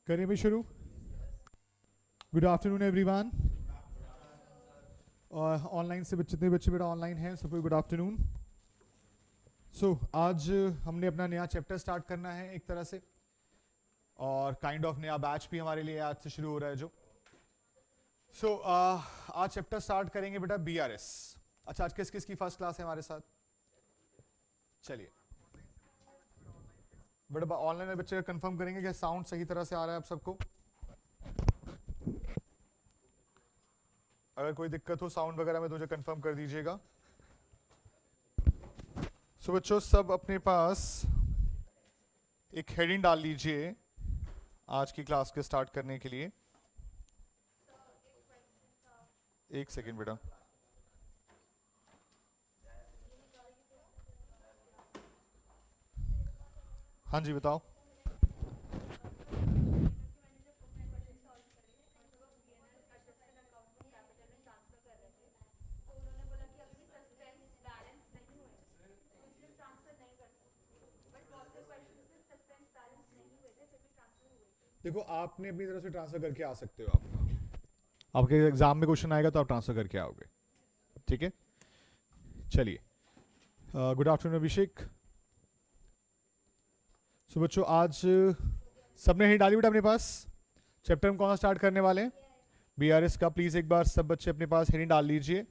करें भी शुरू। Good afternoon everyone. और ऑनलाइन से जितने बच्चे बेटा ऑनलाइन हैं सबको गुड आफ्टरनून। सो आज हमने अपना नया चैप्टर स्टार्ट करना है एक तरह से, और काइंड ऑफ नया बैच भी हमारे लिए आज से शुरू हो रहा है जो। सो आज चैप्टर स्टार्ट करेंगे बेटा बीआरएस। अच्छा, आज किस किस की फर्स्ट क्लास है हमारे साथ? चलिए बेटा ऑनलाइन बच्चे का कंफर्म करेंगे कि साउंड सही तरह से आ रहा है आप सबको। अगर कोई दिक्कत हो साउंड वगैरह में तो मुझे कंफर्म कर दीजिएगा। सो बच्चों सब अपने पास एक हेडिंग डाल लीजिए आज की क्लास के स्टार्ट करने के लिए। एक सेकेंड बेटा। हाँ जी बताओ। देखो आपने अपनी तरफ से ट्रांसफर करके आ सकते हो। आप आपके एग्जाम में क्वेश्चन आएगा तो आप ट्रांसफर करके आओगे, ठीक है। चलिए गुड आफ्टरनून अभिषेक। सो बच्चों आज सबने ही डाली बेटा अपने पास चैप्टर हम कौन सा स्टार्ट करने वाले हैं? बीआरएस का। प्लीज एक बार सब बच्चे अपने पास हेडिंग डाल लीजिए।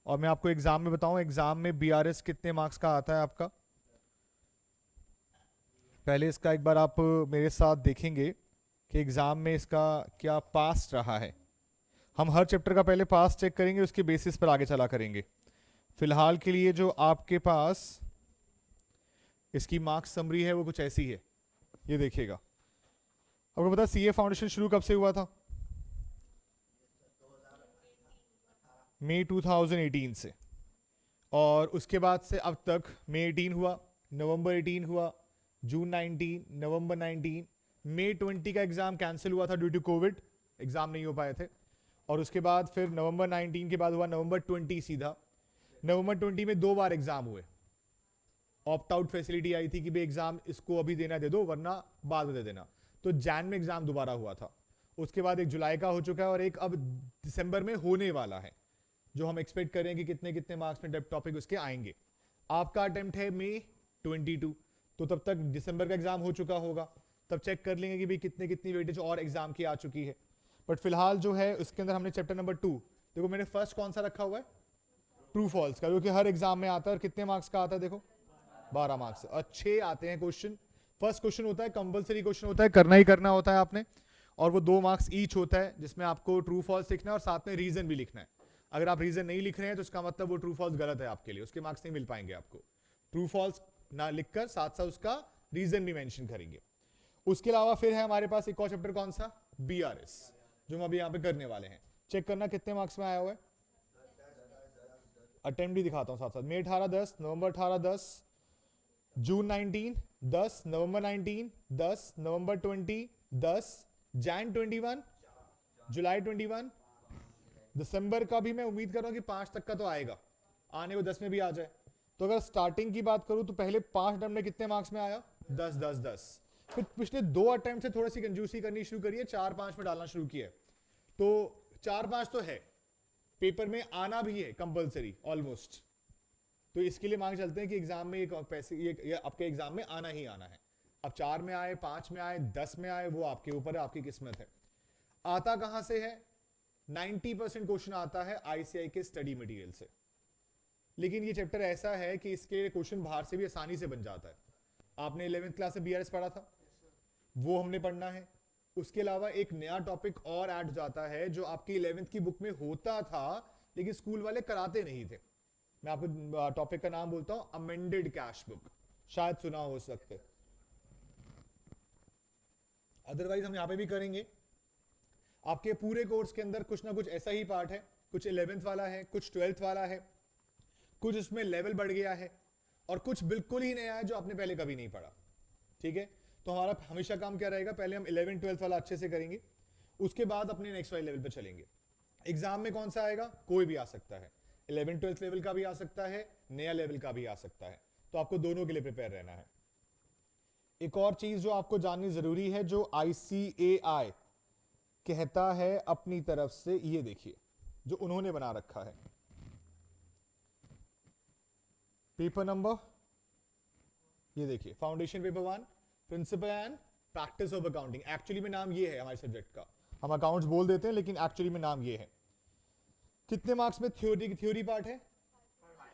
और मैं आपको एग्जाम में बताऊं एग्जाम में बीआरएस कितने मार्क्स का आता है आपका। पहले इसका एक बार आप मेरे साथ देखेंगे कि एग्जाम में इसका क्या पास रहा है। हम हर चैप्टर का पहले पास चेक करेंगे, उसके बेसिस पर आगे चला करेंगे। फिलहाल के लिए जो आपके पास इसकी मार्क्स समरी है वो कुछ ऐसी है, ये देखिएगा। आपको पता सीए फाउंडेशन शुरू कब से हुआ था? मई 2018 से। और उसके बाद से अब तक मई 18 हुआ, नवंबर 18 हुआ, जून 19, नवंबर 19, मई 20 का एग्जाम कैंसिल हुआ था ड्यू टू कोविड, एग्जाम नहीं हो पाए थे। और उसके बाद फिर नवंबर 19 के बाद हुआ नवंबर 20 सीधा। नवंबर 20 में 2 बार एग्जाम हुए। ऑप्ट आउट फैसिलिटी आई थी कि भाई एग्जाम इसको अभी देना दे दो वरना बाद में दे देना। तो जैन में एग्जाम दोबारा हुआ था। उसके बाद एक जुलाई का हो चुका है और एक अब दिसंबर में होने वाला है, जो हम एक्सपेक्ट कर रहे हैं कि कितने कितने मार्क्स में टॉपिक उसके आएंगे। आपका अटेम्प्ट है मई 22, तो तब तक दिसंबर का एग्जाम हो चुका होगा। तब चेक कर लेंगे कि भाई कितने कितनी वेटेज और एग्जाम की आ चुकी है। बट फिलहाल जो है उसके अंदर हमने चैप्टर नंबर 2, देखो मैंने फर्स्ट कौन सा रखा हुआ है? ट्रू फॉल्स का, क्योंकि हर एग्जाम में आता है। और कितने मार्क्स का आता है देखो? 12 मार्क्स। अच्छे आते हैं क्वेश्चन। फर्स्ट क्वेश्चन होता है कंपलसरी क्वेश्चन होता है, करना ही करना होता है आपने। और वो 2 मार्क्स ईच होता है, जिसमें आपको ट्रू फॉल्स लिखना है और साथ में रीजन भी लिखना है। अगर आप रीजन नहीं लिख रहे हैं तो इसका मतलब वो ट्रू फॉल्स गलत है आपके लिए, उसके मार्क्स नहीं मिल पाएंगे आपको। ट्रू फॉल्स ना लिखकर साथ साथ उसका रीजन भी मेंशन करेंगे। उसके अलावा फिर है हमारे पास एक और चैप्टर, कौन सा? बीआरएस, जो हम अभी यहाँ पे करने वाले हैं। चेक करना कितने मार्क्स में आया हुआ है। अटेम्प्ट भी दिखाता हूँ साथ साथ। मई 18 10, नवंबर 18 10, जून 19 10, नवंबर 19 10, नवंबर 20 10, जैन 21, जुलाई 21, दिसंबर का भी मैं उम्मीद कर रहा हूं कि 5 तक का तो आएगा, आने को 10 में भी आ जाए। तो अगर स्टार्टिंग की बात करूं तो पहले 5 अटेम्प्ट में कितने मार्क्स में आया? 10 10 10। फिर पिछले 2 अटेम्प्ट से थोड़ी सी कंजूसी करनी शुरू करिए, 4 5 में डालना शुरू किया। तो 4 5 तो है, पेपर में आना भी है कंपलसरी ऑलमोस्ट। तो इसके लिए मांग चलते हैं कि एग्जाम में एक पैसे ये आपके एग्जाम में आना ही आना है। अब 4 में आए, 5 में आए, 10 में आए, वो आपके ऊपर है, आपकी किस्मत है। आता कहां से है? 90% क्वेश्चन आता है आईसीआई के स्टडी मटेरियल से। लेकिन ये चैप्टर ऐसा है कि इसके क्वेश्चन बाहर से भी आसानी से बन जाता है। आपने 11th क्लास में बीआरएस पढ़ा था, वो हमने पढ़ना है। उसके अलावा एक नया टॉपिक और ऐड हो जाता है जो आपकी 11th की बुक में होता था लेकिन स्कूल वाले कराते नहीं थे। मैं आपको टॉपिक का नाम बोलता हूं, अमेंडेड कैश बुक, शायद सुना हो सकते, अदरवाइज हम यहां पे भी करेंगे। आपके पूरे कोर्स के अंदर कुछ ना कुछ ऐसा ही पार्ट है, कुछ 11th वाला है, कुछ 12th वाला है, कुछ उसमें लेवल बढ़ गया है, और कुछ बिल्कुल ही नया है जो आपने पहले कभी नहीं पढ़ा। ठीक है, तो हमारा हमेशा काम क्या रहेगा? पहले हम 11 12 वाला अच्छे से करेंगे, उसके बाद अपने नेक्स्ट वाले लेवल पे चलेंगे। एग्जाम में कौन सा आएगा? कोई भी आ सकता है, 11 12 लेवल का भी आ सकता है, नया लेवल का भी आ सकता है। तो आपको दोनों के लिए प्रिपेयर रहना है। एक और चीज जो आपको जाननी जरूरी है, जो ICAI कहता है अपनी तरफ से, ये देखिए जो उन्होंने बना रखा है, पेपर नंबर, ये देखिए foundation paper 1, principle and practice of accounting. Actually में नाम ये है हमारे सब्जेक्ट का, हम अकाउंट्स बोल देते हैं लेकिन एक्चुअली में नाम ये है। कितने मार्क्स में थ्योरी पार्ट है?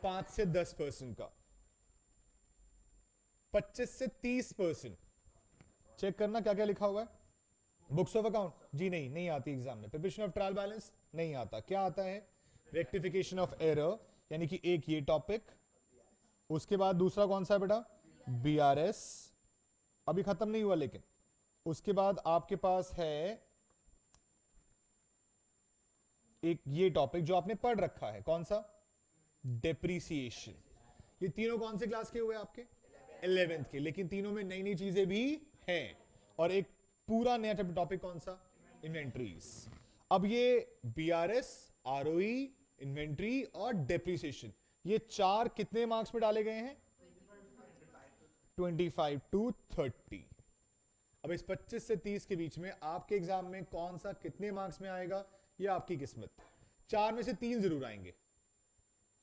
5 से 10% का। 25 से 30%। चेक करना क्या क्या लिखा हुआ है। बुक्स ऑफ अकाउंट, जी नहीं आती एग्जाम में। प्रिपरेशन ऑफ ट्रायल बैलेंस नहीं आता। क्या आता है? रेक्टिफिकेशन ऑफ एरर, यानी कि एक ये टॉपिक, उसके बाद दूसरा कौन सा है बेटा? BRS, अभी खत्म नहीं हुआ लेकिन। उसके बाद आपके पास है एक ये टॉपिक जो आपने पढ़ रखा है, कौन सा? डेप्रीसिएशन। ये तीनों कौन से क्लास के हुए आपके? 11th के, लेकिन तीनों में नई नई चीजें भी हैं। और एक पूरा नया टॉपिक कौन सा? इन्वेंट्रीज। अब ये BRS, ROE, इन्वेंट्री और डेप्रीसिएशन, ये चार कितने मार्क्स में डाले गए हैं? 25 to 30। अब इस 25 से 30 के बीच में आपके एग्जाम में कौन सा कितने मार्क्स में आएगा, ये आपकी किस्मत। चार में से तीन जरूर आएंगे,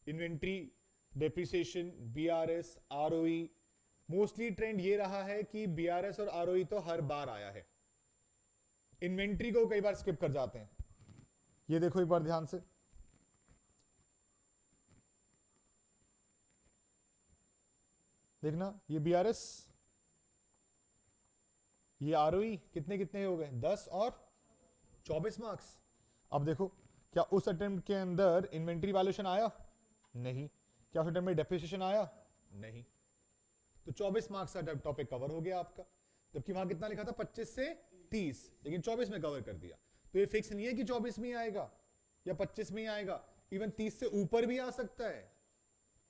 inventory, depreciation, BRS, ROE। Mostly trend ये रहा है कि BRS और ROE तो हर बार आया है, इन्वेंट्री को कई बार स्किप कर जाते हैं। ये देखो एक बार ध्यान से, देखना, ये BRS, ये ROE, कितने कितने हो गए? 10 और 24 मार्क्स। अब देखो, क्या उस अटेम्प्ट के अंदर इन्वेंट्री वैल्यूएशन आया? नहीं। क्या उस अटेम्प्ट में डेप्रिसिएशन आया? नहीं। तो 24 मार्क्स का टॉपिक कवर हो गया आपका। जबकि वहां कितना लिखा था? 25 से 30, लेकिन 24 में कवर कर दिया। तो ये फिक्स नहीं है कि 24 में ही आएगा या 25 में ही आएगा, इवन 30 से ऊपर भी आ सकता है।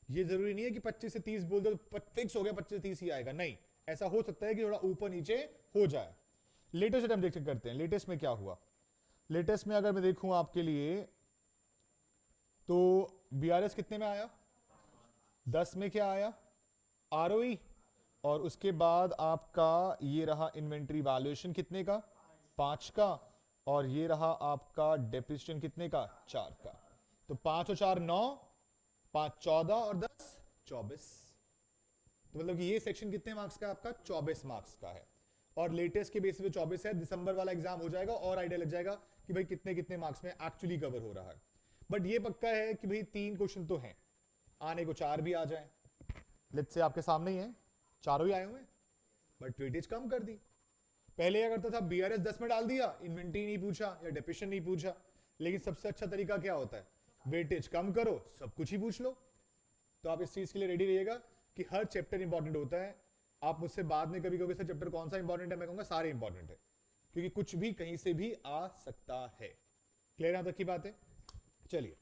ये जरूरी नहीं है कि 25 से 30 बोल दो तो फिक्स हो गया 25 से 30 ही आएगा, नहीं। ऐसा हो सकता है कि थोड़ा ऊपर नीचे हो जाए। लेटेस्ट अटेम्प्ट देख करते हैं, लेटेस्ट में क्या हुआ। लेटेस्ट में अगर मैं देखूं आपके लिए, तो BRS कितने में आया? 10 में क्या आया? ROE, और उसके बाद आपका ये रहा इन्वेंट्री वैल्यूएशन कितने का? 5 का, और ये रहा आपका डेप्रिसिएशन कितने का? 4 का। तो 5 और 4 9, 5 14 और 10 24। तो मतलब कि ये सेक्शन कितने मार्क्स का? आपका 24 मार्क्स का है। और लेटेस्ट के बेसिस पे 24 है। दिसंबर वाला एग्जाम हो जाएगा और आइडिया लग जाएगा कि भाई कितने कितने मार्क्स में एक्चुअली कवर हो रहा है। बट ये पक्का है कि भाई 3 क्वेश्चन तो हैं, आने को 4 भी आ जाए। लेट्स से आपके सामने ही है, चारों ही आए हुए, बट वेटेज कम कर दी। पहले क्या करता था? BRS 10 में डाल दिया, इन्वेंट्री नहीं पूछा या डेप्रिसिएशन नहीं पूछा। लेकिन सबसे अच्छा तरीका क्या होता है? वेटेज कम करो, सब कुछ ही पूछ लो। तो आप इस चीज के लिए रेडी रहिएगा कि हर चैप्टर इंपॉर्टेंट होता है। आप मुझसे बाद में कभी कहोगे सर चैप्टर कौन सा इंपॉर्टेंट है, मैं कहूंगा सारे इंपॉर्टेंट है, क्योंकि कुछ भी कहीं से भी आ सकता है। क्लियर यहां तक की बात है? चलिए,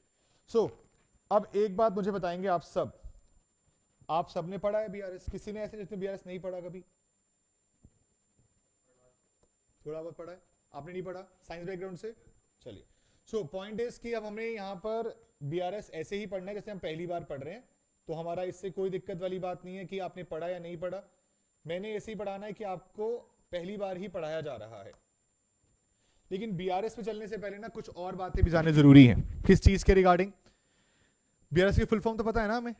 अब एक बात मुझे बताएंगे आप सब ने पढ़ा है BRS? किसी ने ऐसे जिसने BRS नहीं पढ़ा कभी? थोड़ा बहुत पढ़ा है, आपने नहीं पढ़ा साइंस बैकग्राउंड से? चलिए, पॉइंट इज कि अब हमें यहां पर BRS ऐसे ही पढ़ना है जैसे हम पहली बार पढ़ रहे हैं। तो हमारा इससे कोई दिक्कत वाली बात नहीं है कि आपने पढ़ा या नहीं पढ़ा। मैंने ऐसे ही पढ़ाना है कि आपको पहली बार ही पढ़ाया जा रहा है। लेकिन BRS पे चलने से पहले ना कुछ और बातें भी जानना जरूरी है। किस चीज के रिगार्डिंग? BRS की फुल फॉर्म तो पता है ना हमें?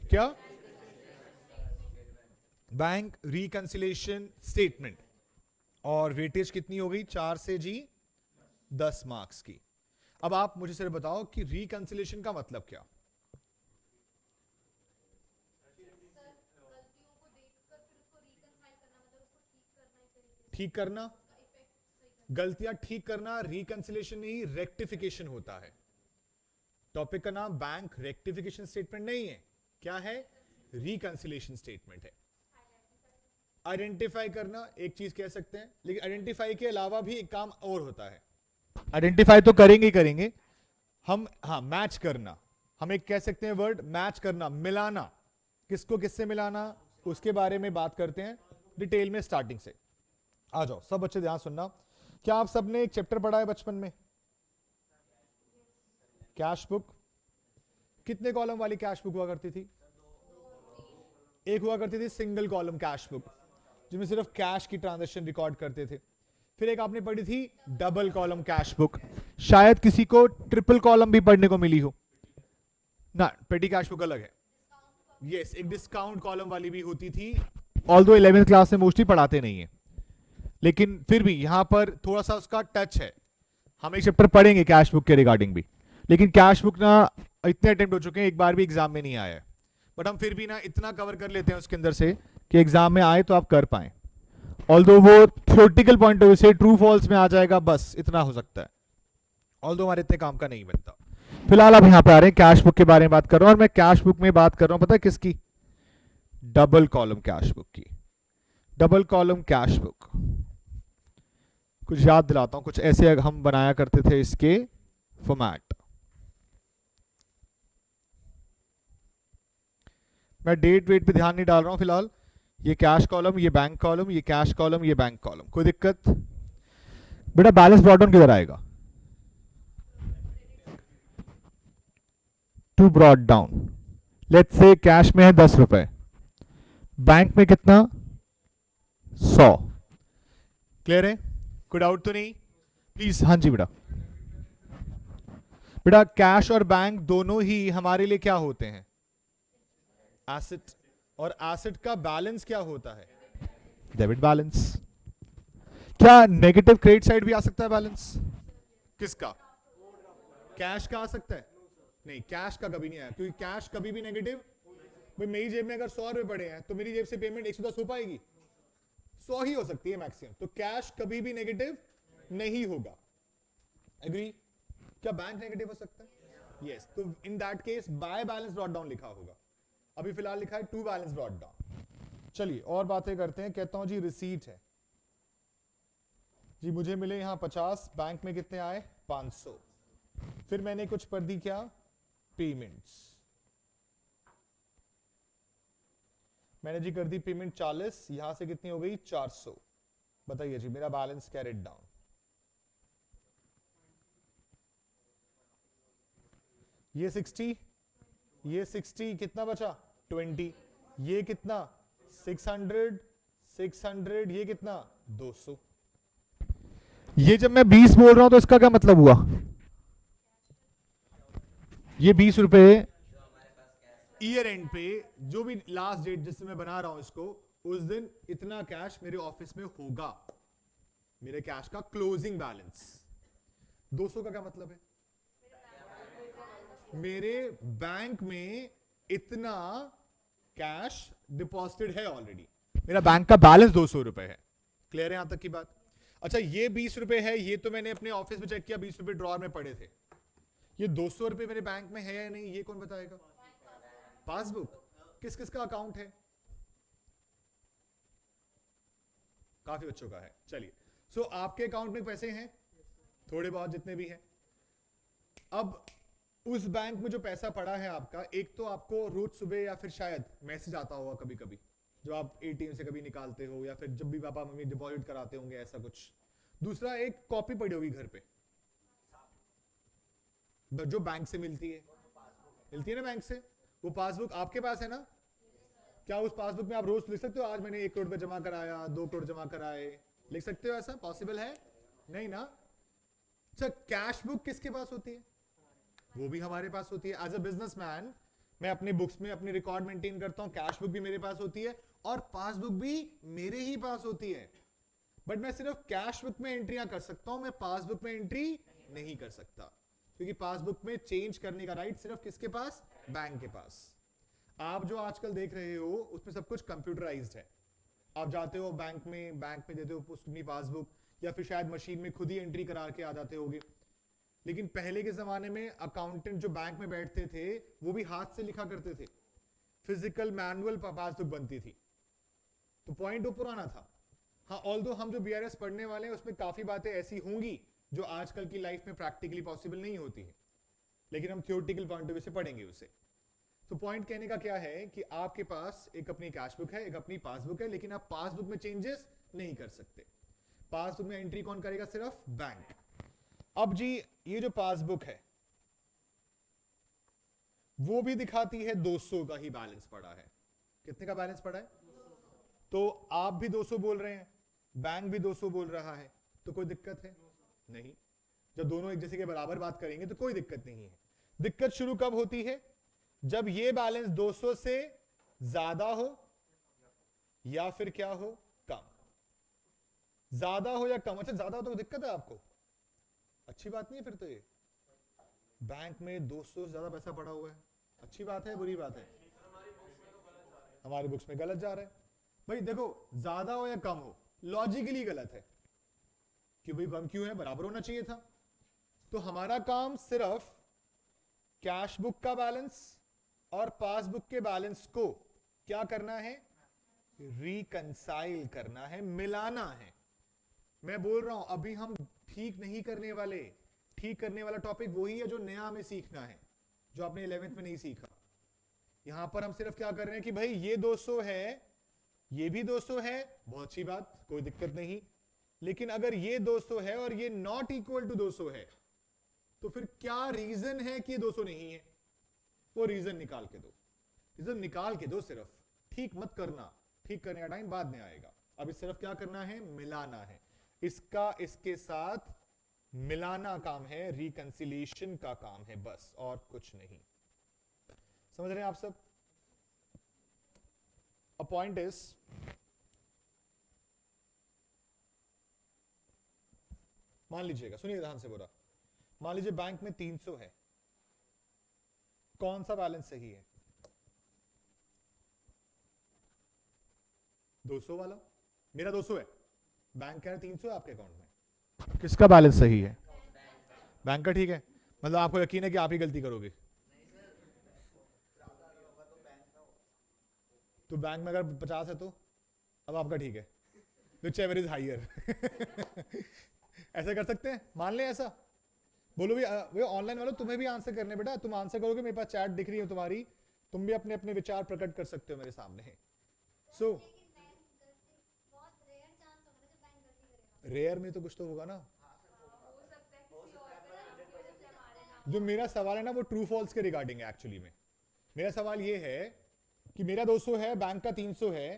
क्या? Bank reconciliation statement. और वेटेज कितनी हो गई? 4 से 10 मार्क्स की। अब आप मुझे सिर्फ बताओ कि रिकंसिलेशन का मतलब क्या? ठीक करना, गलतियां ठीक करना। रिकंसिलेशन नहीं, रेक्टिफिकेशन होता है। टॉपिक का नाम बैंक रेक्टिफिकेशन स्टेटमेंट नहीं है, क्या है? रिकंसिलेशन स्टेटमेंट है। आइडेंटिफाई करना एक चीज कह सकते हैं, लेकिन आइडेंटिफाई के अलावा भी एक काम और होता है। आइडेंटिफाई तो करेंगे ही करेंगे हम, हाँ, मैच करना। हम एक कह सकते हैं वर्ड, मैच करना, मिलाना। किसको किससे मिलाना, उसके बारे में बात करते हैं डिटेल में स्टार्टिंग से। आ जाओ सब बच्चे ध्यान सुनना। क्या आप सबने एक चैप्टर पढ़ा है बचपन में? Cash book. कितने कॉलम वाली कैश बुक हुआ करती थी? एक हुआ करती थी सिंगल कॉलम कैश बुक। जिसमें सिर्फ कैश की ट्रांजैक्शन रिकॉर्ड करते थे। फिर एक आपने पढ़ी थी डबल कॉलम कैश बुक, शायद किसी को ट्रिपल कॉलम भी पढ़ने को मिली हो ना। पेटी कैश बुक अलग है। यस, एक डिस्काउंट कॉलम वाली भी होती थी, ऑल्दो 11th क्लास में मोस्टली पढ़ाते नहीं है, लेकिन फिर भी यहां पर थोड़ा सा उसका टच है। हम एक चैप्टर पढ़ेंगे कैश बुक के रिगार्डिंग भी, लेकिन कैश बुक ना इतने अटेम्प्ट हो चुके हैं, एक बार भी एग्जाम में नहीं आया है, बट हम फिर भी ना इतना कवर कर लेते हैं उसके अंदर से कि एग्जाम में आए तो आप कर पाए। ऑल्दो वो थ्योरेटिकल पॉइंट ऑफ व्यू से ट्रू फॉल्स में आ जाएगा, बस इतना हो सकता है, ऑल्दो हमारे इतने काम का नहीं बनता। फिलहाल अब यहां पे आ रहे हैं कैश बुक के बारे में बात कर रहा हूं, और मैं कैश बुक में बात कर रहा हूं पता है किसकी? डबल कॉलम कैश बुक की। डबल कॉलम कैश बुक कुछ याद दिलाता हूं, कुछ ऐसे हम बनाया करते थे इसके फॉर्मेट। मैं डेट वेट पे ध्यान नहीं डाल रहा हूं फिलहाल। ये कैश कॉलम, ये बैंक कॉलम, ये कैश कॉलम, ये बैंक कॉलम, कोई दिक्कत? बेटा बैलेंस ब्रॉट डाउन किधर आएगा? To brought down. Let's say cash में है 10 रुपए, बैंक में कितना? 100। क्लियर है? कोई डाउट तो नहीं? प्लीज। हाँ जी बेटा। बेटा कैश और बैंक दोनों ही हमारे लिए क्या होते हैं? एसेट। और एसेट का बैलेंस क्या होता है? Debit balance. क्या नेगेटिव क्रेडिट साइड भी आ सकता है बैलेंस? किसका? कैश का आ सकता है? नहीं, कैश का कभी नहीं आया, क्योंकि कैश कभी भी नेगेटिव। भाई मेरी जेब में अगर 100 रुपए पड़े हैं तो मेरी जेब से पेमेंट 110 हो पाएगी? 100 ही हो सकती है मैक्सिमम, तो कैश कभी भी नेगेटिव नहीं होगा। एग्री? क्या बैंक नेगेटिव हो सकता है? यस, तो in that case by balance brought down लिखा होगा। अभी फिलहाल लिखा है टू बैलेंस ब्रॉट डाउन। चलिए और बातें करते हैं। कहता हूं जी रिसीट है जी, मुझे मिले यहां 50, बैंक में कितने आए? 500। फिर मैंने कुछ पर दी क्या? पेमेंट्स। मैंने जी कर दी पेमेंट 40, यहां से कितनी हो गई? 400। बताइए जी मेरा बैलेंस कैरेट डाउन। ये 60, ये 60, कितना बचा? 20। ये कितना? 600, 600, ये कितना? 200। ये जब मैं 20 बोल रहा हूं तो इसका क्या मतलब हुआ? ये 20 रुपए ईयर एंड पे, जो भी लास्ट डेट जिससे मैं बना रहा हूं इसको, उस दिन इतना कैश मेरे ऑफिस में होगा, मेरे कैश का क्लोजिंग बैलेंस। 200 का क्या मतलब है? मेरे बैंक में इतना कैश डिपॉजिटेड है ऑलरेडी, मेरा बैंक का बैलेंस 200 रुपए है। क्लियर है यहां तक की बात? अच्छा, ये 20 रुपए है, ये तो मैंने अपने ऑफिस में चेक किया, 20 रुपए ड्रॉर में पड़े थे। ये 200 रुपए मेरे बैंक में है या नहीं, ये कौन बताएगा? पासबुक। किस किस का अकाउंट है? काफी बच्चों का है। चलिए, सो आपके अकाउंट में पैसे हैं थोड़े बहुत जितने भी हैं। अब उस बैंक में जो पैसा पड़ा है आपका, एक तो आपको रोज सुबह या फिर शायद मैसेज आता होगा कभी कभी, जो आप एटीएम से कभी निकालते हो, या फिर जब भी पापा मम्मी डिपॉजिट कराते होंगे, ऐसा कुछ। दूसरा, एक कॉपी पड़ी होगी घर पे, जो बैंक से मिलती है ना बैंक से। वो पासबुक आपके पास है ना? क्या उस पासबुक में आप रोज लिख सकते हो आज मैंने 1 करोड़ रुपए जमा कराया, 2 करोड़ जमा कराए? लिख सकते हो? ऐसा पॉसिबल है? नहीं ना। अच्छा, कैश बुक किसके पास होती है? वो भी हमारे पास होती है। एज अ बिजनेसमैन मैं अपने बुक्स में अपनी रिकॉर्ड मेंटेन करता हूं, कैश बुक भी मेरे पास होती है और पासबुक भी मेरे ही पास होती है। बट मैं सिर्फ कैश बुक में एंट्रियां कर सकता हूं, मैं पासबुक में एंट्री नहीं कर सकता, क्योंकि पासबुक में चेंज करने का राइट सिर्फ किसके पास? बैंक के पास। आप जो आजकल देख रहे हो उसमें सब कुछ कंप्यूटराइज्ड है। आप जाते हो बैंक में देते हो अपनी पासबुक, या फिर शायद मशीन में खुद ही एंट्री करा के आ जाते होगे। लेकिन पहले के जमाने में अकाउंटेंट जो बैंक में बैठते थे वो भी हाथ से लिखा करते थे, फिजिकल मैनुअल पासबुक बनती थी। तो पॉइंट वो पुराना था। हाँ, ऑल्दो हम जो बीआरएस पढ़ने वाले हैं उसमें काफी बातें ऐसी होंगी जो आजकल की लाइफ में प्रैक्टिकली पॉसिबल नहीं होती है, लेकिन हम थियोरेटिकल पॉइंट ऑफ व्यू से पढ़ेंगे उसे। तो पॉइंट कहने का क्या है कि आपके पास एक अपनी कैश बुक है, एक अपनी पासबुक है, लेकिन आप पासबुक में चेंजेस नहीं कर सकते। पासबुक में एंट्री कौन करेगा? सिर्फ बैंक। अब जी ये जो पासबुक है वो भी दिखाती है 200 का ही बैलेंस पड़ा है। कितने का बैलेंस पड़ा है? तो आप भी 200 बोल रहे हैं, बैंक भी 200 बोल रहा है, तो कोई दिक्कत है नहीं। जब दोनों एक जैसे के बराबर बात करेंगे तो कोई दिक्कत नहीं है। दिक्कत शुरू कब होती है? जब ये बैलेंस 200 से ज्यादा हो या फिर क्या हो, कम। ज्यादा हो या कम? अच्छा, ज्यादा हो तो दिक्कत है आपको, अच्छी बात नहीं है फिर तो। ये बैंक में 200 से ज्यादा पैसा पड़ा हुआ है, अच्छी बात है बुरी बात है? हमारी बुक्स में गलत जा रहा है। भाई देखो, ज्यादा हो या कम हो लॉजिकली गलत है, क्यों भाई? कम क्यों है? बराबर होना चाहिए था। तो हमारा काम सिर्फ कैश बुक का बैलेंस और पासबुक के बैलेंस को क्या करना है? रिकंसाइल करना है, मिलाना है। मैं बोल रहा हूं अभी हम ठीक नहीं करने वाले। ठीक करने वाला टॉपिक वही है जो नया हमें सीखना है, जो आपने 11th में नहीं सीखा। यहां पर हम सिर्फ क्या कर रहे हैं कि भाई ये 200 है, ये भी 200 है, बहुत अच्छी बात, कोई दिक्कत नहीं। लेकिन अगर ये 200 है और ये नॉट इक्वल टू 200 है, तो फिर क्या रीजन है कि ये 200 नहीं है? वो रीजन निकाल के दो, रीजन निकाल के दो सिर्फ। ठीक मत करना, ठीक करने का टाइम बाद में आएगा। अभी सिर्फ क्या करना है? मिलाना है। इसका इसके साथ मिलाना काम है, रिकंसिलिएशन का काम है, बस और कुछ नहीं। समझ रहे हैं आप सब? अ पॉइंट इज, मान लीजिएगा, सुनिए ध्यान से पूरा। मान लीजिए बैंक में 300 है, कौन सा बैलेंस सही है? 200 वाला। मेरा 200 है, बैंक का 300 है आपके अकाउंट में, किसका बैलेंस सही है? बैंक का। ठीक है, मतलब आपको यकीन है कि आप ही गलती करोगे? तो बैंक में अगर 50 है तो अब आपका ठीक है, विच एवर इज हाइयर। ऐसा कर सकते हैं, मान लें ऐसा। बोलो भी ऑनलाइन वालों, तुम्हें भी आंसर करने बेटा, तुम आंसर करोगे, मेरे पास चैट दिख रही है तुम्हारी, तुम भी अपने अपने विचार प्रकट कर सकते हो मेरे सामने। सो रेयर में तो कुछ तो होगा ना। जो मेरा सवाल है ना वो ट्रू फॉल्स के रिगार्डिंग है एक्चुअली में। मेरा सवाल ये है कि मेरा 200 है, बैंक का 300 है,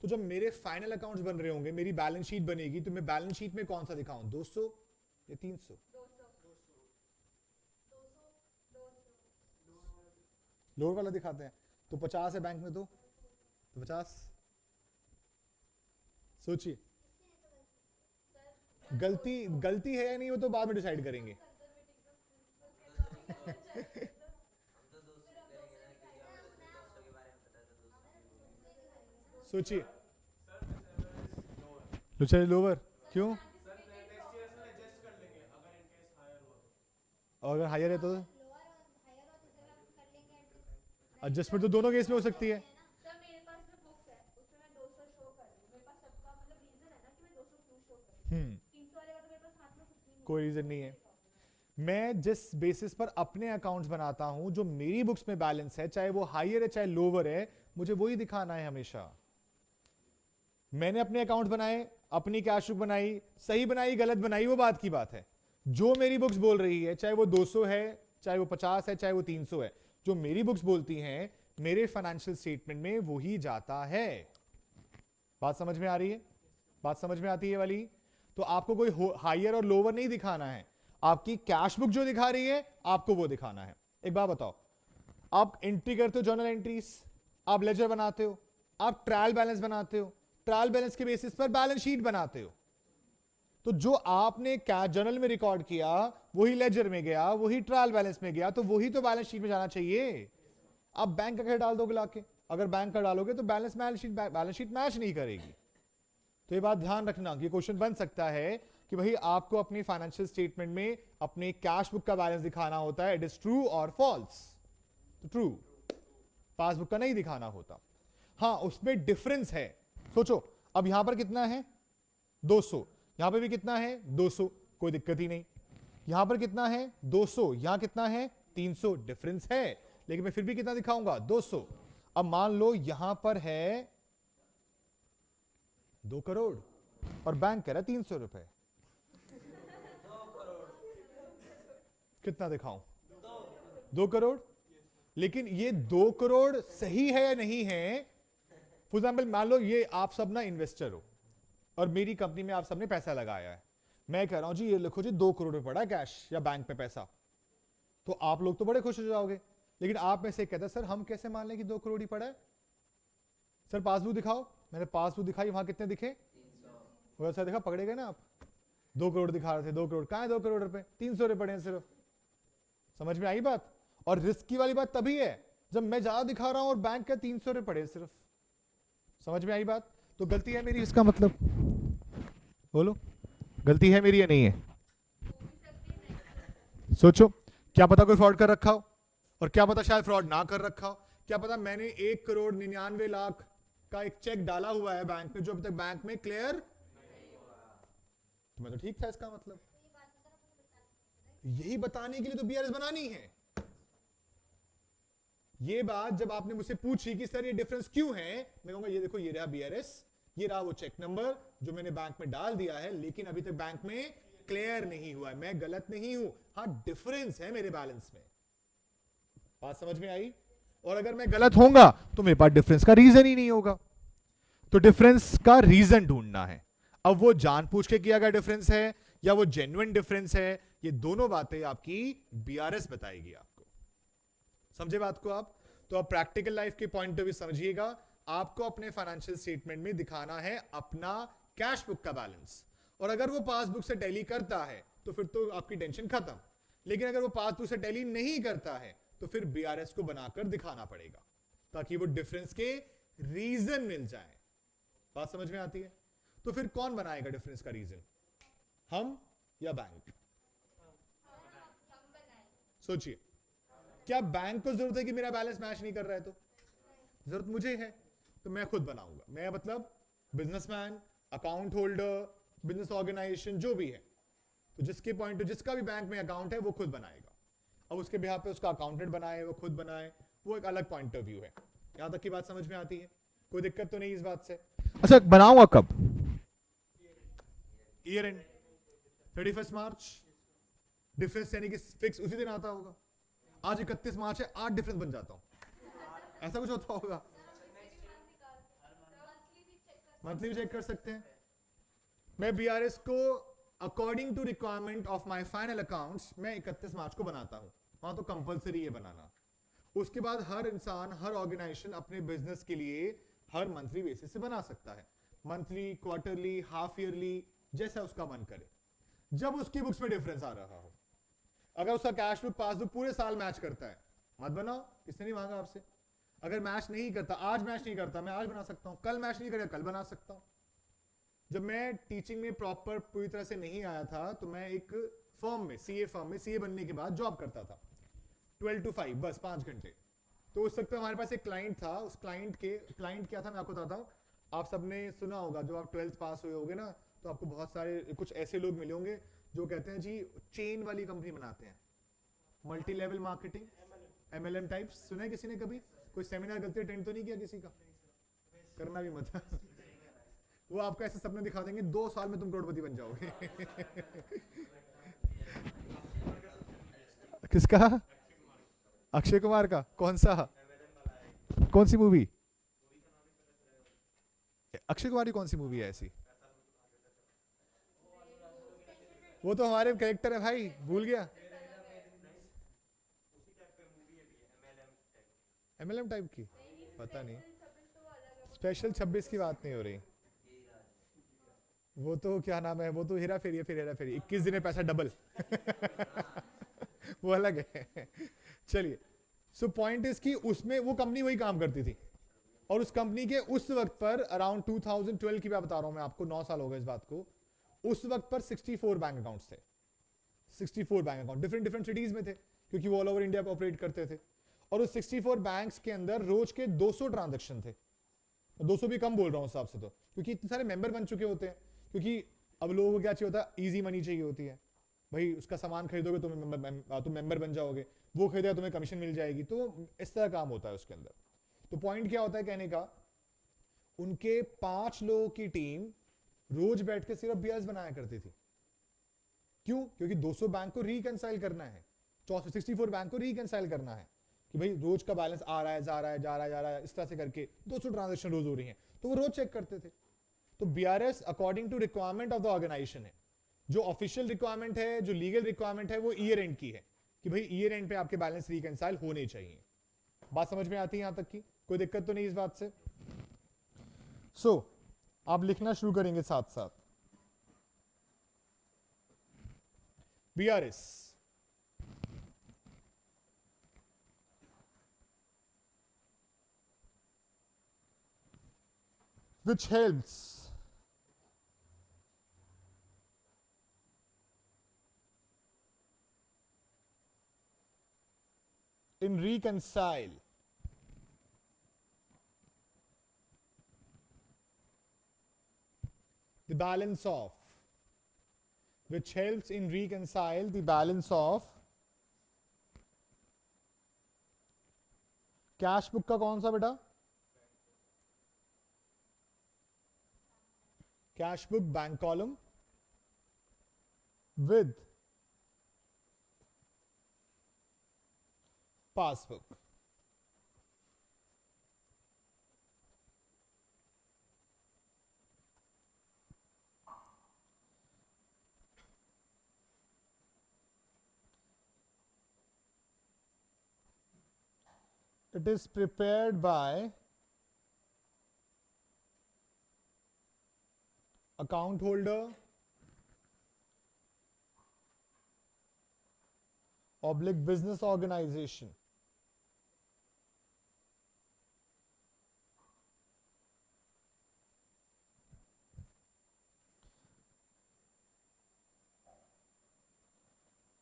तो जब मेरे फाइनल अकाउंट्स बन रहे होंगे, मेरी बैलेंस शीट बनेगी, तो मैं बैलेंस शीट में कौन सा दिखाऊं, 200 या 300? लोअर वाला दिखाते हैं। तो 50 है बैंक में, तो 50। सोचिए, गलती गलती है या नहीं वो तो बाद में डिसाइड करेंगे। सोचिए, लोअर क्यों? और अगर हायर है तो एडजस्टमेंट तो दोनों केस में हो सकती है। कोई रीजन नहीं है। मैं जिस बेसिस पर अपने अकाउंट्स बनाता हूं, जो मेरी बुक्स में बैलेंस है, चाहे वो हायर है चाहे लोअर है, मुझे वही दिखाना है हमेशा। मैंने अपने अकाउंट बनाए, अपनी कैश बुक बनाई, सही बनाई गलत बनाई वो बात की बात है। जो मेरी बुक्स बोल रही है, चाहे वो 200 है, चाहे वो 50 है, चाहे वो 300 है, जो मेरी बुक्स बोलती हैं मेरे फाइनेंशियल स्टेटमेंट में वही जाता है। बात समझ में आ रही है? बात समझ में आती है वाली? तो आपको कोई हायर और लोअर नहीं दिखाना है, आपकी कैश बुक जो दिखा रही है आपको वो दिखाना है। एक बात बताओ, आप एंट्री करते हो जर्नल एंट्रीज, आप लेजर बनाते हो, आप ट्रायल बैलेंस बनाते हो, ट्रायल बैलेंस के बेसिस पर बैलेंस शीट बनाते हो। तो जो आपने कैश जर्नल में रिकॉर्ड किया वही लेजर में गया, वही ट्रायल बैलेंस में गया, तो वही तो बैलेंस शीट में जाना चाहिए। आप बैंक का डाल दोगे लाके, अगर बैंक का डालोगे तो बैलेंस शीट मैच नहीं करेगी। तो ये बात ध्यान रखना कि क्वेश्चन बन सकता है कि भाई आपको अपनी फाइनेंशियल स्टेटमेंट में अपने कैश बुक का बैलेंस दिखाना होता है, इट इज ट्रू और फॉल्स। तो ट्रू, पासबुक का नहीं दिखाना होता। हाँ, उसमें डिफरेंस है। सोचो, अब यहां पर कितना है? 200। यहां पर भी कितना है? 200। कोई दिक्कत ही नहीं। यहां पर कितना है? 200। यहां कितना है? 300। डिफरेंस है, लेकिन मैं फिर भी कितना दिखाऊंगा? 200। अब मान लो यहां पर है 2 करोड़ और बैंक कह रहा है 300 रुपए, कितना दिखाऊं? 2 करोड़। लेकिन ये 2 करोड़ सही है या नहीं है फॉर एग्जाम्पल मान लो ये आप सब ना इन्वेस्टर हो और मेरी कंपनी में आप सबने पैसा लगाया है, मैं कह रहा हूं जी ये लिखो जी 2 करोड़ रुपए पड़ा है कैश या बैंक में पैसा, तो आप लोग तो बड़े खुश हो जाओगे। लेकिन आप में से कहता है सर हम कैसे मान लें कि 2 करोड़ ही पड़ा है, सर पासबुक दिखाओ। मैंने पासबुक दिखाई, वहां कितने दिखे, वैसा देखा, पकड़े गए ना आप। 2 करोड़ दिखा रहे थे, 2 करोड़ कहां है, 2 करोड़ रुपए 300 रुपए पड़े हैं सिर्फ। समझ में आई बात। और रिस्क की वाली बात तभी है जब मैं ज्यादा दिखा रहा हूं और बैंक का 300 रुपए पड़े सिर्फ। समझ में आई बात। तो गलती है मेरी, इसका मतलब बोलो गलती है मेरी या नहीं है। सोचो, क्या पता कोई फ्रॉड कर रखा हो, और क्या पता शायद फ्रॉड ना कर रखा हो। क्या पता मैंने 1 करोड़ 99 लाख का एक चेक डाला हुआ है बैंक में जो अभी तक बैंक में क्लियर, तो मैं तो ठीक था। इसका मतलब यही बताने के लिए तो बीआरएस बनानी है। ये बात जब आपने मुझसे पूछी कि सर ये डिफरेंस क्यों है, मैं कहूंगा ये देखो ये रहा बीआरएस, ये रहा वो चेक नंबर जो मैंने बैंक में डाल दिया है, लेकिन अभी तक बैंक में क्लियर नहीं हुआ है। मैं गलत नहीं हूं, हाँ डिफरेंस है मेरे बैलेंस में। बात समझ में आई। और अगर मैं गलत होऊंगा तो मेरे पास डिफरेंस का रीजन ही नहीं होगा। तो डिफरेंस का रीजन ढूंढना है। अब वो जानबूझ के किया गया डिफरेंस है या वो जेन्युइन डिफरेंस है, ये दोनों बातें आपकी बीआरएस बताएगी आपको। समझे बात को आप। तो अब प्रैक्टिकल लाइफ के पॉइंट ऑफ व्यू समझिएगा, आपको अपने फाइनेंशियल स्टेटमेंट में दिखाना है अपना कैश बुक का बैलेंस, और अगर वो पासबुक से टैली करता है तो फिर तो आपकी टेंशन खत्म। लेकिन अगर वो पासबुक से टैली नहीं करता है तो फिर बीआरएस को बनाकर दिखाना पड़ेगा ताकि वो डिफरेंस के रीजन मिल जाए। बात समझ में आती है। तो फिर कौन बनाएगा डिफरेंस का रीजन, हम या बैंक। सोचिए, क्या बैंक को जरूरत है कि मेरा बैलेंस मैच नहीं कर रहा है, तो जरूरत मुझे है तो मैं खुद बनाऊंगा। मैं मतलब businessman, account holder, business organization जो भी है, तो जिसके पॉइंट जिसका भी बैंक में अकाउंट है वो खुद बनाएगा। अब उसके बिहार पे उसका अकाउंटेंट बनाए, वो खुद बनाए, वो एक अलग पॉइंट ऑफ व्यू है। यहां तक की बात समझ में आती है, कोई दिक्कत तो नहीं इस बात से। अच्छा बनाऊंगा कब, ईयर एंड 31 मार्च। डिफरेंस यानी कि फिक्स उसी दिन आता होगा। आज 31 मार्च है, 8 डिफरेंस बन जाता हूं, ऐसा कुछ होता होगा। मंथली भी चेक कर सकते हैं। मैं बीआरएस को according to requirement of my final accounts मैं 31 मार्च को बनाता हूं, वहां तो कंपलसरी है बनाना। उसके बाद हर इंसान, हर ऑर्गेनाइजेशन अपने बिजनेस के लिए हर मंथली बेसिस से बना सकता है, मंथली, क्वार्टरली, हाफ ईयरली, जैसा उसका मन करे, जब उसकी बुक्स में डिफरेंस आ रहा हो। अगर उसका कैश बुक पासबुक पूरे साल मैच करता है, मत बनाओ, किसने नहीं मांगा आपसे। अगर मैच नहीं करता, आज मैच नहीं करता, मैं आज बना सकता हूं, कल मैच नहीं करेगा कल बना सकता हूं। जब मैं टीचिंग में प्रॉपर पूरी तरह से नहीं आया था तो मैं एक फर्म में, सीए फर्म में, सीए बनने के बाद जॉब करता था 12 to 5, बस 5 घंटे। तो उस वक्त हमारे पास एक क्लाइंट था, उस क्लाइंट क्या था मैं आपको बताता हूँ। आप सबने सुना होगा, जब आप 12th पास हुए होगे ना, तो आपको बहुत सारे कुछ ऐसे लोग मिले होंगे जो कहते हैं जी चेन वाली कंपनी बनाते हैं, multi level marketing, MLM types. सुना है किसी ने कभी? कोई सेमिनार गलती अटेंड तो नहीं किया किसी का? करना भी मत। वो आपको ऐसे सपने दिखा देंगे 2 साल में तुम करोड़पति बन जाओगे। किसका? अक्षय कुमार का? कौन सा? कौन सी मूवी? अक्षय कुमार की कौन सी मूवी है ऐसी? वो तो हमारे कैरेक्टर है भाई, भूल गया। एमएलएम टाइप की पता नहीं। स्पेशल 26 की बात नहीं हो रही, वो तो क्या नाम है, वो तो हेरा फेरी है, फिर हेरा फेरी 21 दिन में पैसा डबल। वो अलग है। चलिए, सो पॉइंट इज कि उसमें वो कंपनी वही काम करती थी, और उस कंपनी के उस वक्त पर अराउंड 2012 की बात बता रहा हूं मैं आपको, 9 साल हो गए इस बात को। उस वक्त पर 64 बैंक अकाउंट्स थे, 64 bank account different different cities में थे, क्योंकि वो ऑल ओवर इंडिया पे ऑपरेट करते थे। और उस 64 बैंक्स के अंदर रोज के 200 ट्रांजेक्शन थे। 200 भी कम बोल रहा हूं हिसाब से, तो क्योंकि इतने सारे मेंबर बन चुके होते हैं। क्योंकि अब लोगों को क्या चाहिए होता है, इजी मनी चाहिए होती है भाई। उसका सामान खरीदोगे तुम मेंबर बन जाओगे, वो खरीदेगा तुम्हें कमीशन मिल जाएगी, तो इस तरह काम होता है उसके अंदर। तो पॉइंट क्या होता है कहने का, उनके 5 लोगों की टीम रोज बैठ के सिर्फ बीआरएस बनाया करती थी। क्यों? क्योंकि 200 बैंक को रिकंसाइल करना है, 64 बैंक को रिकंसाइल करना है। कि भाई रोज का बैलेंस आ रहा है, जा रहा है, जा रहा है, जा रहा है, इस तरह से करके 200 ट्रांजेक्शन रोज हो रही हैं, तो वो रोज चेक करते थे। तो BRS according to requirement of the organization है, जो ऑफिशियल रिक्वायरमेंट है, जो लीगल रिक्वायरमेंट है, वो ईयर एंड की है कि भाई ईयर एंड पे आपके बैलेंस रिकंसाइल होने चाहिए। बात समझ में आती है यहां तक की? कोई दिक्कत तो नहीं इस बात से? सो आप लिखना शुरू करेंगे साथ साथ। BRS which helps in reconcile the balance of, which helps in reconcile the balance of cash book का कौन सा बेटा? Cash book bank column with passbook. It is prepared by account holder oblique business organization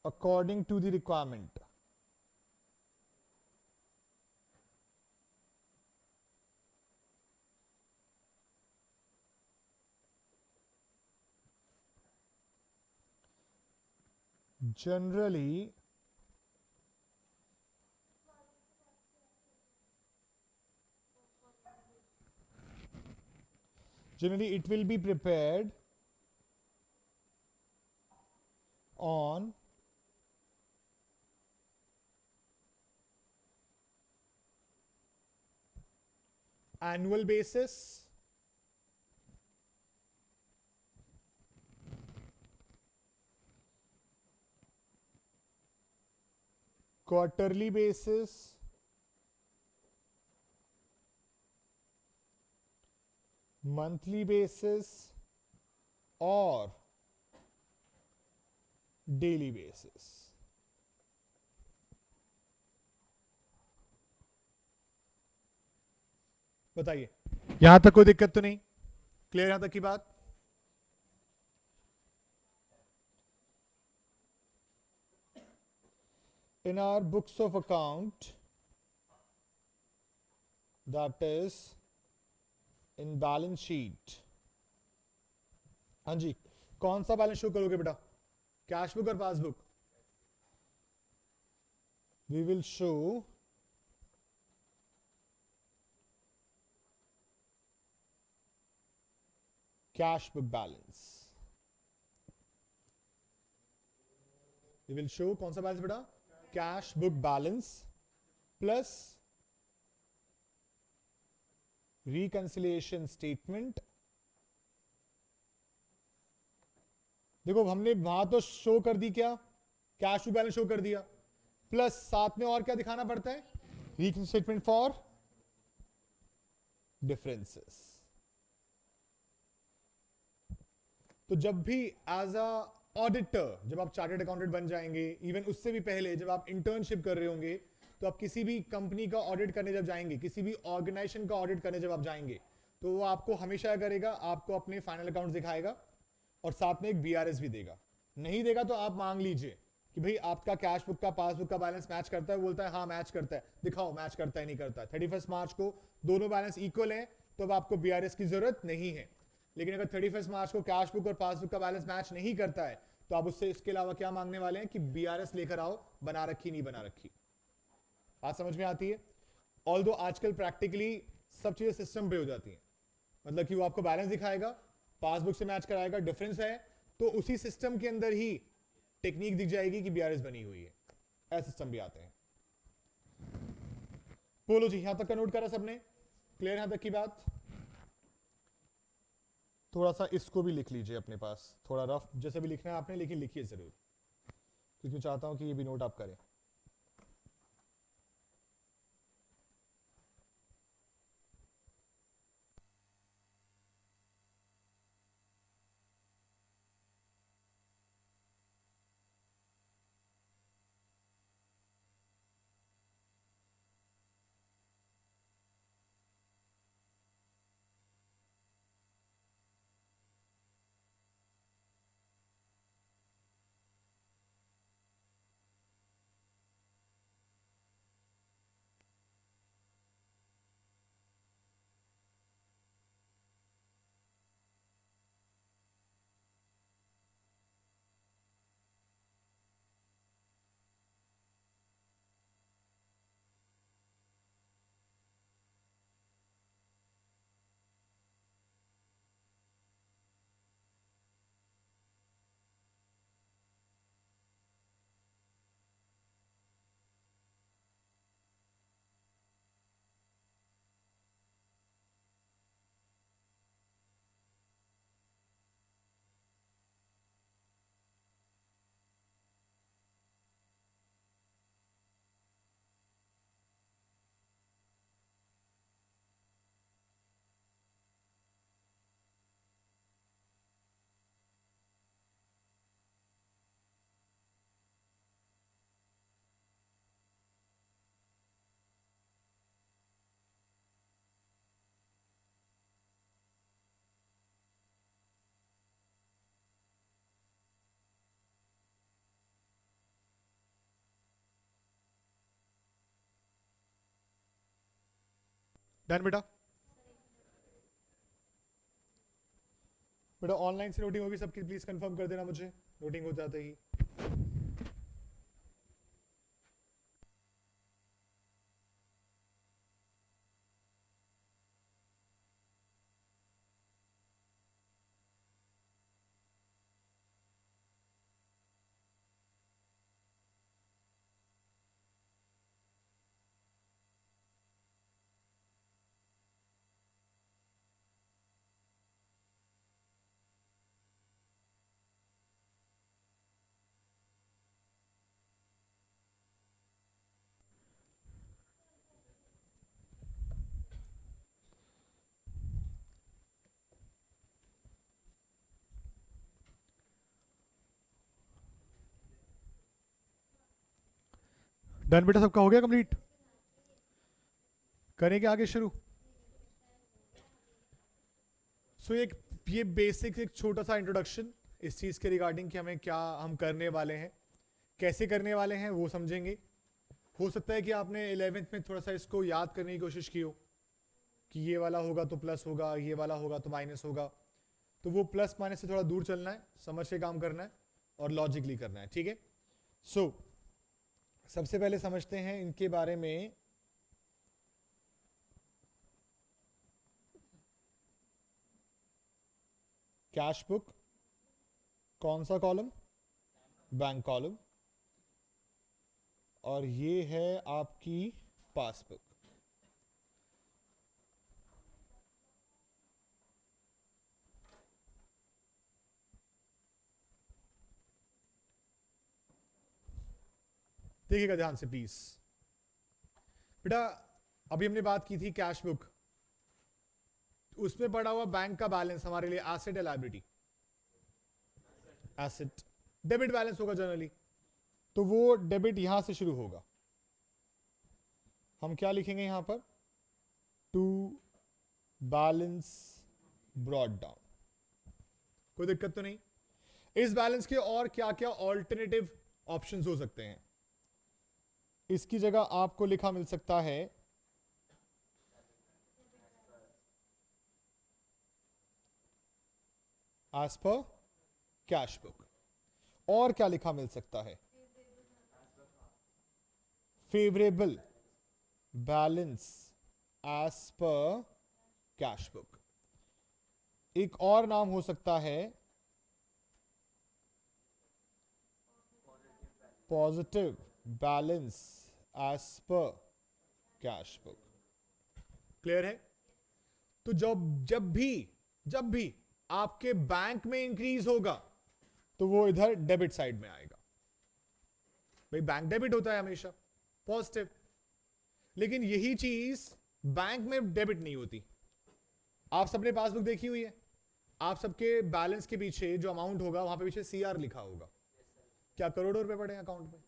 according to the requirement. Generally it will be prepared on annual basis, quarterly basis, monthly basis, or daily basis. बताइए यहां तक कोई दिक्कत तो नहीं? Clear यहां तक की बात? In our books of account, that is in balance sheet, हाँ जी, कौन सा बैलेंस शो करोगे बेटा? कैश बुक और passbook? We will show cash book balance. We will show कौन सा बैलेंस बेटा? Cash book balance plus reconciliation statement. देखो हमने वहां तो शो कर दी क्या? कैश बुक बैलेंस शो कर दिया, प्लस साथ में और क्या दिखाना पड़ता है? Reconciliation statement for differences. तो जब भी एज अ ऑडिटर, जब आप चार्टर्ड अकाउंटेंट बन जाएंगे, इवन उससे भी पहले जब आप इंटर्नशिप कर रहे होंगे, तो आप किसी भी कंपनी का ऑडिट करने जब जाएंगे, किसी भी ऑर्गेनाइजेशन का ऑडिट करने जब आप जाएंगे, तो वो आपको हमेशा करेगा, आपको अपने फाइनल अकाउंट दिखाएगा और साथ में एक बीआरएस भी देगा. नहीं देगा तो आप मांग लीजिए कि भाई आपका कैश बुक का पासबुक का बैलेंस मैच करता है? बोलता है हाँ मैच करता है, दिखाओ मैच करता है नहीं करता है. 31 मार्च को दोनों बैलेंस इक्वल है तो अब आपको बीआरएस की जरूरत नहीं है. लेकिन अगर 31 मार्च को कैश बुक और पासबुक का बैलेंस मैच नहीं करता है तो आप उससे इसके अलावा क्या मांगने वाले हैं कि बीआरएस लेकर आओ, बना रखी नहीं बना रखी. बात समझ में आती है? ऑल्दो आजकल प्रैक्टिकली सब चीजें सिस्टम पे हो जाती हैं, मतलब कि वो आपको बैलेंस दिखाएगा, पासबुक से मैच कराएगा, डिफरेंस है तो उसी सिस्टम के अंदर ही टेक्निक दिख जाएगी कि बीआरएस बनी हुई है. ऐसे सिस्टम भी आते हैं. बोलो जी, यहां तक का नोट करा सबने? क्लियर यहां तक की बात? थोड़ा सा इसको भी लिख लीजिए अपने पास, थोड़ा रफ जैसे भी लिखना है आपने, लेकिन लिखिए जरूर, क्योंकि मैं चाहता हूं कि ये भी नोट आप करें। डन बेटा? बेटा ऑनलाइन से नोटिंग होगी सबकी, प्लीज कंफर्म कर देना मुझे नोटिंग हो जाते ही। डन बेटा, सबका हो गया कंप्लीट? करेंगे आगे शुरू। सो एक ये बेसिक एक छोटा सा इंट्रोडक्शन इस चीज के रिगार्डिंग कि हमें क्या हम करने वाले हैं, कैसे करने वाले हैं वो समझेंगे। हो सकता है कि आपने 11th में थोड़ा सा इसको याद करने की कोशिश की हो कि ये वाला होगा तो प्लस होगा, ये वाला होगा तो माइनस होगा, तो वो प्लस माइनस से थोड़ा दूर चलना है, समझ के काम करना है और लॉजिकली करना है, ठीक है? सो सबसे पहले समझते हैं इनके बारे में। कैश बुक कौन सा कॉलम? Bank column. और ये है आपकी पासबुक। देखिएगा ध्यान से प्लीज बेटा, अभी हमने बात की थी कैश बुक, उसमें पड़ा हुआ बैंक का बैलेंस हमारे लिए एसेट है लायबिलिटी? एसेट। डेबिट बैलेंस होगा जनरली, तो वो डेबिट यहां से शुरू होगा। हम क्या लिखेंगे यहां पर? To balance brought down. कोई दिक्कत तो नहीं? इस बैलेंस के और क्या क्या ऑल्टरनेटिव ऑप्शंस हो सकते हैं? इसकी जगह आपको लिखा मिल सकता है एज पर कैश बुक। और क्या लिखा मिल सकता है? Favourable balance as per cash book. एक और नाम हो सकता है positive balance as per cash book. Clear है? तो जब भी आपके बैंक में इंक्रीज होगा तो वो इधर डेबिट साइड में आएगा। भाई बैंक डेबिट होता है हमेशा पॉजिटिव, लेकिन यही चीज बैंक में डेबिट नहीं होती। आप सबने पासबुक देखी हुई है, आप सबके बैलेंस के पीछे जो अमाउंट होगा वहां पे पीछे CR लिखा होगा। क्या करोड़ों रुपए पड़े अकाउंट में?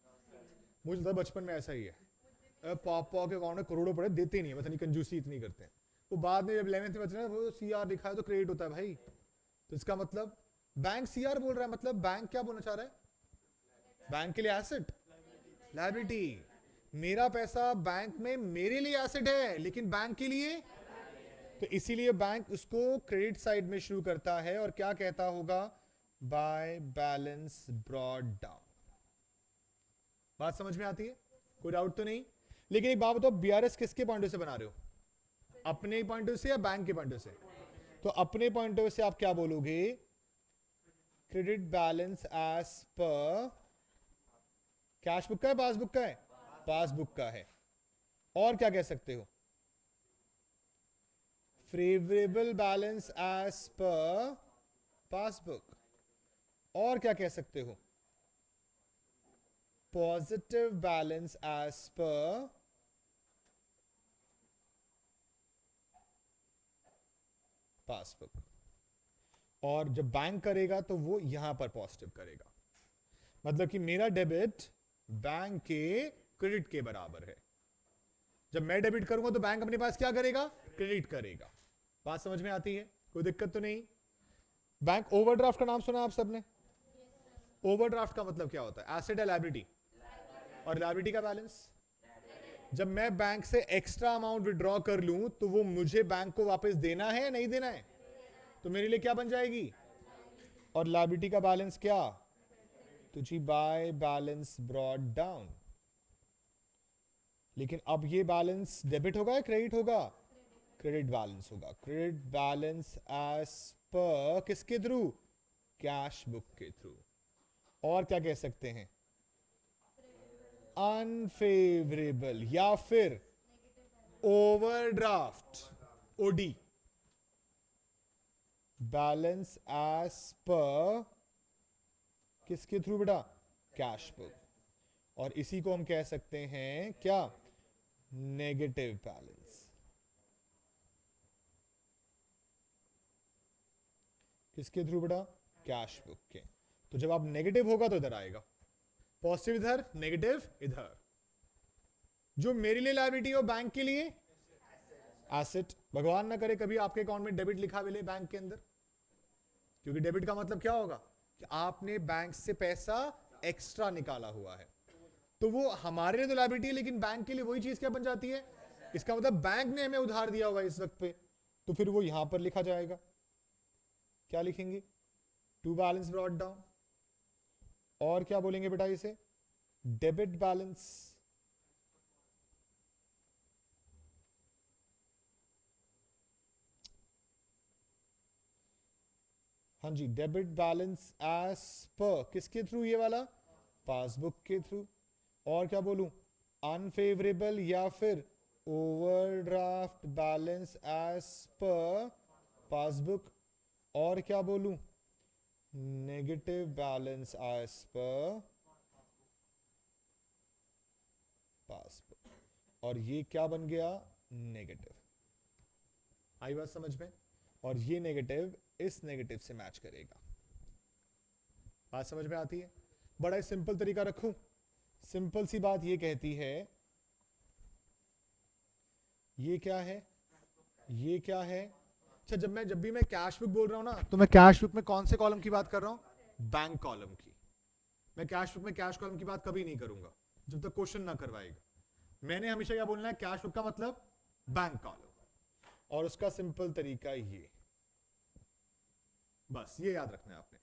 मुझे तो बचपन में ऐसा ही है, पापा के अकाउंट में करोड़ों पड़े, देते नहीं है, पता नहीं कंजूसी इतनी करते हैं। वो बाद में जब 11th में बचना वो CR लिखा है तो क्रेडिट होता है भाई। तो इसका मतलब बैंक CR बोल रहा है, मतलब बैंक क्या बोलना चाह रहा है? बैंक के लिए एसेट, लायबिलिटी। मेरा पैसा बैंक में मेरे लिए एसेट है, लेकिन बैंक के लिए, तो इसीलिए बैंक उसको क्रेडिट साइड में शुरू करता है और क्या कहता होगा? By balance brought down. बात समझ में आती है? कोई डाउट तो नहीं? लेकिन एक बात बताओ, BRS किसके पॉइंट से बना रहे हो? अपने पॉइंट से या बैंक के पॉइंट से? तो अपने पॉइंट से आप क्या बोलोगे? Credit balance as per cash book का है, पासबुक का है? पासबुक का है। और क्या कह सकते हो? Favourable balance as per passbook. और क्या कह सकते हो? Positive balance as per passbook. और जब बैंक करेगा तो वो यहां पर पॉजिटिव करेगा, मतलब कि मेरा डेबिट बैंक के क्रेडिट के बराबर है। जब मैं डेबिट करूंगा तो बैंक अपने पास क्या करेगा? क्रेडिट करेगा। बात समझ में आती है? कोई दिक्कत तो नहीं? बैंक ओवरड्राफ्ट का नाम सुना आप सबने? ओवरड्राफ्ट का मतलब क्या होता है? एसेट है लायबिलिटी, और लायबिलिटी का बैलेंस। जब मैं बैंक से एक्स्ट्रा अमाउंट विड्रॉ कर लूं तो वो मुझे बैंक को वापस देना है या नहीं देना है? तो मेरे लिए क्या बन जाएगी? और लायबिलिटी का बैलेंस क्या? तो जी बाय बैलेंस ब्रॉट डाउन। लेकिन अब ये बैलेंस डेबिट होगा या क्रेडिट होगा? क्रेडिट बैलेंस होगा। क्रेडिट बैलेंस एज पर किसके थ्रू? कैश बुक के थ्रू। और क्या कह सकते हैं? अनफेवरेबल या फिर ओवरड्राफ्ट, OD बैलेंस एज पर किसके थ्रू बेटा? Cash book. और इसी को हम कह सकते हैं क्या? Negative balance. किसके थ्रू बेटा? कैश बुक के। तो जब आप नेगेटिव होगा तो इधर आएगा, पॉजिटिव इधर, नेगेटिव इधर। जो मेरे लिए लायबिलिटी हो बैंक के लिए एसेट। भगवान ना करे कभी आपके अकाउंट में डेबिट लिखा मिले बैंक के अंदर, क्योंकि डेबिट का मतलब क्या होगा? कि आपने बैंक से पैसा एक्स्ट्रा निकाला हुआ है, तो वो हमारे लिए तो लायबिलिटी है, लेकिन बैंक के लिए वही चीज क्या बन जाती है? इसका मतलब बैंक ने हमें उधार दिया होगा इस वक्त पे, तो फिर वो यहां पर लिखा जाएगा। क्या लिखेंगे? To balance brought down. और क्या बोलेंगे बेटा इसे? Debit balance. हाँ जी, डेबिट बैलेंस एज पर किसके थ्रू? ये वाला पासबुक के थ्रू। और क्या बोलूं? अनफेवरेबल या फिर overdraft balance as per passbook. और क्या बोलूं? Negative balance as per passbook. और ये क्या बन गया? नेगेटिव। आई बात समझ में? और ये नेगेटिव इस नेगेटिव से मैच करेगा। बात समझ में आती है? बड़ा ही सिंपल तरीका रखूं। सिंपल सी बात ये कहती है, ये क्या है, ये क्या है? अच्छा, जब भी मैं कैश बुक बोल रहा हूं ना, तो मैं कैश बुक में कौन से कॉलम की बात कर रहा हूं? बैंक कॉलम की। मैं कैश बुक में कैश कॉलम की बात कभी नहीं करूंगा जब तक क्वेश्चन ना करवाएगा। मैंने हमेशा क्या बोलना है? कैश बुक का मतलब बैंक कॉलम। और उसका सिंपल तरीका ये, बस ये याद रखना है आपने,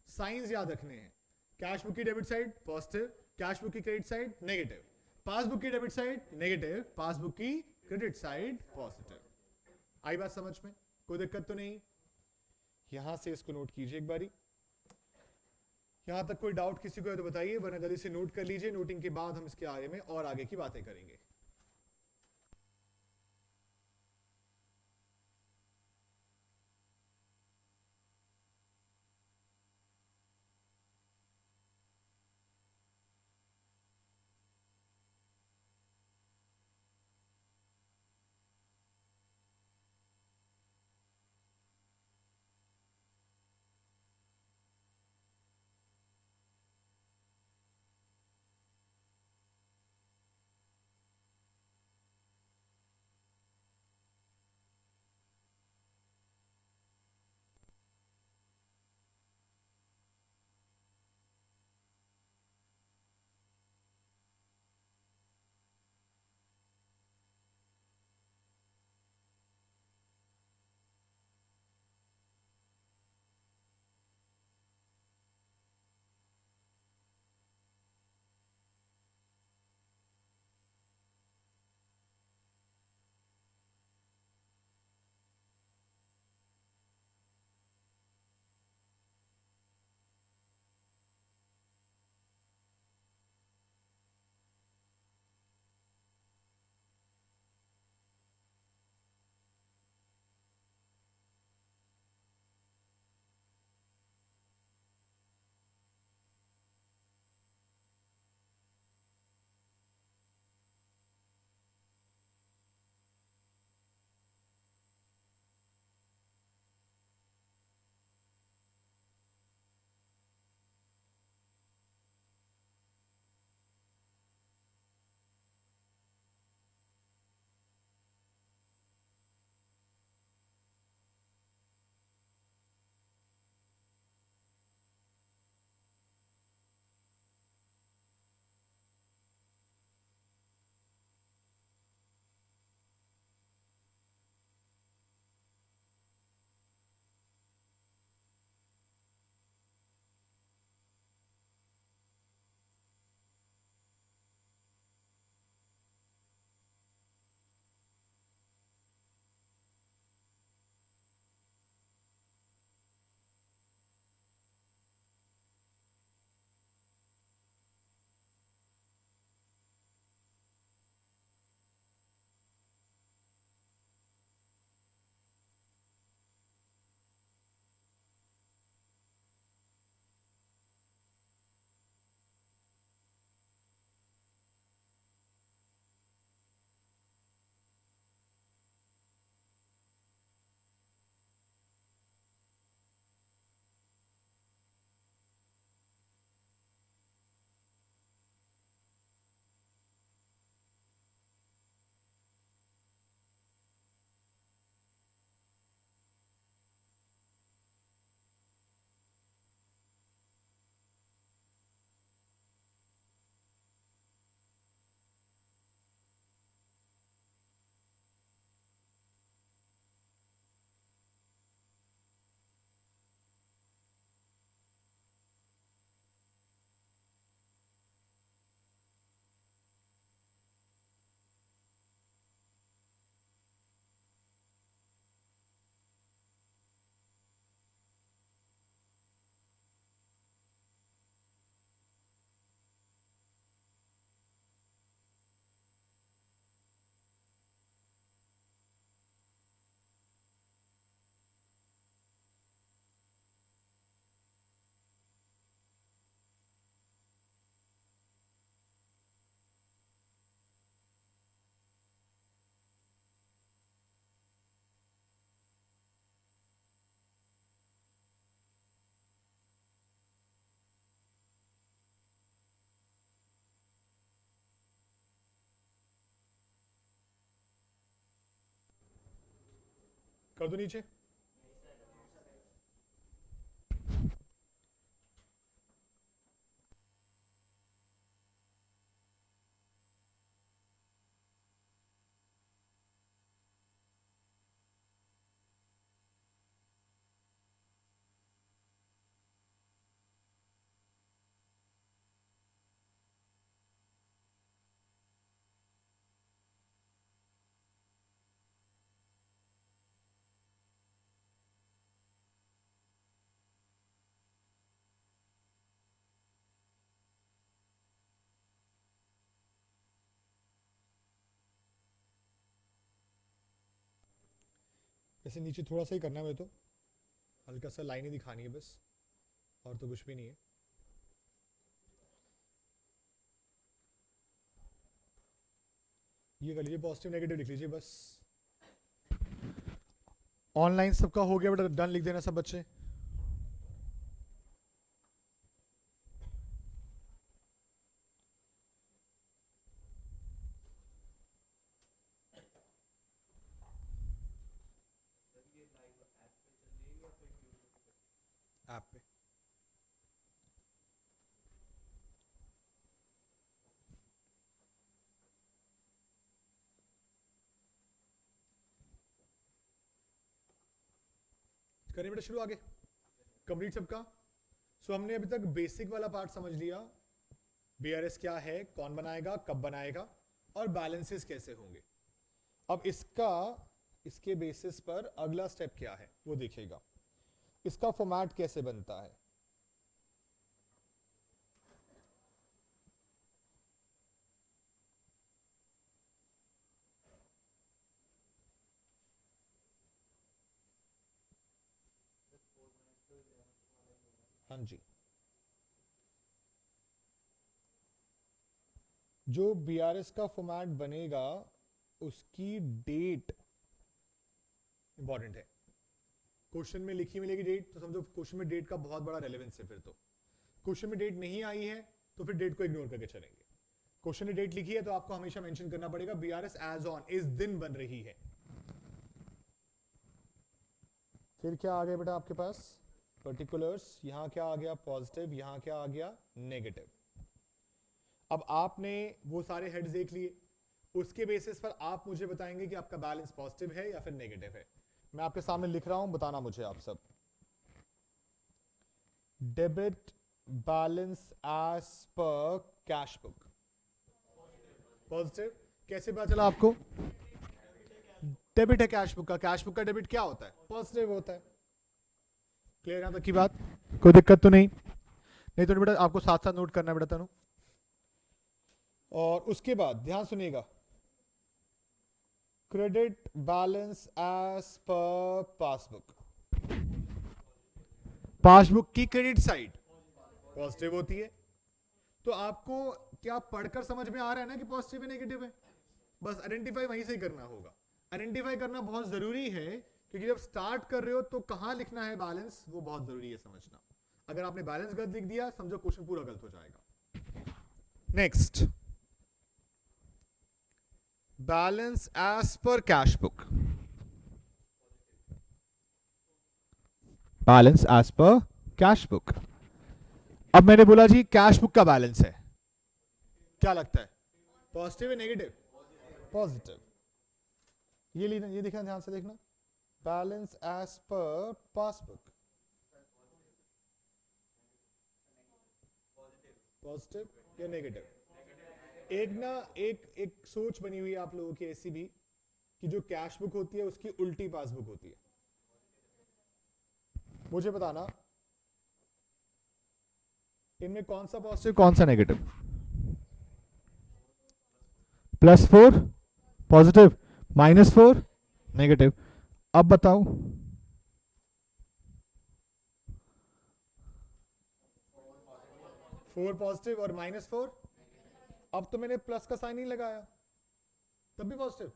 साइंस याद रखने हैं। कैश बुक की debit side positive, cash book की क्रेडिट साइड नेगेटिव, पासबुक की डेबिट साइड नेगेटिव, पासबुक की क्रेडिट साइड पॉजिटिव। आई बात समझ में? कोई दिक्कत तो नहीं? यहां से इसको नोट कीजिए एक बारी। यहां तक कोई डाउट किसी को है तो बताइए, वरना जल्दी से नोट कर लीजिए। नोटिंग के बाद हम इसके आगे में और आगे की बातें करेंगे। कर दो नीचे। ऐसे नीचे थोड़ा सा ही करना है मुझे, तो हल्का सा लाइन ही दिखानी है बस, और तो कुछ भी नहीं है। ये कर लीजिए, पॉजिटिव नेगेटिव लिख लीजिए बस। ऑनलाइन सबका हो गया बेटा, डन लिख देना सब बच्चे। ऐप पे करें बेटा शुरू, आगे कंप्लीट सबका। सो हमने अभी तक बेसिक वाला पार्ट समझ लिया, बीआरएस क्या है, कौन बनाएगा, कब बनाएगा, और बैलेंसेस कैसे होंगे। अब इसके बेसिस पर अगला स्टेप क्या है वो देखिएगा, इसका फॉर्मेट कैसे बनता है। हाँ जी, जो बीआरएस का फॉर्मेट बनेगा उसकी डेट इंपॉर्टेंट है। क्वेश्चन में लिखी मिलेगी डेट, तो समझो क्वेश्चन में डेट का बहुत बड़ा रेलेवेंस है। फिर तो क्वेश्चन में डेट नहीं आई है तो फिर डेट को इग्नोर करके चलेंगे। क्वेश्चन में डेट लिखी है तो आपको हमेशा मेंशन करना पड़ेगा बीआरएस एज ऑन, इस दिन बन रही है। फिर क्या आ गया बेटा आपके पास, पर्टिकुलर्स। यहां क्या आ गया, पॉजिटिव, यहां क्या आ गया, नेगेटिव। अब आपने वो सारे हेड्स देख लिए, उसके बेसिस पर आप मुझे बताएंगे कि आपका बैलेंस पॉजिटिव है या फिर नेगेटिव है। मैं आपके सामने लिख रहा हूं, बताना मुझे आप सब। Debit balance as per cash book, positive. कैसे पता चला आपको, डेबिट है कैश बुक का, कैश बुक का डेबिट क्या होता है, पॉजिटिव होता है। क्लियर यहां तक की बात, कोई दिक्कत तो नहीं। नहीं तो बेटा आपको साथ साथ नोट करना है बेटा तनु। और उसके बाद ध्यान सुनिएगा, credit balance as per passbook, passbook की क्रेडिट साइड पॉजिटिव होती है। तो आपको क्या पढ़कर समझ में आ रहा है ना कि पॉजिटिव है नेगेटिव है, बस आइडेंटिफाई वहीं से ही करना होगा। आइडेंटिफाई करना बहुत जरूरी है, क्योंकि जब स्टार्ट कर रहे हो तो कहां लिखना है बैलेंस, वो बहुत जरूरी है समझना। अगर आपने बैलेंस गलत लिख दिया समझो क्वेश्चन पूरा गलत हो जाएगा। Next, balance as per cash book, balance as per cash book. अब मैंने बोला जी कैश बुक का बैलेंस है, क्या लगता है पॉजिटिव है नेगेटिव, पॉजिटिव। ये लिखना, ये देखना, ध्यान से देखना, balance as per passbook, positive या नेगेटिव। एक ना एक सोच बनी हुई है आप लोगों की ऐसी भी, कि जो कैश बुक होती है उसकी उल्टी पासबुक होती है। मुझे बताना इनमें कौन सा पॉजिटिव कौन सा नेगेटिव। +4 positive, -4 negative. अब बताओ, फोर पॉजिटिव और -4। अब तो मैंने प्लस का साइन नहीं लगाया, तब भी पॉजिटिव।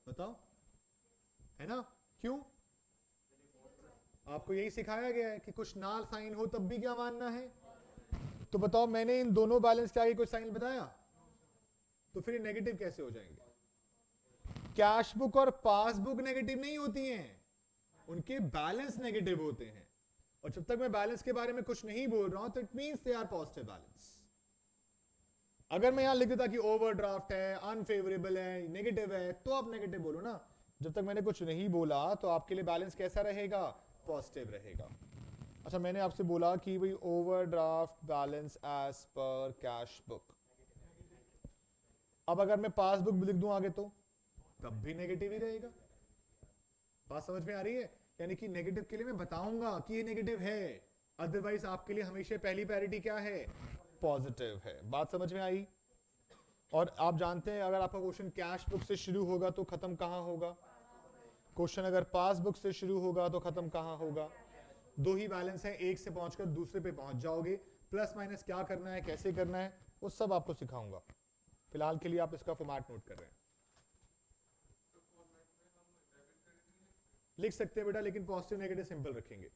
बताओ, है ना, क्यों? आपको यही सिखाया गया है कि कुछ ना साइन हो तब भी क्या मानना है। तो बताओ, मैंने इन दोनों बैलेंस के आगे कोई साइन बताया, तो फिर ये नेगेटिव कैसे हो जाएंगे? कैश बुक और पासबुक नेगेटिव नहीं होती हैं, उनके बैलेंस नेगेटिव होते हैं। और जब तक मैं बैलेंस के बारे में कुछ नहीं बोल रहा हूं तो it means they are positive balance. अगर मैं यहां लिख देता कि ओवरड्राफ्ट है, अनफेवरेबल है, नेगेटिव है, तो आप नेगेटिव बोलो ना। जब तक मैंने कुछ नहीं बोला तो आपके लिए बैलेंस कैसा रहेगा? पॉजिटिव रहेगा। अच्छा, मैंने आपसे बोला कि भाई overdraft balance as per cash book. अब अगर मैं पासबुक भी लिख दूं आगे तो तब भी नेगेटिव ही रहेगा। बात समझ में आ रही है? यानी कि नेगेटिव के लिए मैं बताऊंगा कि ये नेगेटिव है, अदरवाइज आपके लिए हमेशा पहली प्रायोरिटी क्या है? पॉजिटिव है। बात समझ में आई? और आप जानते हैं अगर आपका क्वेश्चन कैश बुक से शुरू होगा तो खत्म कहां होगा? क्वेश्चन अगर पासबुक से शुरू होगा तो खत्म कहां होगा? दो ही बैलेंस है, एक से पहुंचकर दूसरे पे पहुंच जाओगे। प्लस माइनस क्या करना है, कैसे करना है, वो सब आपको सिखाऊंगा। फिलहाल के लिए आप इसका फॉर्मेट नोट कर रहे हैं। लिख सकते हैं बेटा, लेकिन पॉजिटिव नेगेटिव सिंपल रखेंगे।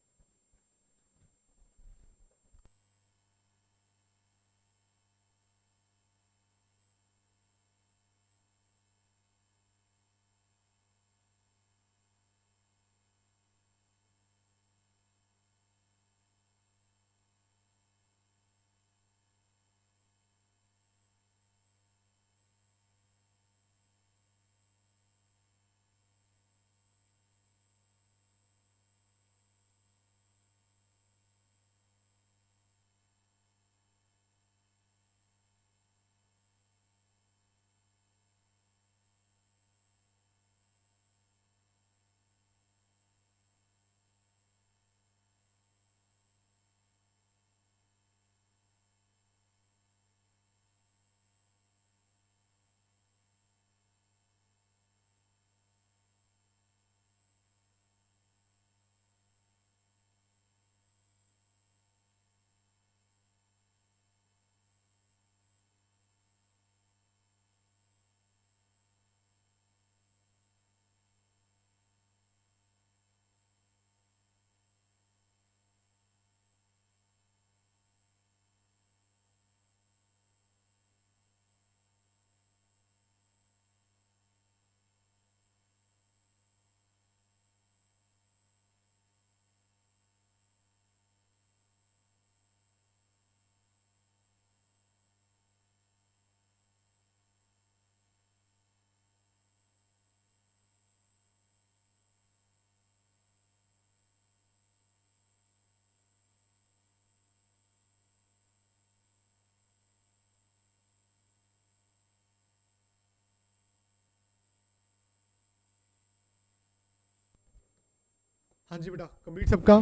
हाँ जी बेटा, कंप्लीट सबका?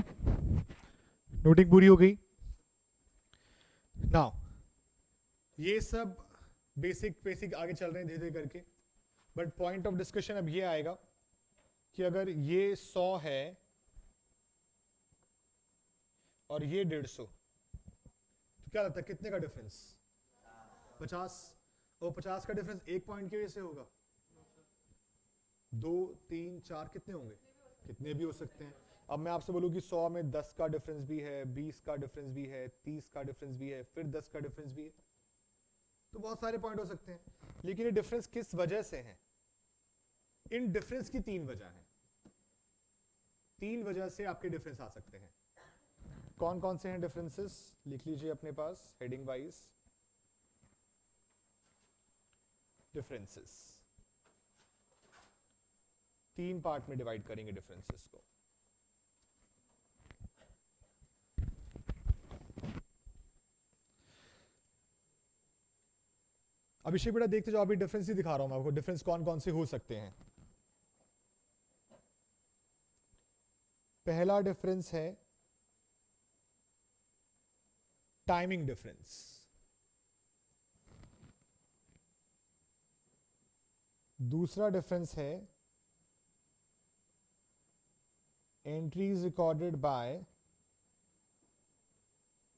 नोटिंग पूरी हो गई? नाउ ये सब बेसिक बेसिक आगे चल रहे हैं धीरे धीरे करके, बट पॉइंट ऑफ डिस्कशन अब ये आएगा कि अगर ये 100 है और ये 150, तो क्या लगता है कितने का डिफरेंस? 50। और 50 का डिफरेंस एक पॉइंट की वजह से होगा। 2 3 4 कितने होंगे? कितने भी हो सकते हैं। अब मैं आपसे बोलूं कि 100 में 10 का डिफरेंस भी है, 20 का डिफरेंस भी है, 30 का डिफरेंस भी है, फिर 10 का डिफरेंस भी है, तो बहुत सारे पॉइंट हो सकते हैं। लेकिन ये डिफरेंस किस वजह से है? इन डिफरेंस की 3 वजह है। 3 वजह से आपके डिफरेंस आ सकते हैं। कौन कौन से हैं डिफरेंसेस? लिख लीजिए अपने पास हेडिंग वाइज। डिफरेंसेस 3 पार्ट में डिवाइड करेंगे डिफरेंसेस को। अभिषेक बेटा देखते जाओ, अभी डिफरेंस ही दिखा रहा हूं मैं आपको, डिफरेंस कौन कौन से हो सकते हैं। पहला डिफरेंस है टाइमिंग डिफरेंस। दूसरा डिफरेंस है entries recorded by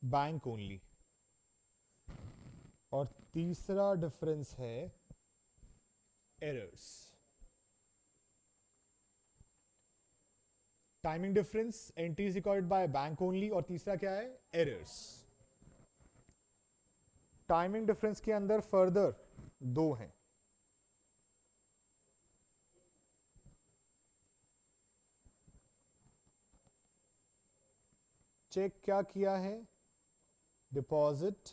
bank only. और तीसरा डिफरेंस है errors. Timing difference, entries recorded by bank only, और तीसरा क्या है? एरर्स। टाइमिंग डिफरेंस के अंदर फर्दर 2 हैं। चेक क्या किया है, डिपॉजिट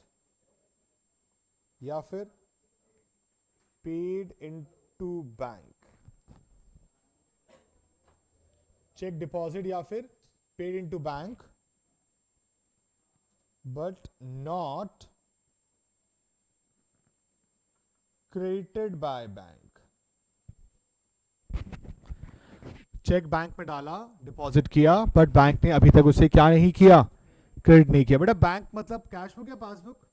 या फिर paid into bank, cheque deposit या फिर paid into bank, but not credited by bank. Cheque bank में डाला, डिपॉजिट किया, बट बैंक ने अभी तक उसे क्या नहीं किया, क्रेडिट नहीं किया। बेटा बैंक मतलब कैश बुक या पासबुक,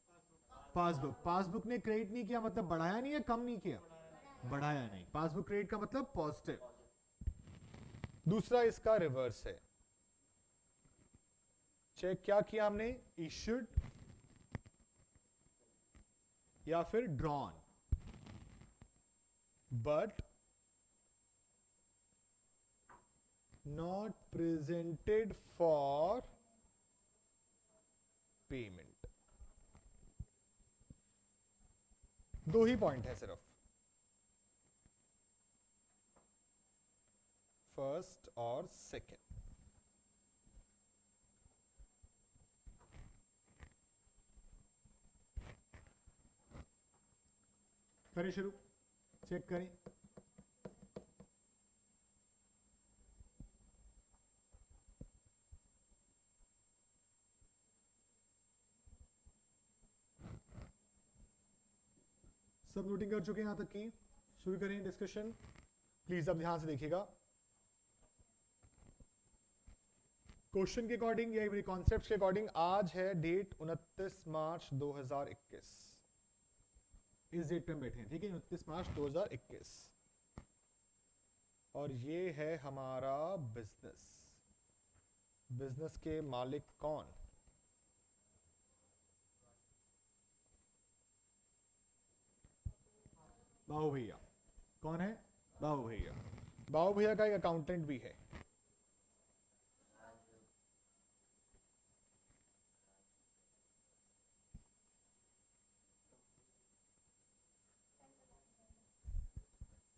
पासबुक। पासबुक ने क्रेडिट नहीं किया मतलब बढ़ाया नहीं है, कम नहीं किया, बढ़ाया नहीं। पासबुक क्रेडिट का मतलब पॉजिटिव। दूसरा इसका रिवर्स है, चेक क्या किया हमने, इश्यूड या फिर drawn, but not presented for payment. दो ही पॉइंट है सिर्फ, फर्स्ट और सेकेंड। करें शुरू, चेक करें। सब नोटिंग कर चुके हैं यहां तक की, शुरू करें डिस्कशन। प्लीज अब ध्यान से देखिएगा, क्वेश्चन के अकॉर्डिंग या मेरी कॉन्सेप्ट के अकॉर्डिंग आज है डेट 29 मार्च 2021। इस डेट पे हम बैठे हैं, ठीक है, 29 मार्च 2021। और ये है हमारा बिजनेस। बिजनेस के मालिक कौन, बाबू भैया। कौन है, बाबू भैया। बाबू भैया का एक अकाउंटेंट भी है,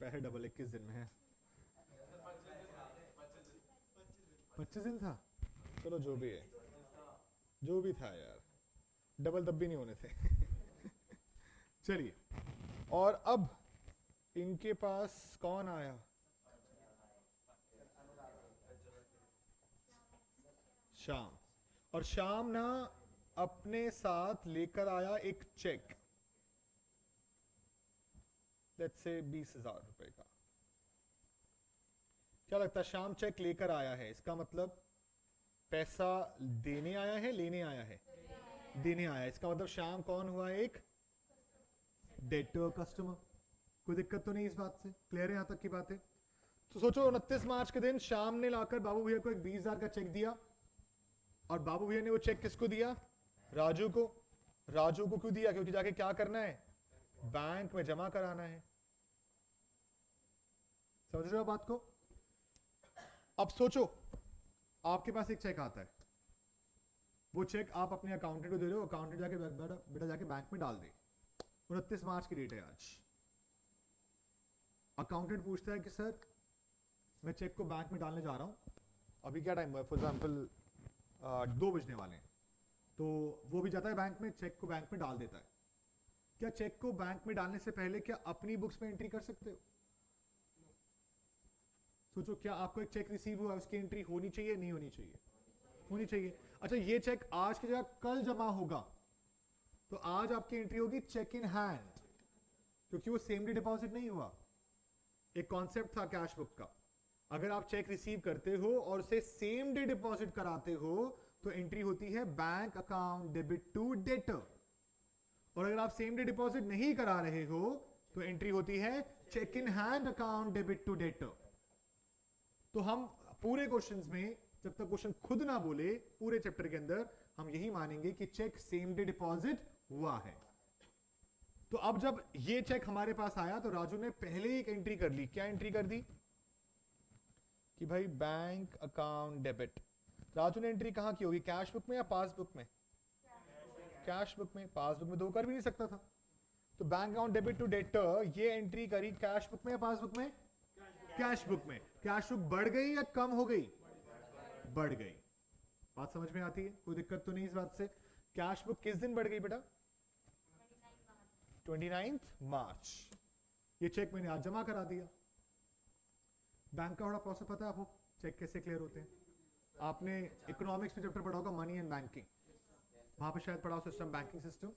पहले डबल 21 दिन में है, 25 दिन था, चलो जो भी है, जो भी था यार, डबल तब भी नहीं होने थे। चलिए, और अब इनके पास कौन आया, शाम। और शाम ना अपने साथ लेकर आया एक चेक, लेट्स से 20,000 रुपए का। क्या लगता है, शाम चेक लेकर आया है, इसका मतलब पैसा देने आया है, लेने आया है, देने आया है। इसका मतलब शाम कौन हुआ, एक डेटर कस्टमर। कोई दिक्कत तो नहीं इस बात से, क्लियर है यहां तक की बात है। तो सोचो 29 मार्च के दिन शाम ने लाकर बाबू भैया को एक 20,000 का चेक दिया, और बाबू भैया ने वो चेक किसको दिया, राजू को। राजू को क्यों दिया, क्योंकि जाके क्या करना है, बैंक में जमा कराना है। समझ रहे हो बात को। अब सोचो आपके पास एक चेक आता है, वो चेक आप अपने अकाउंटेंट को दे रहे हो, अकाउंटेंट जाके बेटा जाके बैंक में डाल दे। 29 मार्च की डेट है आज। अकाउंटेंट पूछता है कि सर मैं चेक को बैंक में डालने जा रहा हूं, अभी क्या टाइम हुआ है, फॉर एग्जाम्पल 2 बजने वाले हैं, तो वो भी जाता है बैंक में, चेक को बैंक में डाल देता है। क्या चेक को बैंक में डालने से पहले क्या अपनी बुक्स में एंट्री कर सकते हो? सोचो, क्या आपको एक चेक रिसीव हुआ, उसकी एंट्री होनी चाहिए, नहीं होनी चाहिए, होनी चाहिए। अच्छा, ये चेक आज की जगह कल जमा होगा, तो आज आपकी एंट्री होगी चेक इन हैंड, क्योंकि वो सेम डे डिपॉजिट नहीं हुआ। एक कॉन्सेप्ट था कैश बुक का, अगर आप चेक रिसीव करते हो और उसे सेम डे डिपॉजिट कराते हो तो एंट्री होती है bank account debit to debtor, और अगर आप सेम डे डिपॉजिट नहीं करा रहे हो तो एंट्री होती है cheque in hand account debit to debtor. तो हम पूरे क्वेश्चंस में जब तक क्वेश्चन खुद ना बोले, पूरे चैप्टर के अंदर हम यही मानेंगे कि चेक सेम डे डिपॉजिट हुआ है। तो अब जब ये चेक हमारे पास आया तो राजू ने पहले ही एक एंट्री कर ली। क्या एंट्री कर दी कि भाई बैंक अकाउंट डेबिट। राजू ने एंट्री कहां की होगी, कैश बुक में या पासबुक में? कैश बुक में। पासबुक में तो कर भी नहीं सकता था, तो bank account debit to debtor ये एंट्री करी कैश बुक में या पासबुक में? कैश बुक में। कैश बुक बढ़ गई या कम हो गई? बढ़ गई। बात समझ में आती है? कोई दिक्कत तो नहीं इस बात से? कैश बुक किस दिन बढ़ गई बेटा? 29 मार्च। ये चेक मैंने आज जमा करा दिया। बैंक का थोड़ा प्रोसेस पता है आपको? चेक कैसे क्लियर होते हैं? आपने इकोनॉमिक्स में चैप्टर पढ़ा होगा मनी एंड बैंकिंग, वहां पे शायद पढ़ा हो सिस्टम, बैंकिंग सिस्टम।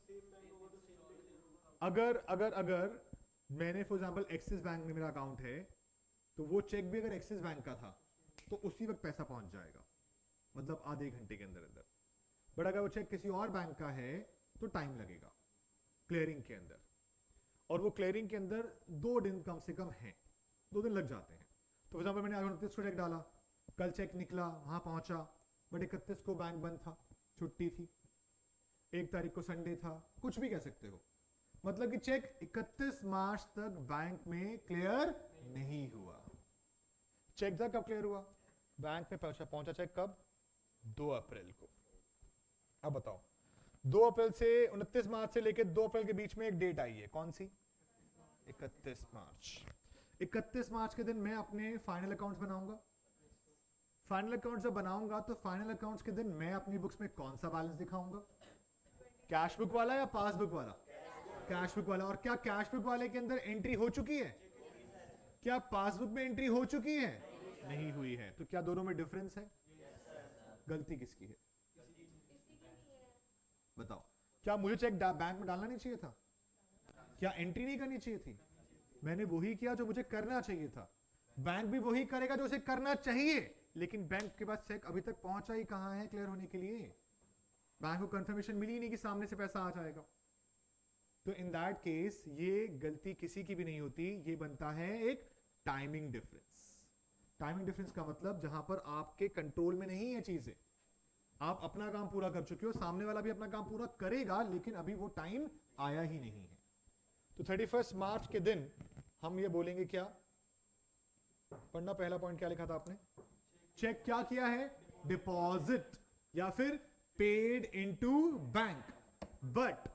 अगर अगर अगर मैंने फॉर एग्जांपल एक्सिस बैंक में मेरा अकाउंट है, तो वो चेक भी अगर एक्सिस बैंक का था तो उसी वक्त पैसा पहुंच जाएगा, मतलब आधे घंटे के अंदर अंदर। बट अगर वो चेक किसी और बैंक का है तो टाइम लगेगा क्लियरिंग के अंदर, और वो क्लियरिंग के अंदर 2 दिन कम से कम है, 2 दिन लग जाते हैं। तो फॉर एग्जांपल मैंने 29 को चेक डाला, कल चेक निकला, वहां पहुंचा, बट 31 को बैंक बंद था, छुट्टी थी, 1 तारीख को संडे था, कुछ भी कह सकते हो। मतलब कि चेक 31 मार्च तक बैंक में क्लियर नहीं हुआ। चेक था कब क्लियर हुआ? बैंक में पहुंचा चेक कब? 2 अप्रैल को। अब बताओ, 2 अप्रैल से 29 मार्च से लेकर 2 अप्रैल के बीच में एक डेट आई है, कौन सी? 31 मार्च। 31 मार्च के दिन मैं अपने फाइनल अकाउंट्स बनाऊंगा। फाइनल अकाउंट्स जब बनाऊंगा तो फाइनल अकाउंट्स के दिन मैं अपनी बुक्स में कौन सा बैलेंस दिखाऊंगा? कैश बुक वाला या पासबुक वाला? कैश बुक वाला। और क्या कैश बुक वाले के अंदर एंट्री हो चुकी है? क्या पासबुक में एंट्री हो चुकी है? नहीं हुई है। तो क्या दोनों में डिफरेंस है? गलती किसकी है बताओ? क्या मुझे चेक बैंक में डालना नहीं चाहिए था? क्या एंट्री नहीं करनी चाहिए थी? मैंने वही किया जो मुझे करना चाहिए था। बैंक भी वही करेगा जो उसे करना चाहिए, लेकिन बैंक के पास चेक अभी तक पहुंचा ही कहां है क्लियर होने के लिए? बैंक को कंफर्मेशन मिली नहीं कि सामने से पैसा आ जाएगा। तो इन दैट केस ये गलती किसी की भी नहीं होती, ये बनता है एक टाइमिंग डिफरेंस। टाइमिंग डिफरेंस का मतलब जहां पर आपके कंट्रोल में नहीं है चीजें, आप अपना काम पूरा कर चुके हो, सामने वाला भी अपना काम पूरा करेगा, लेकिन अभी वो टाइम आया ही नहीं है। तो 31 मार्च के दिन हम ये बोलेंगे क्या? पढ़ना, पहला पॉइंट क्या लिखा था आपने? चेक क्या किया है? डिपॉजिट या फिर paid into bank, but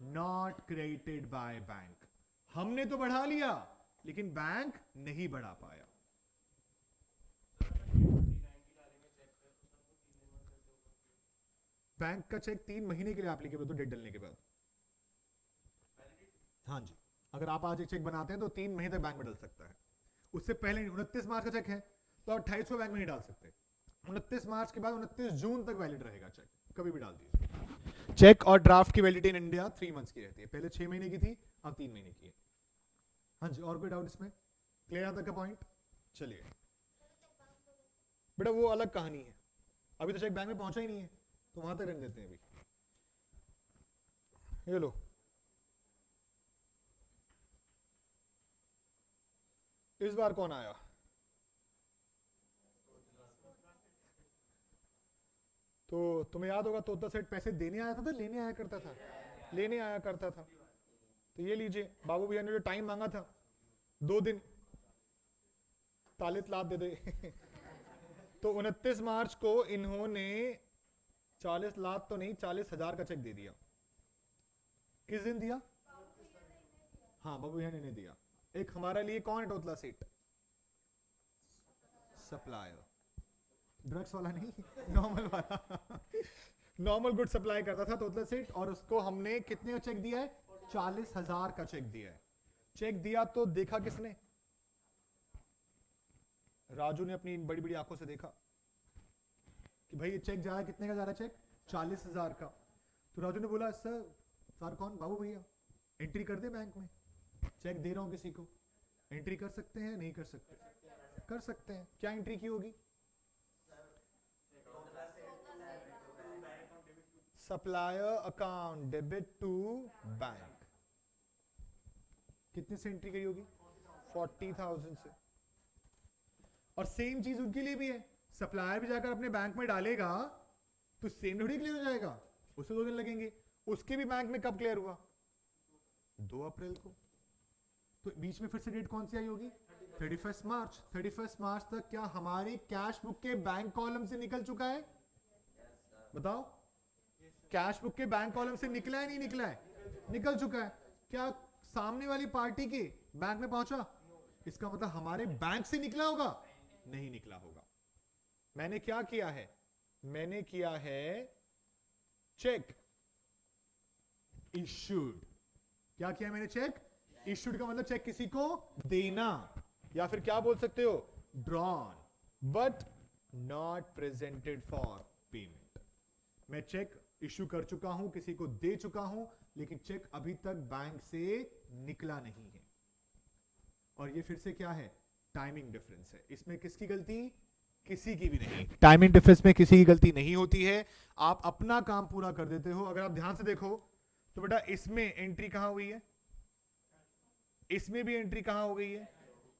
not credited by bank. हमने तो बढ़ा लिया लेकिन बैंक नहीं बढ़ा पाया। बैंक का चेक 3 महीने के लिए एप्लीकेबल तो डेट डलने के बाद। हाँ जी, अगर आप आज एक चेक बनाते हैं तो 3 महीने तक बैंक में डल सकता है। उससे पहले 29 मार्च का चेक है तो आप 28 को बैंक में नहीं डाल सकते। 29 मार्च के बाद 29 जून तक वैलिड रहेगा चेक, कभी भी डाल दीजिए। चेक और ड्राफ्ट की वैलिडिटी इन इंडिया 3 मंथ्स की रहती है, पहले 6 महीने की थी, अब 3 महीने की है। हाँ जी, और कोई डाउट इसमें? क्लियर आता का पॉइंट? चलिए बेटा, वो अलग कहानी है, अभी तो चेक बैंक में पहुंचा ही नहीं है, तो वहां तक रहने देते हैं अभी। ये लो, इस बार कौन आया? तो तुम्हें याद होगा तोता सेठ पैसे देने आया था लेने आया करता था? लेने आया करता था। तो ये लीजिए, बाबू भैया ने जो टाइम मांगा था 2 दिन, तालित लाद दे दे। तो 29 मार्च को इन्होंने 40 लाख तो नहीं, 40,000 का चेक दे दिया। किस दिन दिया? हाँ, बाबू भैया ने नहीं दिया। एक हमारे लिए कौन है तोतला सेठ? सप्लायर, ड्रग्स वाला नहीं, नॉर्मल वाला। नॉर्मल गुड सप्लाई करता था तोतला सेठ, और उसको हमने कितने का चेक दिया है? 40,000 का चेक दिया है। चेक दिया तो देखा किसने? राजू ने अपनी बड़ी बड़ी आंखों से देखा कि भाई ये चेक जा रहा है, कितने का जा रहा है चेक? 40,000 का। तो राजू ने बोला सर, सर कौन? बाबू भैया, एंट्री कर दे बैंक में, चेक दे रहा हूं किसी को। एंट्री कर सकते हैं? नहीं कर सकते? कर सकते हैं। क्या एंट्री की होगी? Supplier account debit to bank. कितने से एंट्री करी होगी? 40,000 से। और सेम चीज उनके लिए भी है, सप्लायर भी जाकर अपने बैंक में डालेगा तो सेम थोड़ी क्लियर हो जाएगा, उसे 2 दिन लगेंगे। उसके भी बैंक में कब क्लियर हुआ? 2 अप्रैल को। तो बीच में फिर से डेट कौन सी आई होगी? 31 मार्च। 31 मार्च तक क्या हमारी कैश बुक के बैंक कॉलम से निकल चुका है? बताओ, कैश बुक के बैंक कॉलम से निकला है नहीं निकला है? निकल चुका है। क्या सामने वाली पार्टी के बैंक में पहुंचा? इसका मतलब हमारे बैंक से निकला होगा? नहीं निकला होगा। मैंने क्या किया है? मैंने किया है चेक इशूड। क्या किया मैंने? चेक इशूड का मतलब चेक किसी को देना, या फिर क्या बोल सकते हो, drawn but not presented for payment. मैं चेक इशू कर चुका हूं, किसी को दे चुका हूं, लेकिन चेक अभी तक बैंक से निकला नहीं है। और ये फिर से क्या है? टाइमिंग डिफरेंस है। इसमें किसकी गलती? किसी की भी नहीं। टाइमिंग डिफरेंस में किसी की गलती नहीं होती है, आप अपना काम पूरा कर देते हो। अगर आप ध्यान से देखो तो बेटा इसमें एंट्री कहां हुई है, इसमें भी एंट्री कहां हो गई है,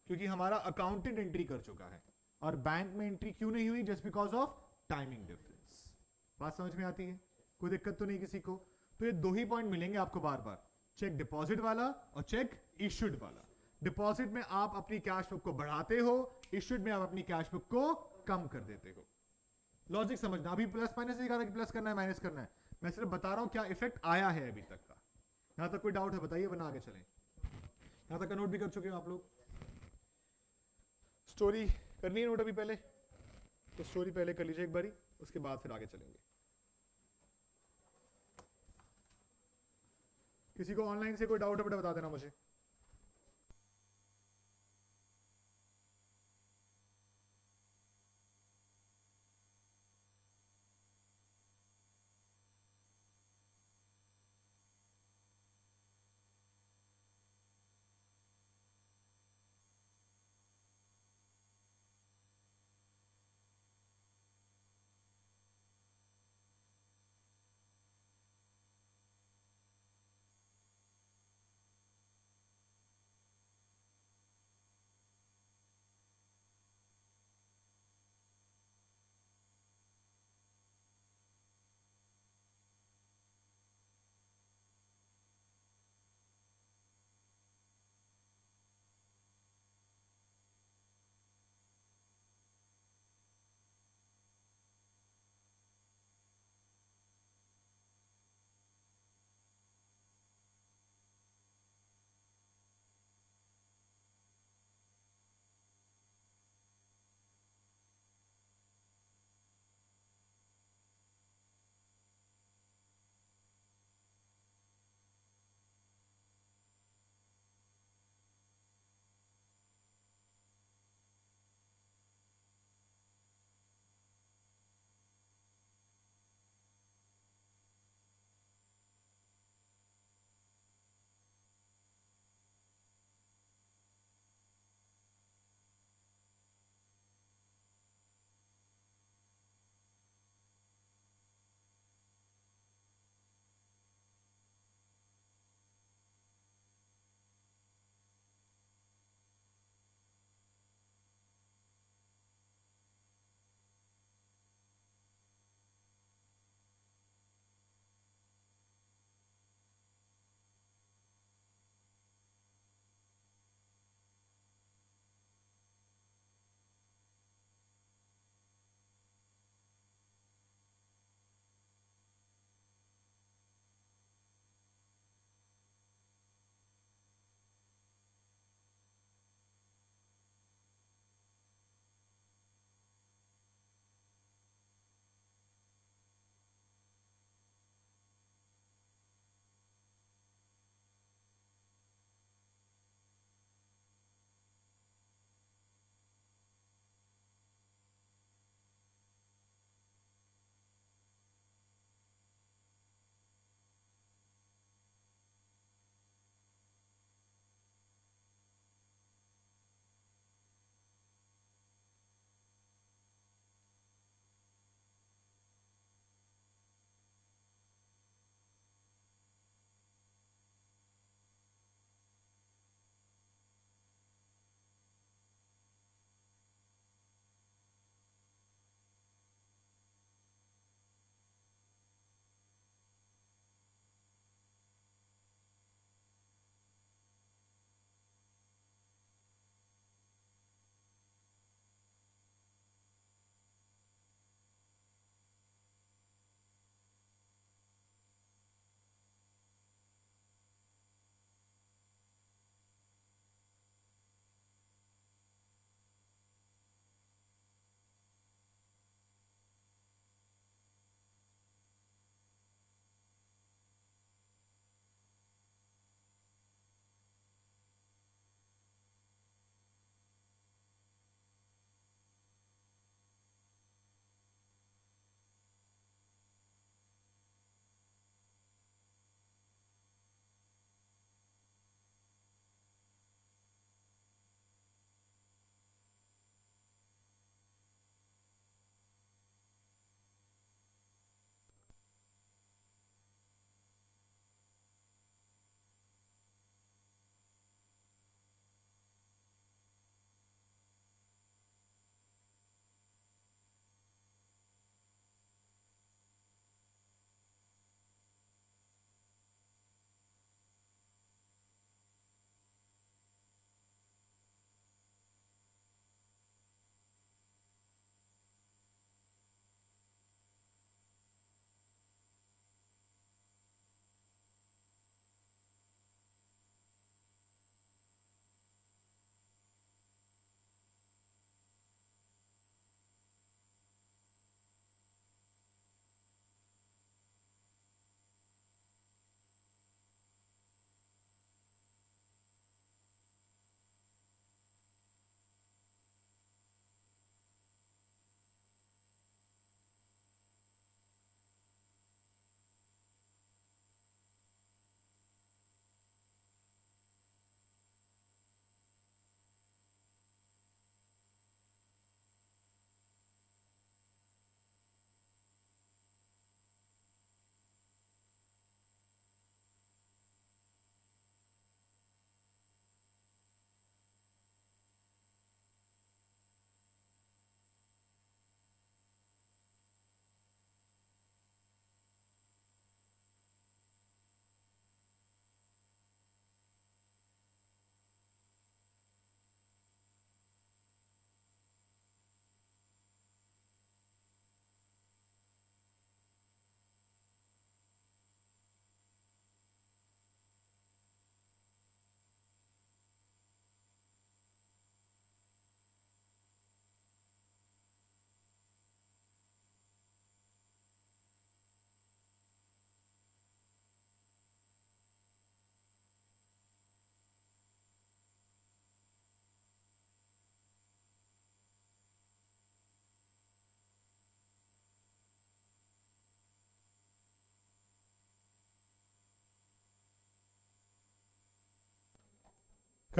क्योंकि हमारा अकाउंटेंट एंट्री कर चुका है। और बैंक में एंट्री क्यों नहीं हुई? Just because of timing difference. बात समझ में आती है? कोई दिक्कत तो नहीं किसी को? तो ये दो ही पॉइंट मिलेंगे आपको बार बार, चेक डिपॉजिट वाला और चेक इश्यूड वाला। डिपॉजिट में आप अपनी कैश बुक को बढ़ाते हो, इश्यूड में आप अपनी कैश बुक को कम कर देते हो। लॉजिक समझना। अभी प्लस माइनस नहीं कहा कि प्लस करना है माइनस करना है, मैं सिर्फ बता रहा हूं क्या इफेक्ट आया है अभी तक का। यहां तक कोई डाउट है बताइए, बना आगे चलें। यहां तक का नोट भी कर चुके हो आप लोग? स्टोरी करनी है नोट अभी पहले? तो स्टोरी पहले कर लीजिए एक बारी, उसके बाद फिर आगे चलेंगे। किसी को ऑनलाइन से कोई डाउट है बेटा बता देना मुझे।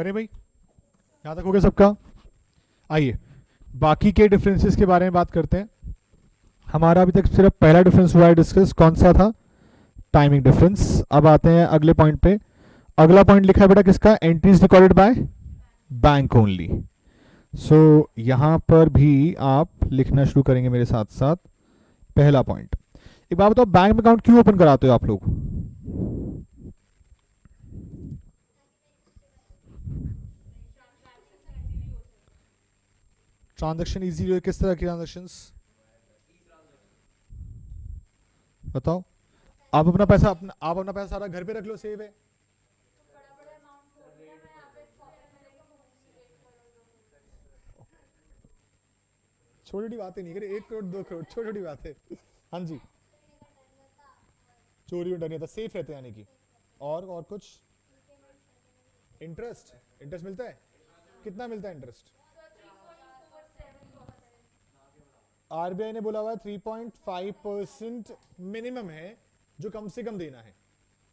करें भाई, यहाँ तक हो गया सबका? आइए बाकी के डिफरेंसेस के बारे में बात करते हैं। हमारा अभी तक सिर्फ पहला डिफरेंस हुआ है डिस्कस, कौन सा था? Timing difference. अब आते हैं अगले पॉइंट पे। अगला पॉइंट लिखा है बेटा किसका? Entries recorded by bank only. So यहां पर भी आप लिखना शुरू करेंगे मेरे साथ साथ। पहला पॉइंट, एक बात बताओ, बैंक में अकाउंट क्यों ओपन कराते हो आप लोग? ट्रांजैक्शन इजी हो? किस तरह की ट्रांजैक्शंस बताओ? आप अपना पैसा सारा घर पे रख लो, सेव है। छोटी छोटी बातें नहीं करे, 1 करोड़ 2 करोड़ छोटी छोटी बातें। हाँ जी, चोरी में डर नहीं आता, सेफ रहते हैं यानी कि। और कुछ? इंटरेस्ट, इंटरेस्ट मिलता है? कितना मिलता है इंटरेस्ट? आरबीआई ने बोला हुआ है 3.5% मिनिमम है जो कम से कम देना है।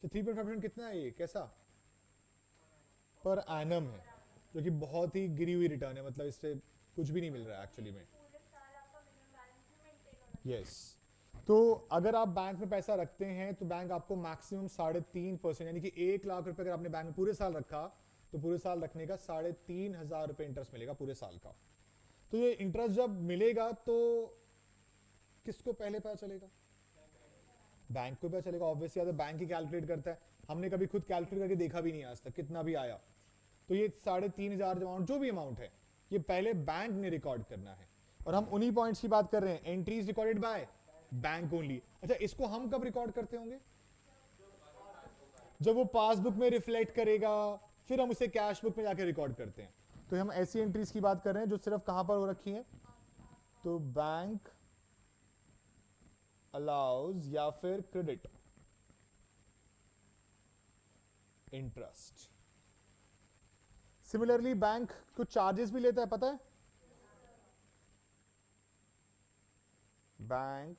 तो 3.5% कितना है ये, कैसा? पर एनम है, जो कि बहुत ही गिरी हुई रिटर्न है, मतलब इससे कुछ भी नहीं मिल रहा है एक्चुअली में। यस, तो अगर आप बैंक में पैसा रखते हैं तो बैंक आपको मैक्सिमम 3.5% यानी कि 1 लाख रुपए अगर आपने बैंक में पूरे साल रखा तो पूरे साल रखने का 3,500 रुपए इंटरेस्ट मिलेगा पूरे साल का। तो ये इंटरेस्ट जब मिलेगा तो किसको पहले पता चलेगा? बैंक को पता चलेगा ऑब्वियसली, अगर बैंक ही कैलकुलेट करता है। हमने कभी खुद कैलकुलेट करके देखा भी नहीं आज तक कितना भी आया। तो ये 3,500 अमाउंट जो भी अमाउंट है ये पहले बैंक ने रिकॉर्ड करना है। और हम उन्हीं पॉइंट्स की बात कर रहे हैं, entries recorded by bank only. अच्छा, इसको हम कब रिकॉर्ड करते होंगे? जब वो पासबुक में रिफ्लेक्ट करेगा, फिर हम उसे कैश बुक में जाकर रिकॉर्ड करते हैं। तो हम ऐसी एंट्रीज की बात कर रहे हैं जो सिर्फ कहां पर हो रखी है? तो बैंक अलाउज या फिर क्रेडिट इंटरेस्ट। सिमिलरली बैंक कुछ चार्जेस भी लेता है, पता है? Bank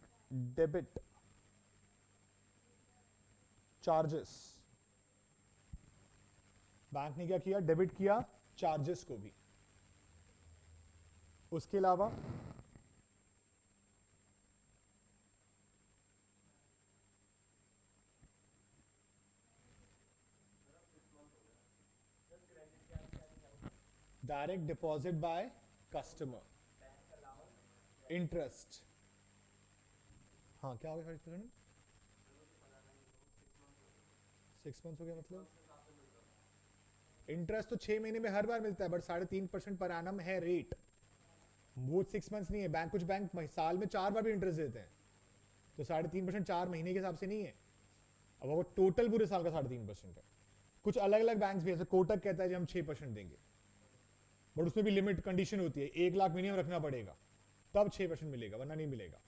debit charges. बैंक ने क्या किया? डेबिट किया चार्जेस को भी। उसके अलावा direct deposit by customer, interest. हाँ, क्या हो गया? 6 मंथ्स हो गया मतलब? इंटरेस्ट तो 6 महीने में हर बार मिलता है, बट 3.5% पर एनम है रेट। वो 6 मंथ्स नहीं है। बैंक, कुछ बैंक साल में 4 बार भी इंटरेस्ट देते हैं, तो 3.5% 4 महीने के हिसाब से नहीं है। अब वो टोटल पूरे साल का 3.5% है। कुछ अलग अलग बैंक भी, जैसे कोटक कहता है कि हम 6% देंगे, बट उसमें भी लिमिट कंडीशन होती है, 1 लाख मिनिमम रखना पड़ेगा तब 6% मिलेगा, वरना नहीं मिलेगा।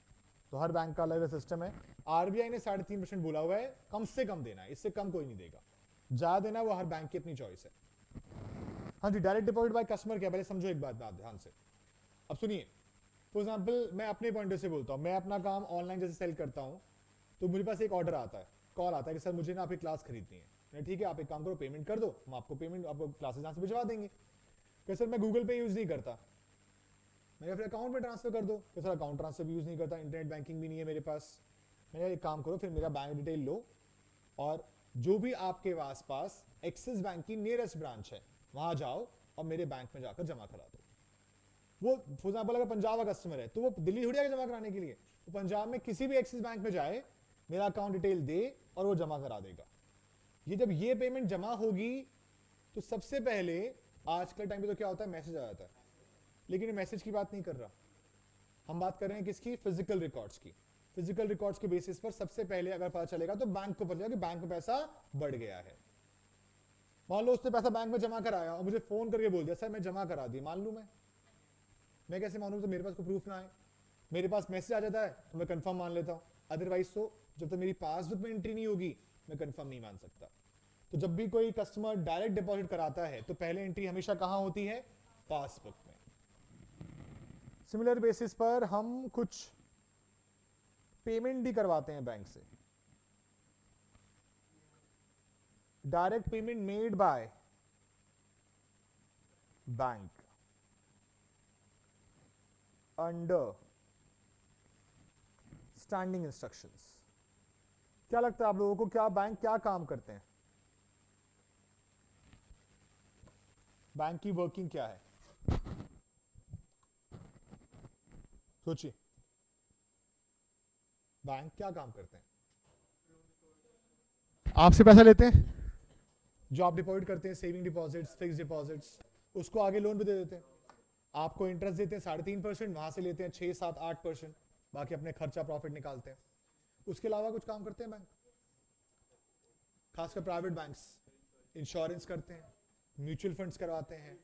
तो हर बैंक का अलग सिस्टम है। आरबीआई ने 3.5% बोला हुआ है, कम से कम देना है, इससे कम कोई नहीं देगा। ज्यादा देना वो हर बैंक की अपनी चॉइस है। हाँ जी, डायरेक्ट डिपॉजिट बाय कस्टमर क्या, पहले समझो एक बात ध्यान से। अब सुनिए, फॉर एग्जाम्पल मैं अपने पॉइंट से बोलता हूँ, मैं अपना काम ऑनलाइन जैसे सेल करता हूँ, तो मेरे पास एक ऑर्डर आता है, कॉल आता है कि सर मुझे ना आपकी क्लास खरीदनी है। ठीक है, आप एक काम करो, पेमेंट कर दो, हम आपको पेमेंट, आपको क्लासेस यहाँ से भिजवा देंगे। कि सर मैं गूगल पे यूज नहीं करता, मैं फिर अकाउंट में ट्रांसफर कर दो। कि सर अकाउंट ट्रांसफर भी यूज नहीं करता, इंटरनेट बैंकिंग भी नहीं है मेरे पास। मैं एक काम करो, फिर मेरा बैंक डिटेल लो और जो भी आपके पास एक्सिस बैंक की नियरेस्ट ब्रांच है वहां जाओ और मेरे बैंक में जाकर जमा करा दो। वो फॉर एग्जाम्पल अगर पंजाब का कस्टमर है तो वो दिल्ली थोड़ी आएगा जमा कराने के लिए, वो पंजाब में किसी भी एक्सिस बैंक में जाए, मेरा अकाउंट डिटेल दे और वो जमा करा देगा। ये जब ये पेमेंट जमा होगी तो सबसे पहले, आज के टाइम पे तो क्या होता है, मैसेज आ जाता है। लेकिन मैसेज की बात नहीं कर रहा, हम बात कर रहे हैं किसकी? फिजिकल रिकॉर्ड्स की। फिजिकल रिकॉर्ड्स के बेसिस पर सबसे पहले अगर पता चलेगा तो बैंक को पता चलेगा कि बैंक में पैसा बढ़ गया है। मान लो उसने पैसा बैंक में जमा कराया और मुझे फोन करके बोल दिया सर मैं जमा करा दी, मान लू मैं कैसे मानूं? तो मेरे पास कोई प्रूफ ना है। मेरे पास मैसेज आ जाता है तो मैं कंफर्म मान लेता हूं, अदरवाइज तो जब तक मेरी पासबुक में एंट्री नहीं होगी मैं कंफर्म नहीं मान सकता। तो जब भी कोई कस्टमर डायरेक्ट डिपॉजिट कराता है तो पहले एंट्री हमेशा कहां होती है? पासबुक में। सिमिलर बेसिस पर हम कुछ पेमेंट भी करवाते हैं बैंक से। Direct payment made by bank under standing instructions. क्या लगता है आप लोगों को, क्या बैंक क्या काम करते हैं? बैंक की वर्किंग क्या है? सोचिए, बैंक क्या काम करते हैं? आपसे पैसा लेते हैं, जो आप डिपॉजिट करते हैं, सेविंग डिपॉजिट्स, फिक्स डिपॉजिट्स, उसको आगे लोन पे दे देते हैं। आपको इंटरेस्ट देते हैं 3.5%, वहां से लेते हैं 6, 7, 8%, बाकी अपने खर्चा प्रॉफिट निकालते हैं। उसके अलावा कुछ काम करते हैं बैंक? खासकर प्राइवेट बैंक्स इंश्योरेंस करते हैं, म्यूचुअल फंड्स करवाते हैं,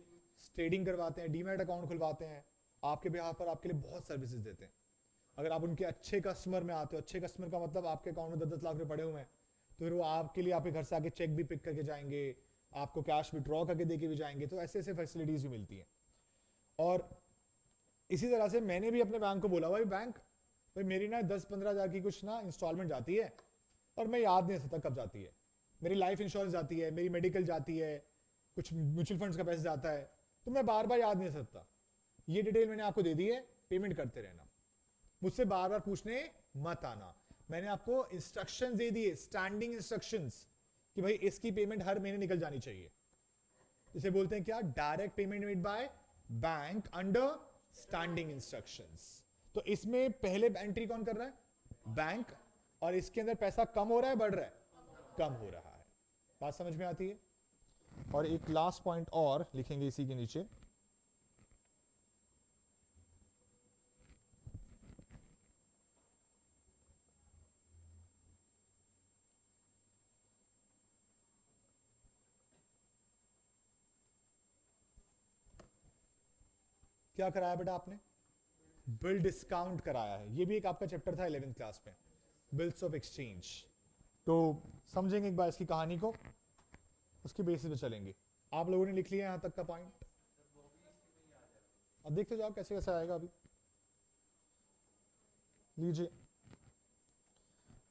ट्रेडिंग करवाते हैं, डीमैट अकाउंट खुलवाते हैं, आपके बिहार पर आपके लिए बहुत सर्विसेज देते हैं। अगर आप उनके अच्छे कस्टमर में आते हो, अच्छे कस्टमर का मतलब आपके अकाउंट में 10-10 लाख रुपए पड़े हुए हैं, तो फिर वो आपके लिए आपके घर से आके चेक भी पिक करके जाएंगे, आपको कैश विड्रॉ करके देके भी जाएंगे। तो ऐसे ऐसे फैसिलिटीज भी मिलती हैं। और इसी तरह से मैंने भी अपने बैंक को बोला, भाई बैंक, भाई मेरी ना 10-15 हज़ार की कुछ ना इंस्टॉलमेंट जाती है और मैं याद नहीं सकता कब जाती है। मेरी लाइफ इंश्योरेंस जाती है, मेरी मेडिकल जाती है, कुछ म्यूचुअल फंड्स का पैसा जाता है, तो मैं बार बार याद नहीं सकता। ये डिटेल मैंने आपको दे दी है, पेमेंट करते रहना, मुझसे बार बार पूछने मत आना। मैंने आपको इंस्ट्रक्शंस दे दिए, स्टैंडिंग इंस्ट्रक्शंस, कि भाई इसकी पेमेंट हर महीने निकल जानी चाहिए। इसे बोलते हैं क्या? Direct payment made by bank under standing instructions. तो इसमें पहले एंट्री कौन कर रहा है? बैंक। और इसके अंदर पैसा कम हो रहा है, बढ़ रहा है? कम हो रहा है। बात समझ में आती है? और एक लास्ट पॉइंट और लिखेंगे इसी के नीचे, क्या कराया बेटा आपने? बिल डिस्काउंट कराया है। ये भी एक आपका चैप्टर था 11th क्लास में, बिल्स ऑफ एक्सचेंज। तो समझेंगे एक बार इसकी कहानी को, उसके बेसिस पे चलेंगे। आप लोगों ने लिख लिया यहां तक का पॉइंट? अब देखते जाओ कैसे कैसे आएगा। अभी लीजिए,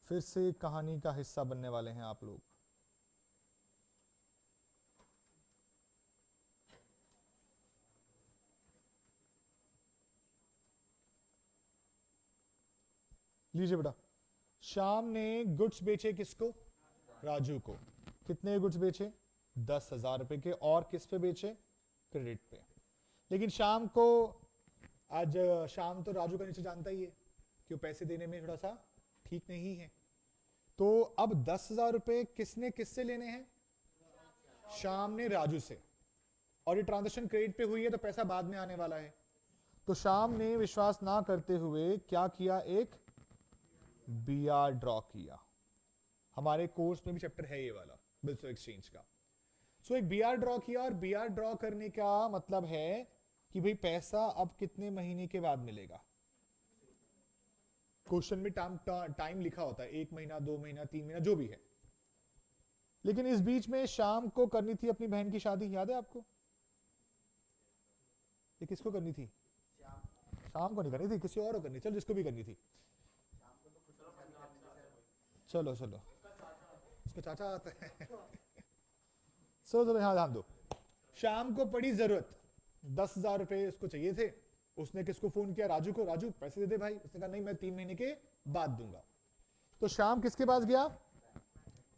फिर से कहानी का हिस्सा बनने वाले हैं आप लोग। लीजिए बेटा, श्याम ने गुड्स बेचे किसको? राजू को। कितने गुड्स बेचे? 10,000 रुपए के। और किस पे बेचे? क्रेडिट पे। लेकिन शाम को, आज शाम तो राजू का नीचे जानता ही है कि वो पैसे देने में थोड़ा सा ठीक नहीं है। तो अब 10,000 रुपए किसने किससे लेने हैं? शाम ने राजू से। और ये ट्रांजेक्शन क्रेडिट पे हुई है, तो पैसा बाद में आने वाला है। तो शाम ने विश्वास ना करते हुए क्या किया? एक बीआर ड्रॉ किया। हमारे कोर्स में भी चैप्टर है ये वाला, बिल्स ऑफ एक्सचेंज का। सो एक बीआर ड्रॉ किया, और बीआर ड्रॉ करने का मतलब है कि भाई पैसा अब कितने महीने के बाद मिलेगा। क्वेश्चन में टाइम लिखा होता है, 1 महीना, 2 महीना, 3 महीना, जो भी है। लेकिन इस बीच में शाम को करनी थी अपनी बहन की शादी, याद है आपको? ये किसको करनी थी? शाम को नहीं करनी थी, किसी और को करनी, चलो जिसको भी करनी थी। चलो चलो, उसका चाचा आता है। चलो यहां ध्यान दो। शाम को पड़ी जरूरत, 10,000 रुपए उसको चाहिए थे। उसने किसको फोन किया? राजू को। राजू पैसे दे दे भाई। उसने कहा नहीं, मैं 3 महीने के बाद दूंगा। तो शाम किसके पास गया?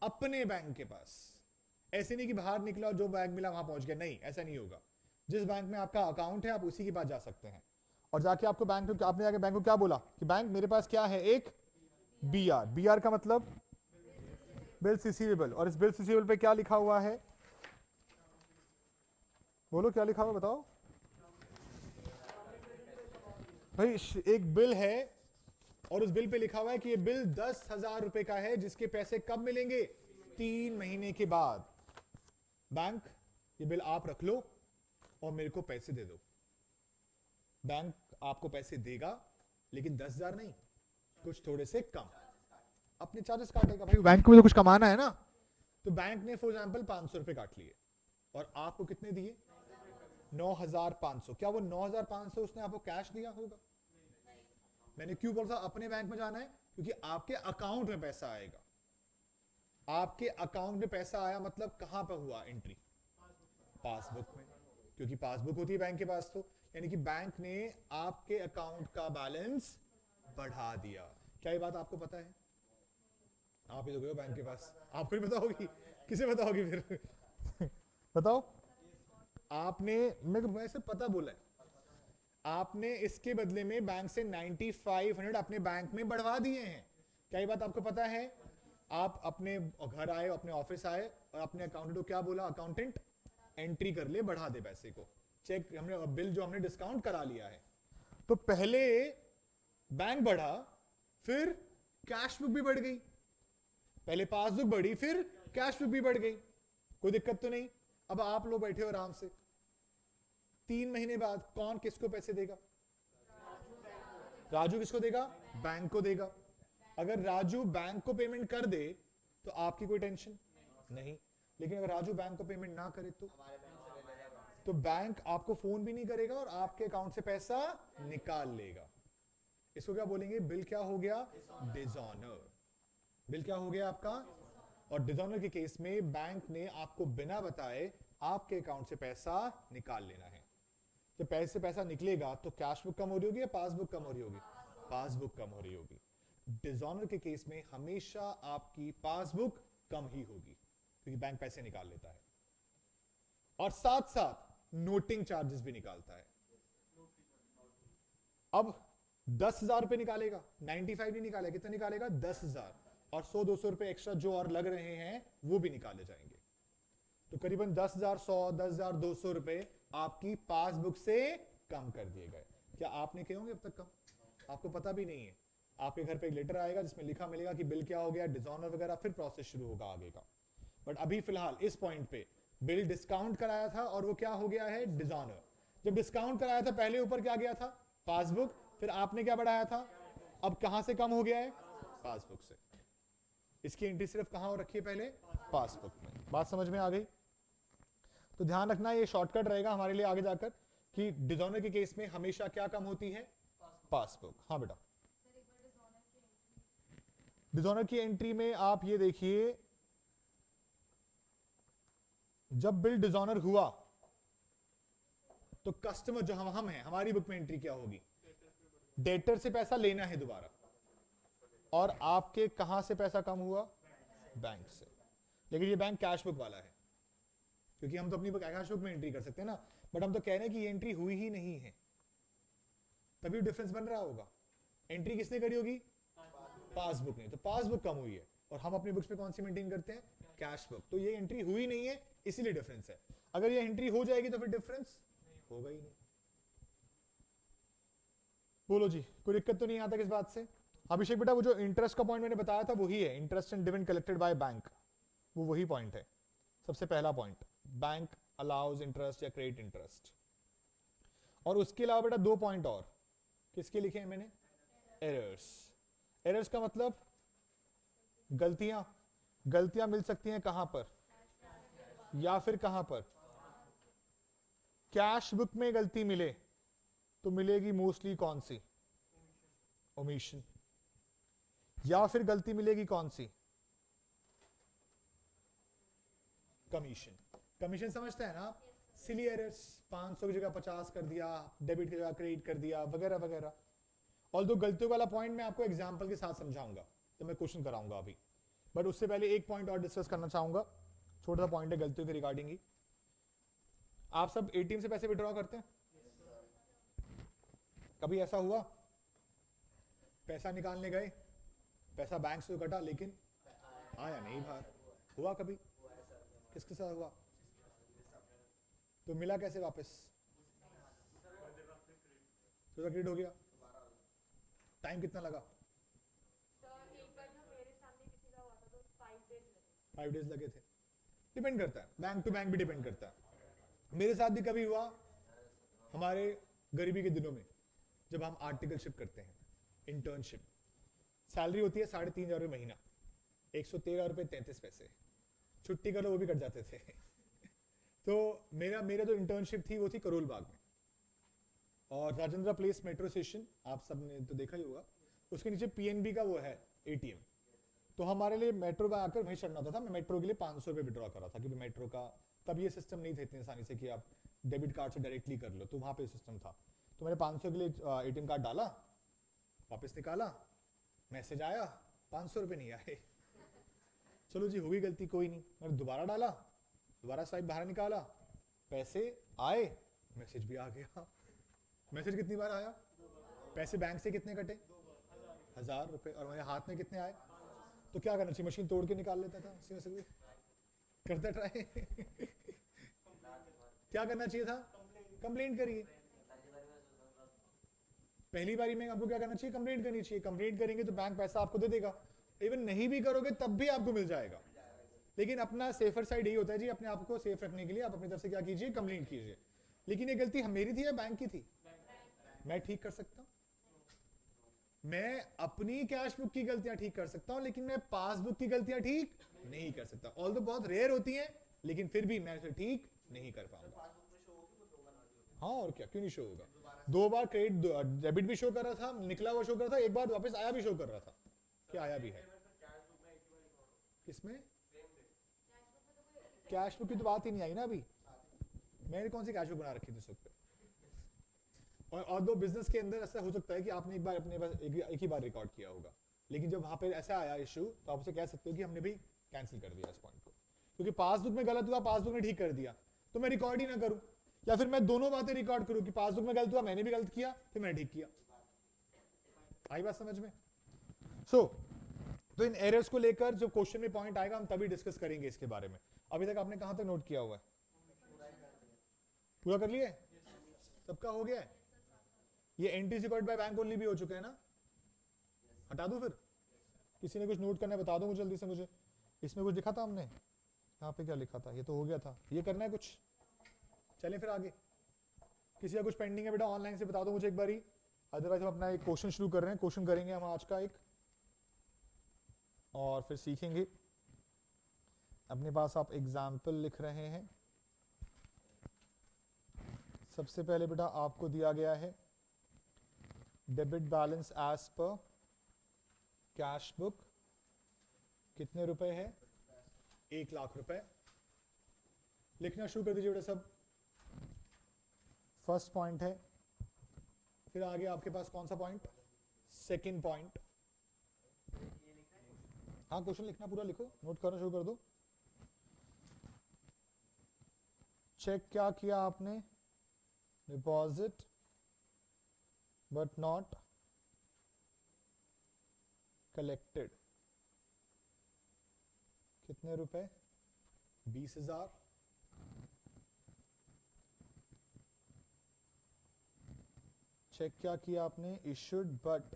अपने बैंक के पास। ऐसे नहीं कि बाहर निकला और जो बैंक मिला वहां पहुंच गया, नहीं, ऐसा नहीं होगा। जिस बैंक में आपका अकाउंट है, आप उसी के पास जा सकते हैं। और जाके आपको बैंक को, आपने जाके बैंक को क्या बोला कि बैंक मेरे पास क्या है? एक बीआर। बीआर का मतलब बिल्स रिसीवेबल। और इस बिल्स रिसीवेबल पे क्या लिखा हुआ है? बोलो क्या लिखा हुआ, बताओ भाई। एक बिल है, और उस बिल पे लिखा हुआ है कि ये बिल 10,000 रुपए का है, जिसके पैसे कब मिलेंगे? 3 महीने के बाद। बैंक, ये बिल आप रख लो और मेरे को पैसे दे दो। बैंक आपको पैसे देगा, लेकिन 10,000 नहीं, कुछ थोड़े से कम। अपने चार्जेस काटेगा भाई, बैंक को भी तो कुछ कमाना है ना। तो बैंक ने फॉर एग्जांपल 500 रुपए काट लिए, और आपको कितने दिए? 9,500। क्या वो 9,500 उसने आपको कैश दिया होगा? मैंने क्यों बोला था अपने बैंक में जाना है? क्योंकि आपके अकाउंट में पैसा आएगा। आपके अकाउंट में पैसा आया मतलब कहां पर हुआ एंट्री? पासबुक में। क्योंकि पासबुक होती है बैंक के पास, तो यानी कि बैंक ने आपके अकाउंट का बैलेंस बढ़ा दिया। क्या ये बात आपको पता है? आप ही तो गए हो बैंक के पास, आपको नहीं पता होगी, किसे पता होगी फिर? बताओ। आपने, मेरे को वैसे पता बोला है, आपने इसके बदले में बैंक से 9500 अपने बैंक में बढ़वा दिए हैं। क्या ये बात आपको पता है? आप अपने घर आए, अपने ऑफिस आए और अपने अकाउंटेंट को क्या बोला? अकाउंटेंट एंट्री कर ले, बढ़ा दे पैसे को, चेक हमने बिल जो हमने डिस्काउंट करा लिया है। तो पहले बैंक बढ़ा, फिर कैश बुक भी बढ़ गई, पहले पासबुक बढ़ी, फिर कैश बुक भी बढ़ गई, कोई दिक्कत तो नहीं। अब आप लोग बैठे हो आराम से, 3 महीने बाद कौन किसको पैसे देगा? राजू किसको देगा? बैंक को देगा। अगर राजू बैंक को पेमेंट कर दे तो आपकी कोई टेंशन नहीं, लेकिन अगर राजू बैंक को पेमेंट ना करे तो बैंक आपको फोन भी नहीं करेगा और आपके अकाउंट से पैसा निकाल लेगा। इसको क्या बोलेंगे? बिल क्या हो गया? डिसऑनर। बिल क्या हो गया आपका? और डिसऑनर के केस में बैंक ने आपको बिना बताए आपके अकाउंट से पैसा निकाल लेना है। जब पैसे से पैसा निकलेगा तो कैश बुक कम हो रही होगी या पासबुक कम हो रही होगी? पासबुक कम हो रही होगी। डिसऑनर के केस में हमेशा आपकी पासबुक कम ही होगी, क्योंकि बैंक पैसे निकाल लेता है और साथ साथ नोटिंग चार्जेस भी निकालता है। अब 10,000 रुपए निकालेगा, 95 नहीं निकालेगा, कितना निकालेगा? 10,000, और 100-200 रुपए एक्स्ट्रा जो और लग रहे हैं वो भी निकाले जाएंगे। तो करीबन 10,100, 10,200 रुपए आपकी पासबुक से कम कर दिए गए। क्या आपने किए होंगे अब तक कम? आपको पता भी नहीं है। आपके घर पे एक लेटर आएगा जिसमें लिखा मिलेगा कि बिल क्या हो गया, डिसऑनर वगैरह, फिर प्रोसेस शुरू होगा आगे का। बट अभी फिलहाल इस पॉइंट पे बिल डिस्काउंट कराया था और वो क्या हो गया है? डिसऑनर। जब डिस्काउंट कराया था पहले ऊपर क्या गया था? पासबुक, फिर आपने क्या बढ़ाया था? अब कहां से कम हो गया है? पासबुक से। इसकी एंट्री सिर्फ कहां हो रखी है? पहले पासबुक में। बात समझ में आ गई? तो ध्यान रखना, ये शॉर्टकट रहेगा हमारे लिए आगे जाकर कि डिसऑनर के केस में हमेशा क्या कम होती है? पासबुक। हाँ बेटा, डिसऑनर की एंट्री में आप ये देखिए, जब बिल डिसऑनर हुआ तो कस्टमर जो हम हैं, हमारी बुक में एंट्री क्या होगी? डेटर से पैसा लेना है दोबारा, और आपके कहां से पैसा कम हुआ? बैंक से। लेकिन ये बैंक कैश बुक वाला है, क्योंकि हम तो अपनी कैश बुक में एंट्री कर सकते हैं ना, बट हम तो कह रहे हैं कि ये एंट्री हुई ही नहीं है, तभी डिफरेंस बन रहा होगा। एंट्री किसने करी होगी? पासबुक ने। तो पासबुक कम हुई है और हम अपनी बुक्स पे कौन सी मेंटेन करते हैं? Cash book. तो ये एंट्री हुई नहीं है, इसीलिए डिफरेंस है। अगर ये एंट्री हो जाएगी तो फिर डिफरेंस होगा ही नहीं। बोलो जी, कोई दिक्कत तो नहीं आता किस बात से? अभिषेक बेटा, वो जो इंटरेस्ट का पॉइंट मैंने बताया था वही है, interest and dividend collected by bank, वो वही पॉइंट है, सबसे पहला पॉइंट। बैंक अलाउज इंटरेस्ट या क्रेडिट इंटरेस्ट। और उसके अलावा बेटा 2 पॉइंट और किसके लिखे हैं मैंने? एरर्स। एरर्स का मतलब गलतियां। गलतियां मिल सकती हैं कहां पर? या फिर कहां पर? कैश बुक में गलती मिले तो मिलेगी मोस्टली कौन सी? ओमिशन। या फिर गलती मिलेगी कौन सी? कमीशन। कमीशन समझते हैं ना? सिली एरर्स, 500 की जगह 50 कर दिया, डेबिट की जगह क्रेडिट कर दिया, वगैरह वगैरह। और दो गलतियों वाला पॉइंट मैं आपको एग्जांपल के साथ समझाऊंगा तो मैं क्वेश्चन कराऊंगा अभी, बट उससे पहले एक पॉइंट और डिस्कस करना चाहूंगा, छोटा सा पॉइंट है गलतियों के रिगार्डिंग ही। आप सब एटीएम से पैसे विड्रॉ करते हैं? कभी ऐसा हुआ पैसा निकालने गए, पैसा बैंक से कटा लेकिन आया नहीं बाहर? हुआ कभी? किसके साथ हुआ? तो मिला कैसे वापस? तो क्रेडिट हो गया। टाइम कितना लगा? 5 डेज लगे थे। डिपेंड करता है, बैंक टू बैंक भी डिपेंड करता है। मेरे साथ भी कभी हुआ, हमारे गरीबी के दिनों में जब हम आर्टिकलशिप करते हैं, इंटर्नशिप, सैलरी होती है 3,500 रुपये महीना, 113 रुपये 33 पैसे, छुट्टी करो वो भी कट जाते थे। तो मेरा जो इंटर्नशिप थी वो थी करोल बाग में, और राजेंद्र प्लेस मेट्रो स्टेशन आप सब ने तो देखा ही होगा, उसके नीचे पीएनबी का वो है एटीएम। तो हमारे लिए मेट्रो में आकर वहीं चढ़ना होता था। मैं मेट्रो के लिए 500 रुपये विड्रॉ कर रहा था, क्योंकि मेट्रो का तब ये सिस्टम नहीं था इतनी आसानी से कि आप डेबिट कार्ड से डायरेक्टली कर लो, तो वहां पे सिस्टम था। तो मैंने 500 के लिए एटीएम कार्ड डाला, वापस निकाला, मैसेज आया 500 रुपये नहीं आए। चलो जी हो गई गलती, कोई नहीं, मैंने दोबारा डाला, दोबारा स्वाइप बाहर निकाला, पैसे आए, मैसेज भी आ गया। मैसेज कितनी बार आया? पैसे बैंक से कितने कटे? 1000 रुपये, और मेरे हाथ में कितने आए? तो क्या करना चाहिए? मशीन तोड़ के निकाल लेता था उसी में से भी। करता ट्राई। क्या करना चाहिए था? कंप्लेंट करिए। पहली बारी में आपको क्या करना चाहिए? कंप्लेंट करनी चाहिए। कंप्लेंट करेंगे तो बैंक पैसा आपको दे देगा। इवन नहीं भी करोगे तब भी आपको मिल जाएगा। लेकिन अपना सेफर साइड यही होता है जी, अपने आप को सेफ रखने के लिए आप अपनी तरफ से क्या कीजिए? कंप्लेंट कीजिए। लेकिन ये गलती मेरी थी या बैंक की थी? मैं ठीक कर सकता हूं। मैं अपनी कैश बुक की गलतियां ठीक कर सकता हूं, लेकिन मैं पासबुक की गलतियां ठीक नहीं कर सकता। ऑल्दो बहुत रेयर होती हैं, लेकिन फिर भी मैं ठीक नहीं कर पाऊंगा। हाँ और क्या, क्यों नहीं शो होगा? 2 बार क्रेडिट डेबिट भी शो कर रहा था, निकला हुआ शो कर रहा था, एक बार वापस आया भी शो कर रहा था। क्या आया भी है? किसमें? कैश बुक की तो बात ही नहीं आई ना अभी। मैंने कौन सी कैश बुक बना रखी थी उस वक्त? और दो बिजनेस के अंदर ऐसा हो सकता है कि आपने एक बार अपने पास एक ही बार रिकॉर्ड किया होगा, लेकिन जब वहां पे ऐसा आया इशू तो आप उसे कह सकते हो कि हमने भी कैंसिल कर दिया इस पॉइंट को, क्योंकि पासबुक में गलत हुआ, पासबुक में ठीक कर दिया, तो मैं रिकॉर्ड ही ना करूं, या फिर मैं दोनों बातें रिकॉर्ड करूं कि पासबुक में गलत हुआ, मैंने भी गलत किया, फिर मैंने ठीक किया। आई बात समझ में? तो इन एरर्स को लेकर जो क्वेश्चन में पॉइंट आएगा हम तभी डिस्कस करेंगे इसके बारे में। अभी तक आपने कहां तक नोट किया हुआ है? पूरा कर लिए? सबका हो गया है? ये entry record by bank only भी हो चुके हैं ना? हटा दूं फिर? किसी ने कुछ नोट करना है बता दो मुझे जल्दी से। मुझे इसमें कुछ लिखा था हमने, यहाँ पे क्या लिखा था? ये तो हो गया था, ये करना है कुछ? चलें फिर आगे। किसी का कुछ पेंडिंग है बेटा ऑनलाइन से बता दो मुझे एक बारी, अदरवाइज हम अपना एक क्वेश्चन शुरू कर रहे हैं। क्वेश्चन करेंगे हम आज का एक, और फिर सीखेंगे। अपने पास आप एग्जाम्पल लिख रहे हैं। सबसे पहले बेटा आपको दिया गया है debit balance as per cash book कितने रुपए है? 1 लाख रुपए। लिखना शुरू कर दीजिए बेटा सब। फर्स्ट पॉइंट है, फिर आगे आपके पास कौन सा पॉइंट? Second point. हाँ क्वेश्चन लिखना पूरा लिखो, नोट करना शुरू कर दो। चेक क्या किया आपने? Deposit but not collected. कितने रुपए? 20,000। चेक क्या किया आपने? इशूड बट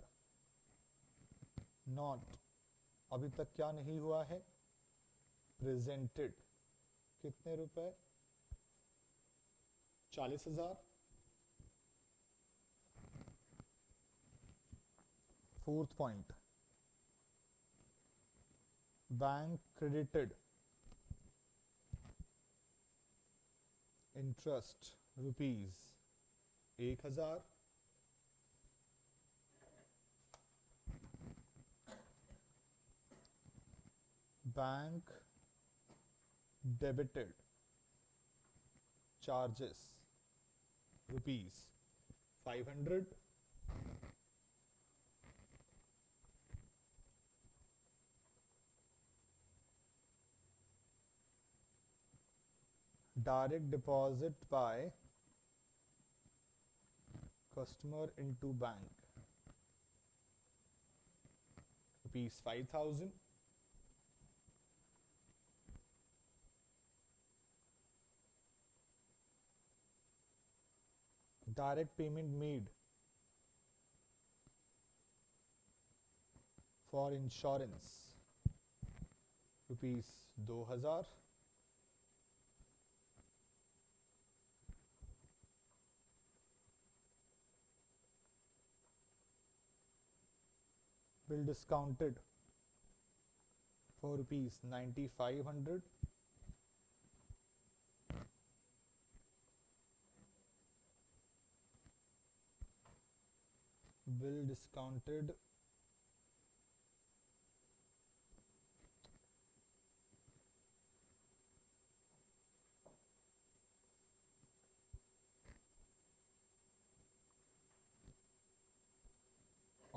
नॉट, अभी तक क्या नहीं हुआ है? प्रेजेंटेड। कितने रुपए? 40,000। Fourth point, bank credited interest ₹1,000। Bank debited charges ₹500। direct deposit by customer into bank ₹5,000। direct payment made for insurance ₹2,000। bill discounted for ₹9,500। bill discounted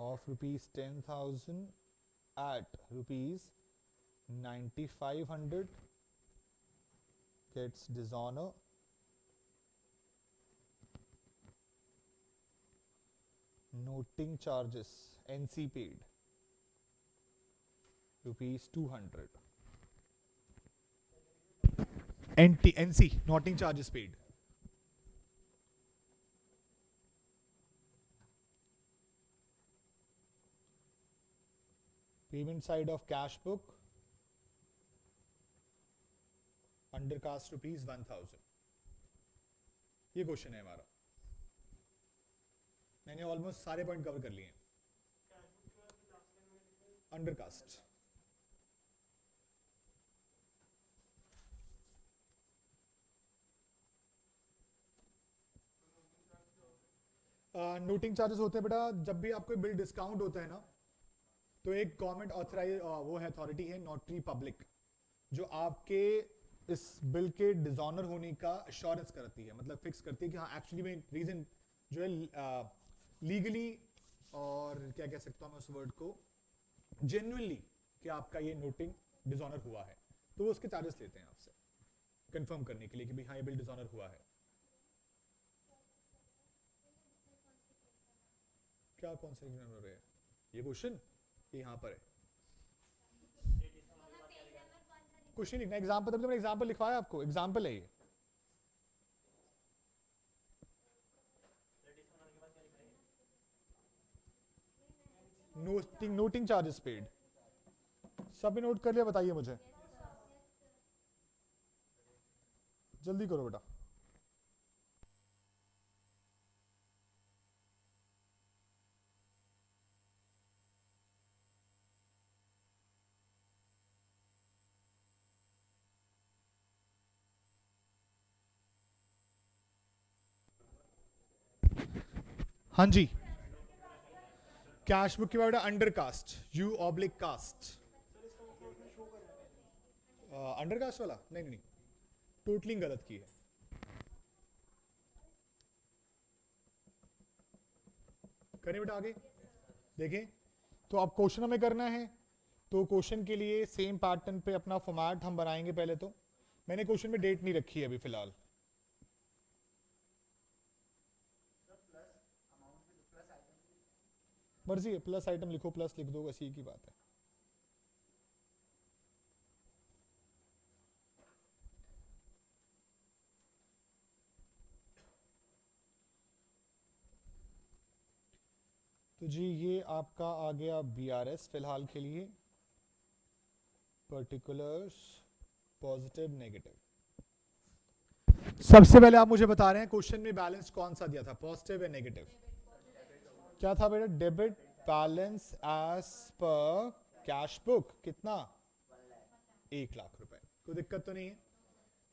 of rupees 10,000 at rupees 9,500 gets dishonor noting charges NC paid rupees 200 NC noting charges paid payment side of cash book undercast rupees 1,000 ये question है हमारा मैंने almost सारे point cover कर लिए हैं undercast noting charges होते हैं बेटा जब भी आपको बिल डिस्काउंट होता है ना तो एक गवर्नमेंट ऑथराइज वो है अथॉरिटी है नोटरी पब्लिक जो आपके इस बिल के डिसऑनर होने का अश्योरेंस करती है मतलब फिक्स करती है कि हाँ एक्चुअली में रीजन जो है लीगली और क्या कह सकता हूँ मैं उस वर्ड को जेन्युइनली कि आपका ये नोटिंग डिसऑनर हुआ है तो वो उसके चार्जेस लेते हैं आपसे कंफर्म करने के लिए कि भाई हाँ ये बिल डिसऑनर हुआ है क्या कौन सा एग्जामिनर है ये क्वेश्चन ये यहाँ पर है कुछ नहीं लिखना एग्जाम्पल तभी तो मैंने एग्जाम्पल लिखवाया आपको एग्जाम्पल है ये नोटिंग चार्जेस पेड सब नोट कर लिया बताइए मुझे जल्दी करो बेटा हाँ जी कैश बुक के बाद undercast you oblique cast undercast वाला नहीं नहीं टोटलिंग गलत की है करें बेटा आगे देखें तो अब क्वेश्चन हमें करना है तो क्वेश्चन के लिए सेम पैटर्न पे अपना फॉर्मेट हम बनाएंगे पहले तो मैंने क्वेश्चन में डेट नहीं रखी है अभी फिलहाल मर्जी है प्लस आइटम लिखो प्लस लिख दो बस ये की बात है तो जी ये आपका आ गया BRS फिलहाल के लिए पर्टिकुलर्स पॉजिटिव नेगेटिव सबसे पहले आप मुझे बता रहे हैं क्वेश्चन में बैलेंस कौन सा दिया था पॉजिटिव या नेगेटिव क्या था बेटा debit balance as per cash book कितना 1 लाख रुपए कोई दिक्कत तो नहीं है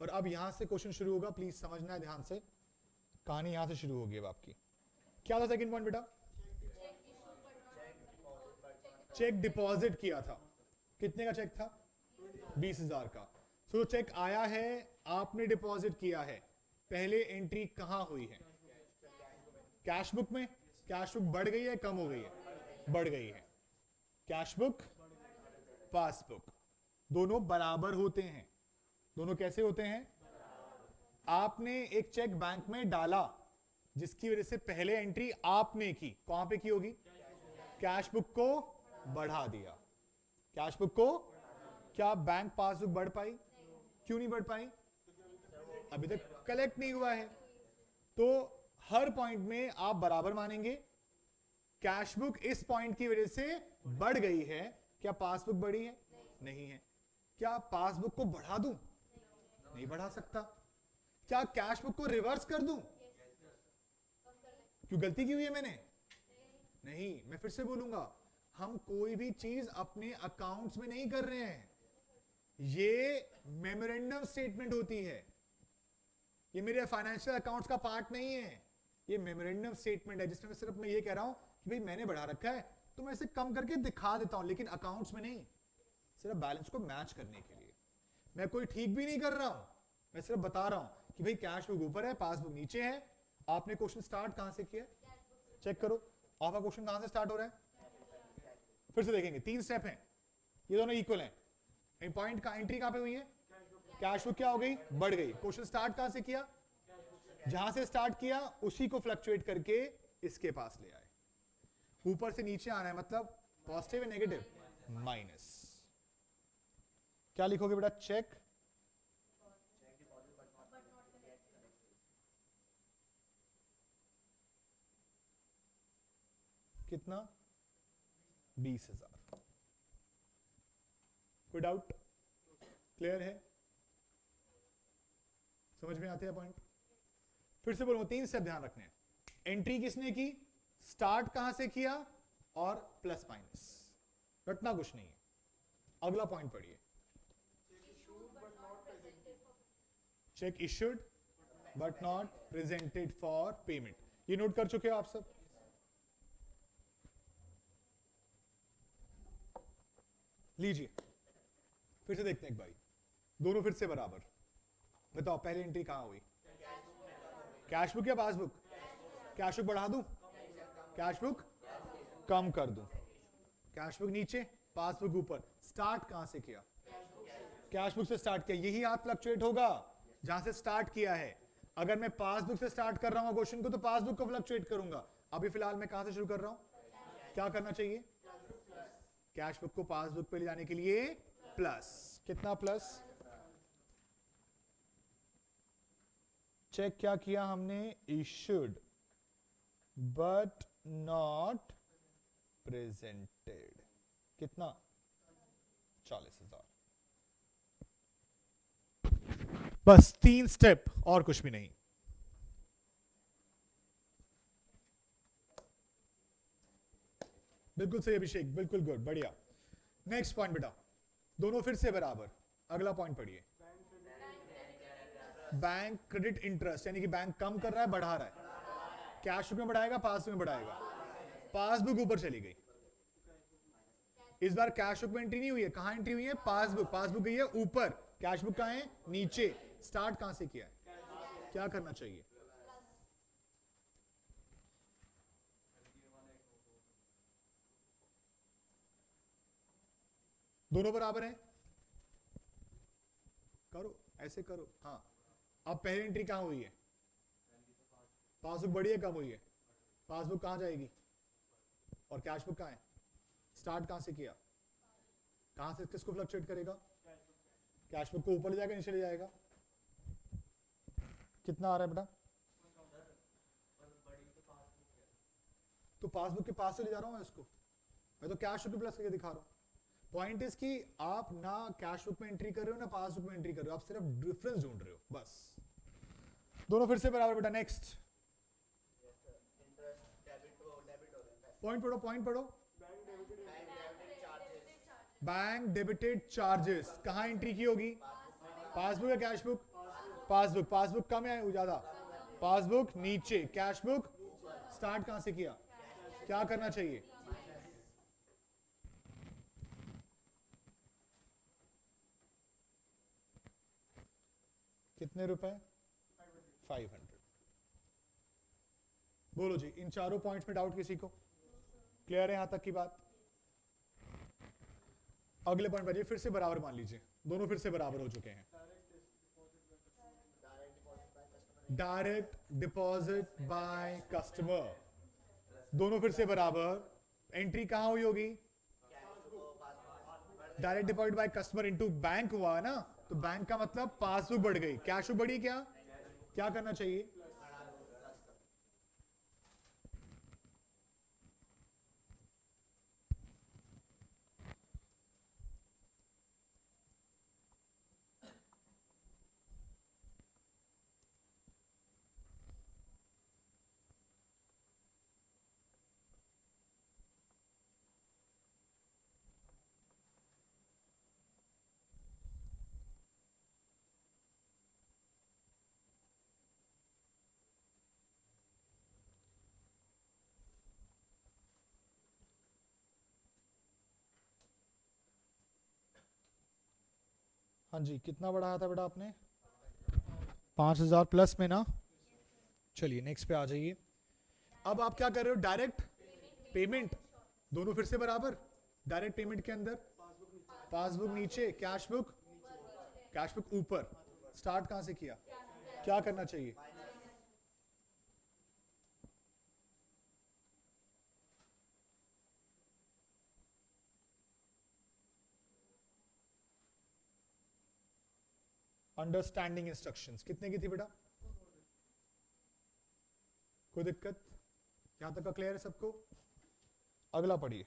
और अब यहां से क्वेश्चन शुरू होगा प्लीज समझना है ध्यान से कहानी यहां से शुरू होगी अब आपकी क्या था सेकंड पॉइंट बेटा चेक डिपॉजिट किया था कितने का चेक था 20,000 का तो चेक आया है आपने डिपॉजिट किया है पहले एंट्री कहां हुई है कैश बुक में कैश बुक बढ़ गई है कम हो गई है बढ़ गई है कैश बुक पासबुक दोनों बराबर होते हैं दोनों कैसे होते हैं आपने एक चेक बैंक में डाला जिसकी वजह से पहले एंट्री आपने की कहां पे की होगी कैश बुक को बढ़ा दिया कैश बुक को क्या बैंक पासबुक बढ़ पाई क्यों नहीं बढ़ पाई अभी तक कलेक्ट नहीं हुआ है तो हर पॉइंट में आप बराबर मानेंगे कैश बुक इस पॉइंट की वजह से बढ़ गई है क्या पासबुक बढ़ी है नहीं है क्या पासबुक को बढ़ा दूं नहीं बढ़ा सकता क्या कैश बुक को रिवर्स कर दूं क्यों गलती की हुई है मैंने नहीं मैं फिर से बोलूंगा हम कोई भी चीज अपने अकाउंट्स में नहीं कर रहे हैं ये मेमोरेंडम स्टेटमेंट होती है ये मेरे फाइनेंशियल अकाउंट्स का पार्ट नहीं है ये मेमोरेंडम स्टेटमेंट है जिसमें सिर्फ मैं ये कह रहा हूं कि भाई मैंने बढ़ा रखा है तो मैं इसे कम करके दिखा देता हूं लेकिन अकाउंट्स में नहीं सिर्फ बैलेंस को मैच करने के लिए मैं कोई ठीक भी नहीं कर रहा हूं मैं सिर्फ बता रहा हूं कि भाई कैश बुक ऊपर है पासबुक नीचे है आपने क्वेश्चन स्टार्ट कहां से किया चेक करो आपका क्वेश्चन कहां से स्टार्ट हो रहा है फिर से देखेंगे, 3 स्टेप हैं, ये दोनों इक्वल हैं। पॉइंट का एंट्री कहां पे हुई है? कैश बुक क्या हो गई? बढ़ गई। क्वेश्चन स्टार्ट कहां से किया? जहां से स्टार्ट किया उसी को फ्लक्चुएट करके इसके पास ले आए। ऊपर से नीचे आना है, मतलब पॉजिटिव या नेगेटिव? माइनस। क्या लिखोगे बेटा? चेक कितना? 20,000। कोई डाउट? क्लियर है? समझ में आते हैं पॉइंट? फिर से बोलूंगा, 3 स्टेप ध्यान रखने हैं। एंट्री किसने की? स्टार्ट कहां से किया? और प्लस माइनस, रटना कुछ नहीं है। अगला पॉइंट पढ़िए। Check issued but not presented for payment. ये नोट कर चुके हो आप सब? लीजिए फिर से देखते हैं एक बारी, दोनों फिर से बराबर। बताओ पहली एंट्री कहां हुई? कैश बुक या पासबुक? कैश बुक बढ़ा दूं? कैश बुक कम कर दूं? कैश बुक नीचे, पासबुक ऊपर। स्टार्ट कहां से किया? कैश बुक से स्टार्ट किया। यही हाथ फ्लक्चुएट होगा जहां से स्टार्ट किया है। अगर मैं पासबुक से स्टार्ट कर रहा हूं क्वेश्चन को, तो पासबुक को फ्लक्चुएट करूंगा। अभी फिलहाल मैं कहां से शुरू कर रहा हूं? क्या करना चाहिए? कैश बुक को पासबुक पे ले जाने के लिए प्लस। कितना प्लस? चेक क्या किया हमने? Issued but not presented. कितना? 40,000। बस 3 स्टेप और कुछ भी नहीं। बिल्कुल सही अभिषेक, बिल्कुल गुड, बढ़िया। नेक्स्ट पॉइंट बेटा, दोनों फिर से बराबर। अगला पॉइंट पढ़िए। बैंक क्रेडिट इंटरेस्ट, यानी कि बैंक कम कर रहा है बढ़ा रहा है। कैश बुक में बढ़ाएगा, पासबुक में बढ़ाएगा? पासबुक ऊपर चली गई। इस बार कैश बुक में एंट्री नहीं हुई है। कहां एंट्री हुई है? पासबुक। पासबुक गई है ऊपर, कैश बुक कहां है? नीचे। स्टार्ट कहां से किया है? क्या करना चाहिए? दोनों बराबर हैं, करो ऐसे करो। हाँ, अब पहली एंट्री कहां हुई है? पासबुक बढ़ी है कम हुई है? पासबुक कहां जाएगी? और कैश बुक कहां है? स्टार्ट कहां से किया? कहां से किसको फ्लक्चुएट करेगा? कैश बुक को ऊपर ले जाएगा, नीचे ले जाएगा? कितना आ रहा है बेटा? तो पासबुक के पास से ले जा रहा हूं मैं इसको। मैं तो कैश बुक प्लस करके दिखा रहा हूं। पॉइंट इज कि आप ना कैश बुक में एंट्री कर रहे हो ना पासबुक में एंट्री कर रहे हो, आप सिर्फ डिफरेंस ढूंढ रहे हो बस। दोनों फिर से बराबर बेटा। नेक्स्ट पॉइंट पढ़ो, पॉइंट पढ़ो। बैंक डेबिटेड चार्जेस कहां एंट्री की होगी? पासबुक या कैश बुक? पासबुक। पासबुक कम है ज्यादा? पासबुक नीचे, कैश बुक। स्टार्ट कहां से किया? क्या करना चाहिए? कितने रुपए? 500। बोलो जी, इन चारों पॉइंट्स में डाउट किसी को? क्लियर है यहां तक की बात? अगले पॉइंट पर फिर से बराबर मान लीजिए, दोनों फिर से बराबर हो चुके हैं। डायरेक्ट डिपॉजिट बाय कस्टमर, दोनों फिर से बराबर। एंट्री कहां हुई होगी? Direct deposit by customer into bank हुआ है ना, तो बैंक का मतलब पासबुक बढ़ गई। कैश बुक बढ़ी क्या? क्या करना चाहिए? हाँ जी, कितना बढ़ाया था बेटा आपने? 5,000 प्लस में ना। चलिए नेक्स्ट पे आ जाइए। अब आप क्या कर रहे हो? डायरेक्ट पेमेंट, दोनों फिर से बराबर। डायरेक्ट पेमेंट के अंदर पासबुक नीचे, कैश बुक ऊपर। स्टार्ट कहां से किया, क्या करना चाहिए? अंडरस्टैंडिंग इंस्ट्रक्शंस कितने की थी बेटा? कोई दिक्कत? यहां तक का क्लियर है सबको? अगला पढ़िए।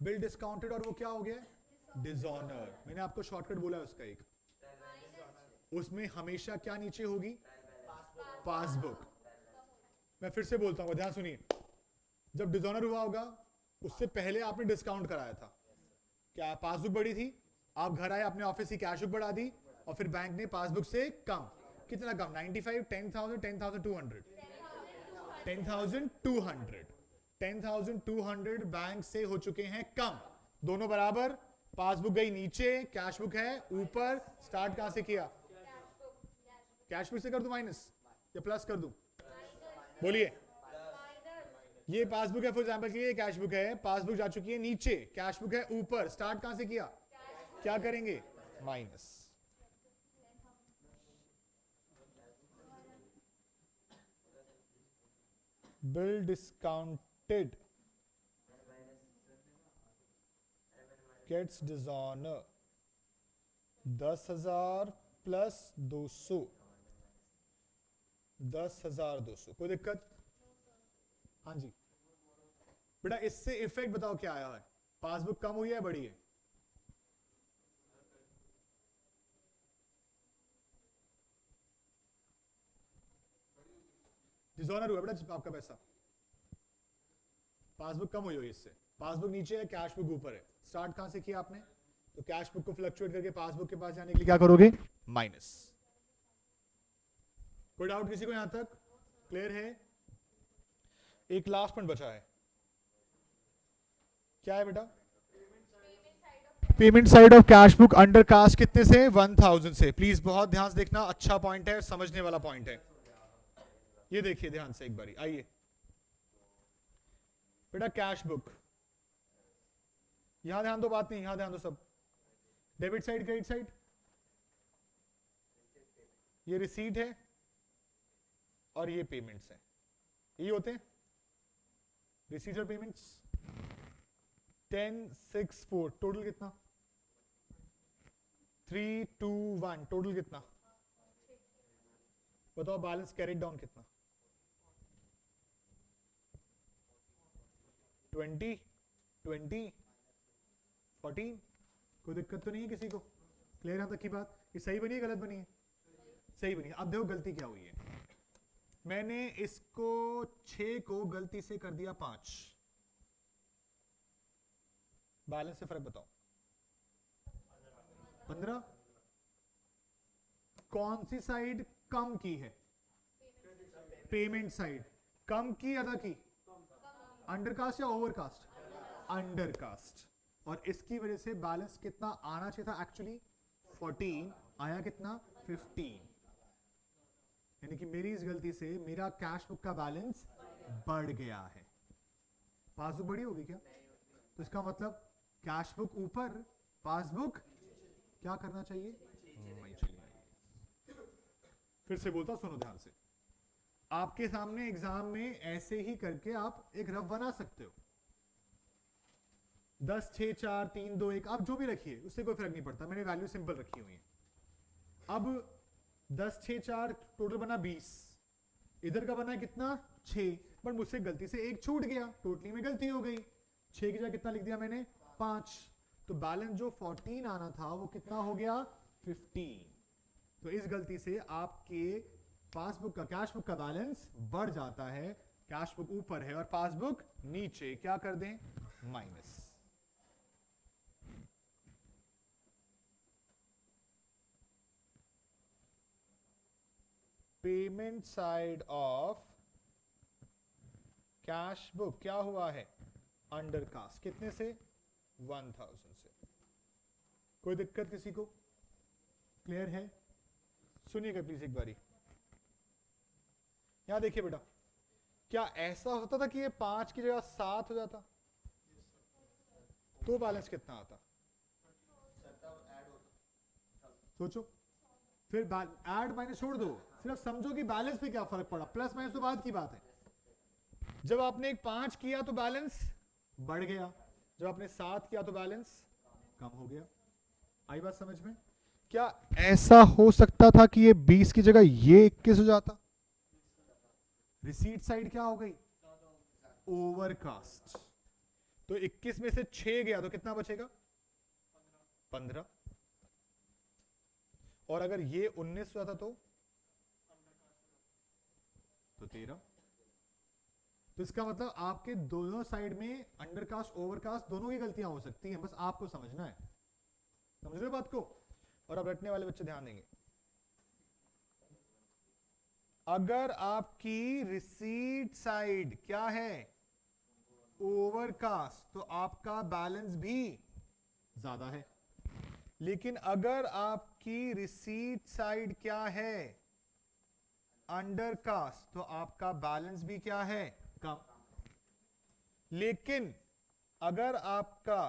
बिल डिस्काउंटेड, और वो क्या हो गया? डिसऑनर। मैंने आपको शॉर्टकट बोला है उसका एक, उसमें हमेशा क्या नीचे होगी? पासबुक। मैं फिर से बोलता हूँ, ध्यान सुनिए। जब डिसऑनर हुआ होगा उससे पहले आपने डिस्काउंट कराया था, क्या पासबुक बड़ी थी? आप घर आए, अपने ऑफिस की कैश बुक बढ़ा दी, और फिर बैंक ने पासबुक से कम, कितना कम? 95, 10,000, 10,200, 10,200, 10,200 बैंक से हो चुके हैं कम, दोनों बराबर। पासबुक गई नीचे, कैश बुक है ऊपर। स्टार्ट कहां से किया? कैश बुक से कर दूं माइनस या प्लस कर दूं? बोलिए। ये पासबुक है फॉर एग्जांपल के लिए, कैश बुक है, पासबुक जा चुकी है नीचे, कैश बुक है ऊपर। स्टार्ट कहां से किया? क्या करेंगे? Minus. Bill discounted gets dishonour 10,000 plus 200, 10,200। कोई दिक्कत? हाँ जी बेटा, इससे इफेक्ट बताओ क्या आया है? पासबुक कम हुई है बढ़ी है? डिसऑनर हुआ बेटा आपका पैसा, पासबुक कम हुई इससे। पासबुक नीचे है, कैश बुक ऊपर है। स्टार्ट कहां से किया आपने? तो कैश बुक को फ्लक्चुएट करके पासबुक के पास जाने के लिए क्या करोगे? माइनस। कोई डाउट किसी को यहां तक? क्लियर है? एक लास्ट पॉइंट बचा है, क्या है बेटा? Payment side of cash book undercast कितने से? 1,000 से। प्लीज बहुत ध्यान से देखना, अच्छा पॉइंट है, समझने वाला पॉइंट है। ये देखिए ध्यान से एक बारी, आइए बेटा। कैश बुक, यहां ध्यान दो, बात नहीं, यहां ध्यान दो सब। डेबिट साइड, क्रेडिट साइड, ये रिसीट है और ये पेमेंट्स है, ये होते हैं रिसीट और पेमेंट्स। 10,6,4 टोटल कितना? 3,2,1 टोटल कितना? बताओ बैलेंस कैरिड डाउन कितना? 20, 20, 14। कोई दिक्कत तो नहीं है किसी को? क्लियर यहां तक की बात? ये सही बनी है गलत बनी है? सही बनी है। अब देखो गलती क्या हुई है, मैंने इसको 6 को गलती से कर दिया 5। बैलेंस से फर्क बताओ। 15। कौन सी साइड कम की है? पेमेंट साइड कम की, अदा की? अंडरकास्ट या ओवरकास्ट? अंडरकास्ट। और इसकी वजह से बैलेंस कितना आना चाहिए था एक्चुअली? 14, आया कितना? 15। यानी कि मेरी इस गलती से मेरा कैश बुक का बैलेंस बढ़ गया है। पासबुक बड़ी होगी क्या? तो इसका मतलब कैश बुक ऊपर, पासबुक क्या करना चाहिए? फिर से बोलता, सुनो ध्यान से। आपके सामने एग्जाम में ऐसे ही करके आप एक रफ बना सकते हो, 10, 6, 4, 3, 2, 1, आप जो भी रखिए उससे कोई फर्क नहीं पड़ता, मैंने वैल्यू सिंपल रखी हुई है। अब 10, 6, 4 टोटल बना 20, इधर का बना है कितना? 6, बट मुझसे गलती से एक छूट गया, टोटली में गलती हो गई। 6 की जगह कितना लिख दिया मैंने? 5। तो बैलेंस जो 14 आना था वो कितना हो गया? 15। तो इस गलती से आपके पासबुक का, कैश बुक का बैलेंस बढ़ जाता है। कैश बुक ऊपर है और पासबुक नीचे, क्या कर दें? Minus. Payment side of cash book क्या हुआ है? अंडरकास्ट। कितने से? 1,000 से। कोई दिक्कत किसी को? क्लियर है? सुनिएगा प्लीज एक बारी, यहां देखिए बेटा, क्या ऐसा होता था कि ये 5 की जगह 7 हो जाता? तो बैलेंस कितना आता? सोचो, फिर ऐड माइनस छोड़ दो, सिर्फ समझो कि बैलेंस पे क्या फर्क पड़ा, प्लस माइनस तो बाद की बात है। जब आपने एक 5 किया तो बैलेंस बढ़ गया, जब आपने 7 किया तो बैलेंस कम हो गया। आई बात समझ में? क्या ऐसा हो सकता था कि ये 20 की जगह ये 21 हो जाता? रिसीट साइड क्या हो गई? ओवरकास्ट। तो 21 में से 6 गया तो कितना बचेगा? 15। और अगर ये 19 हुआ था तो 13। तो इसका मतलब आपके दोनों साइड में अंडरकास्ट ओवरकास्ट दोनों की गलतियां हो सकती हैं, बस आपको समझना है। समझ रहे हो बात को? और अब रटने वाले बच्चे ध्यान देंगे। अगर आपकी रिसीट साइड क्या है? ओवरकास्ट, तो आपका बैलेंस भी ज्यादा है। लेकिन अगर आपकी रिसीट साइड क्या है? अंडरकास्ट, तो आपका बैलेंस भी क्या है? कम। लेकिन अगर आपका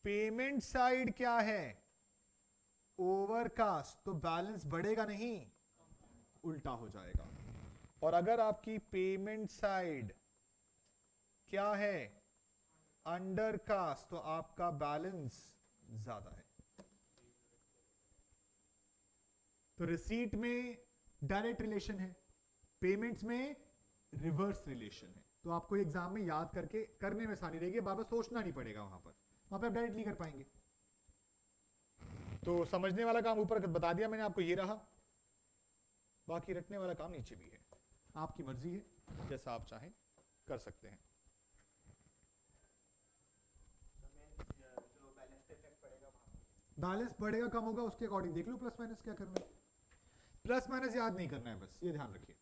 पेमेंट साइड क्या है? ओवरकास्ट, तो बैलेंस बढ़ेगा नहीं, उल्टा हो जाएगा। और अगर आपकी पेमेंट साइड क्या है? अंडरकास्ट, तो आपका बैलेंस ज्यादा है। तो रिसीट में डायरेक्ट रिलेशन है, पेमेंट्स में रिवर्स रिलेशन है। तो आपको एग्जाम में याद करके करने में आसानी रहेगी, बार बार सोचना नहीं पड़ेगा, वहां पर आप डायरेक्टली कर पाएंगे। तो समझने वाला काम ऊपर बता दिया मैंने आपको, ये रहा। बाकी रटने वाला काम नीचे भी है, आपकी मर्जी है, जैसा आप चाहें कर सकते हैं। बैलेंस बढ़ेगा कम होगा उसके अकॉर्डिंग देख लो प्लस माइनस क्या करना है। प्लस माइनस याद नहीं करना है, बस ये ध्यान रखिए।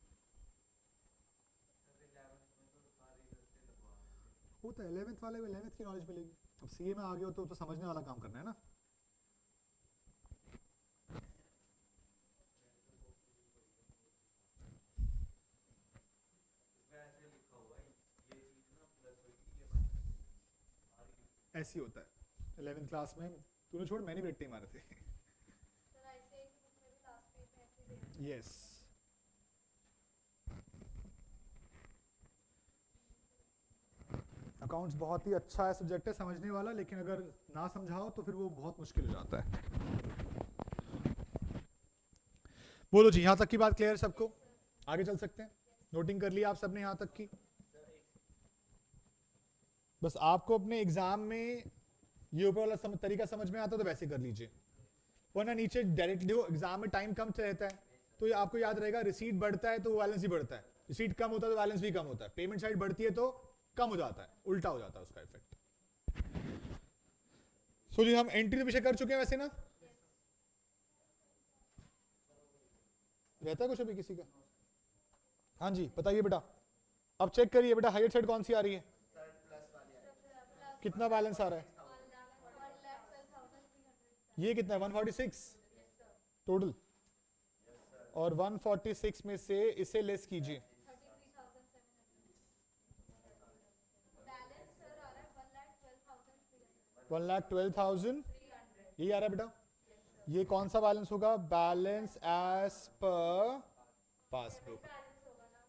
वो तो 11th वाले में 11th की नॉलेज मिलेगी, अब सीए में आ गए हो तो समझने वाला काम करना है ना। ऐसी होता है 11th क्लास में, तूने छोड़ मैंने भी रट्टे मारे थे। यस अकाउंट्स बहुत ही अच्छा है सब्जेक्ट है, समझने वाला, लेकिन अगर ना समझाओ तो फिर वो बहुत मुश्किल हो जाता है। बोलो जी, यहां तक की बात क्लियर सबको? आगे चल सकते हैं? नोटिंग कर लिया आप सबने यहां तक की? बस आपको अपने एग्जाम में ये ऊपर वाला तरीका समझ में आता तो वैसे कर लीजिए, वरना नीचे डायरेक्टली देखो एग्जाम में टाइम कम रहता है तो ये आपको याद रहेगा, रिसीट बढ़ता है तो बैलेंस ही बढ़ता है, रिसीट कम होता है तो बैलेंस भी कम होता है, पेमेंट साइड बढ़ती है तो कम हो जाता है, उल्टा हो जाता है उसका इफेक्ट। सो जी हम एंट्री तो विषय कर चुके हैं वैसे ना, रहता है कुछ अभी किसी का? हाँ जी बताइए बेटा, अब चेक करिए बेटा हायर साइड कौन सी आ रही है, कितना बैलेंस आ रहा है? ये कितना है? 146 टोटल, और 146 में से इसे लेस कीजिए, 1,12,000 यही आ रहा है बेटा। ये कौन सा बैलेंस होगा? Balance as per passbook.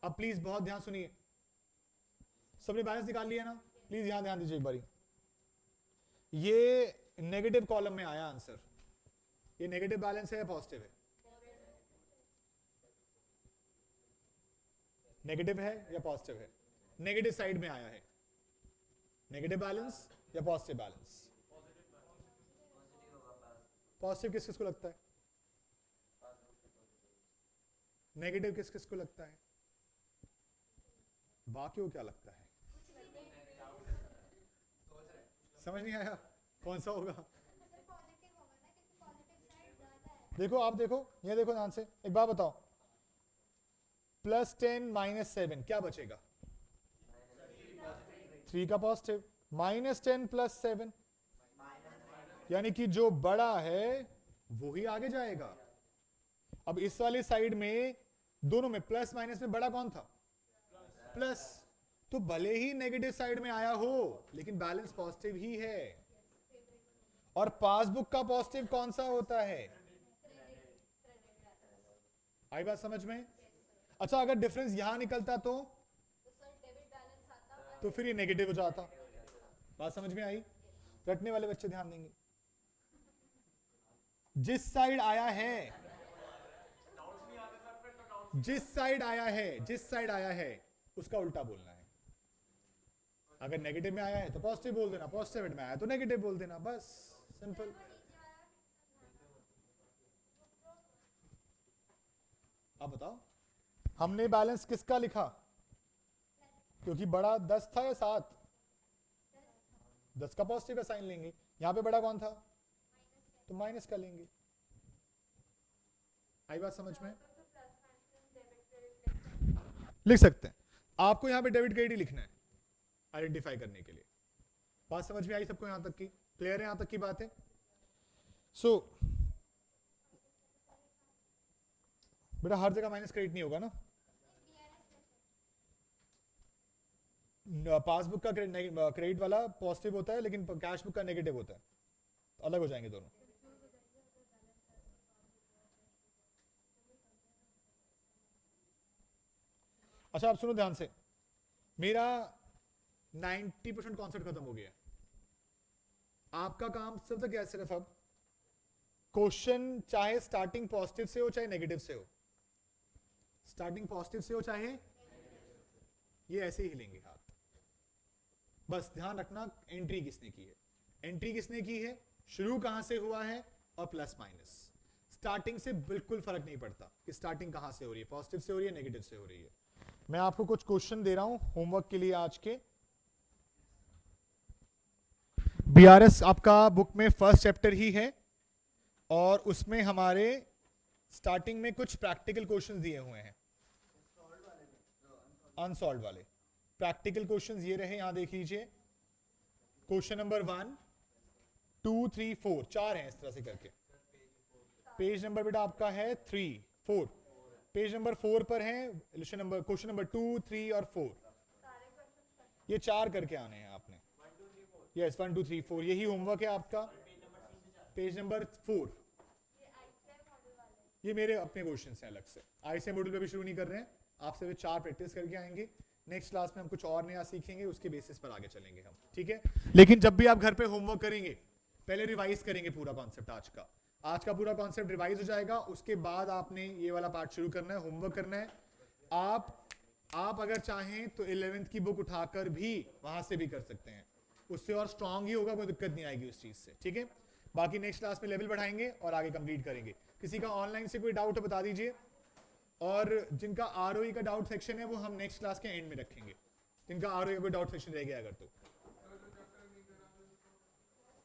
अब प्लीज बहुत ध्यान सुनिए, सबने बैलेंस निकाल लिया ना, प्लीज यहां ध्यान दीजिए एक बारी। ये नेगेटिव कॉलम में आया आंसर, ये नेगेटिव बैलेंस है या पॉजिटिव है? नेगेटिव है या पॉजिटिव है? नेगेटिव साइड में आया है, नेगेटिव बैलेंस या पॉजिटिव बैलेंस? पॉजिटिव किस किस को लगता है? नेगेटिव किस किस को लगता है? बाकी को क्या लगता है? समझ नहीं आया कौन सा होगा? देखो आप देखो, ये देखो ध्यान से, एक बात बताओ, +10 -7 क्या बचेगा? 3 का पॉजिटिव, -10 + 7 यानी कि जो बड़ा है वो ही आगे जाएगा। अब इस वाली साइड में दोनों में प्लस माइनस में बड़ा कौन था? प्लस, तो भले ही नेगेटिव साइड में आया हो लेकिन बैलेंस पॉजिटिव ही है। और पासबुक का पॉजिटिव कौन सा होता है? आई बात समझ में? अच्छा, अगर डिफरेंस यहां निकलता तो फिर ये नेगेटिव हो जाता। बात समझ में आई? रटने वाले बच्चे ध्यान देंगे। जिस साइड आया है, जिस साइड आया है उसका उल्टा बोलना है। अगर नेगेटिव में आया है तो पॉजिटिव बोल देना, पॉजिटिव में आया तो नेगेटिव बोल देना, बस सिंपल। अब बताओ, हमने बैलेंस किसका लिखा? क्योंकि बड़ा 10 था या 7? 10 का पॉजिटिव का साइन लेंगे। यहां पे बड़ा कौन था? तो माइनस का लेंगे। आई बात समझ में? लिख सकते हैं। आपको यहां पे डेबिट क्रेडिट लिखना है आइडेंटिफाई करने के लिए। बात समझ में आई सबको? यहां तक की क्लियर है? यहां तक की बात है? सो बेटा हर जगह माइनस क्रेडिट नहीं होगा ना। पासबुक का क्रेडिट वाला पॉजिटिव होता है लेकिन कैश बुक का नेगेटिव होता है, तो अलग हो जाएंगे दोनों। अच्छा आप सुनो ध्यान से, मेरा 90% कॉन्सेप्ट खत्म हो गया। आपका काम सिर्फ क्या है? सिर्फ अब क्वेश्चन चाहे स्टार्टिंग पॉजिटिव से हो चाहे नेगेटिव से हो, स्टार्टिंग पॉजिटिव से हो चाहे ये ऐसे ही लेंगे हाथ। बस ध्यान रखना एंट्री किसने की है, एंट्री किसने की है, शुरू कहां से हुआ है और प्लस माइनस। स्टार्टिंग से बिल्कुल फर्क नहीं पड़ता कि स्टार्टिंग कहां से हो रही है, पॉजिटिव से हो रही है नेगेटिव से हो रही है। मैं आपको कुछ क्वेश्चन दे रहा हूं होमवर्क के लिए आज के। बीआरएस आपका बुक में फर्स्ट चैप्टर ही है और उसमें हमारे स्टार्टिंग में कुछ प्रैक्टिकल क्वेश्चंस दिए हुए हैं, अनसॉल्व वाले प्रैक्टिकल क्वेश्चंस ये रहे। यहां देख लीजिए, क्वेश्चन नंबर 1, 2, 3, 4, 4 हैं इस तरह से करके। पेज नंबर बेटा आपका है 3, 4। पेज नंबर 4 पर है क्वेश्चन नंबर 2, 3 और 4। ये 4 करके आने हैं आपने। यस 1, 2, 3, 4 यही होमवर्क है आपका। पेज नंबर 4 ये मेरे अपने क्वेश्चंस हैं अलग से, आईसीए मॉड्यूल पे भी शुरू नहीं कर रहे हैं, आपसे भी 4 प्रैक्टिस करके आएंगे। नेक्स्ट क्लास में हम कुछ और नया सीखेंगे, उसके बेसिस पर आगे चलेंगे हम, ठीक है। लेकिन जब भी आप घर पे होमवर्क करेंगे पहले रिवाइज करेंगे पूरा कॉन्सेप्ट। आज का पूरा कॉन्सेप्ट रिवाइज हो जाएगा, उसके बाद आपने ये वाला पार्ट शुरू करना है, होमवर्क करना है। आप अगर चाहें तो 11th की बुक उठाकर भी वहां से भी कर सकते हैं, उससे और स्ट्रांग ही होगा, कोई दिक्कत नहीं आएगी उस चीज से, ठीक है। बाकी नेक्स्ट क्लास में लेवल बढ़ाएंगे और आगे कंप्लीट करेंगे। किसी का ऑनलाइन से कोई डाउट है बता दीजिए, और जिनका आरओई का डाउट सेक्शन है वो हम नेक्स्ट क्लास के एंड में रखेंगे। जिनका आरओई का कोई डाउट सेक्शन रह गया अगर तो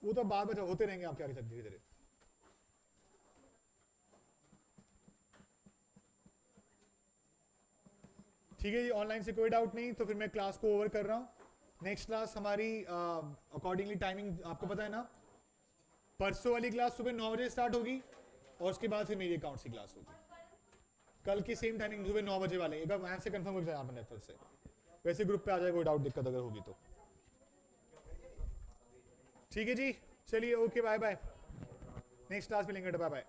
वो तो बाद में होते रहेंगे, आप क्या कर सकते धीरे धीरे। ठीक है जी, ऑनलाइन से कोई डाउट नहीं तो फिर मैं क्लास को ओवर कर रहा हूँ। नेक्स्ट क्लास हमारी अकॉर्डिंगली टाइमिंग आपको पता है ना, परसों वाली क्लास सुबह 9 बजे स्टार्ट होगी और उसके बाद फिर मेरी अकाउंट्स की क्लास होगी। कल की सेम टाइमिंग सुबह 9 बजे वाले, एक बार मैम से कंफर्म हो जाए आप नेटवर्क से, वैसे ग्रुप पे आ जाए कोई डाउट दिक्कत अगर होगी तो। ठीक है जी, चलिए okay bye bye, next class में लेंगे, बाय बाय।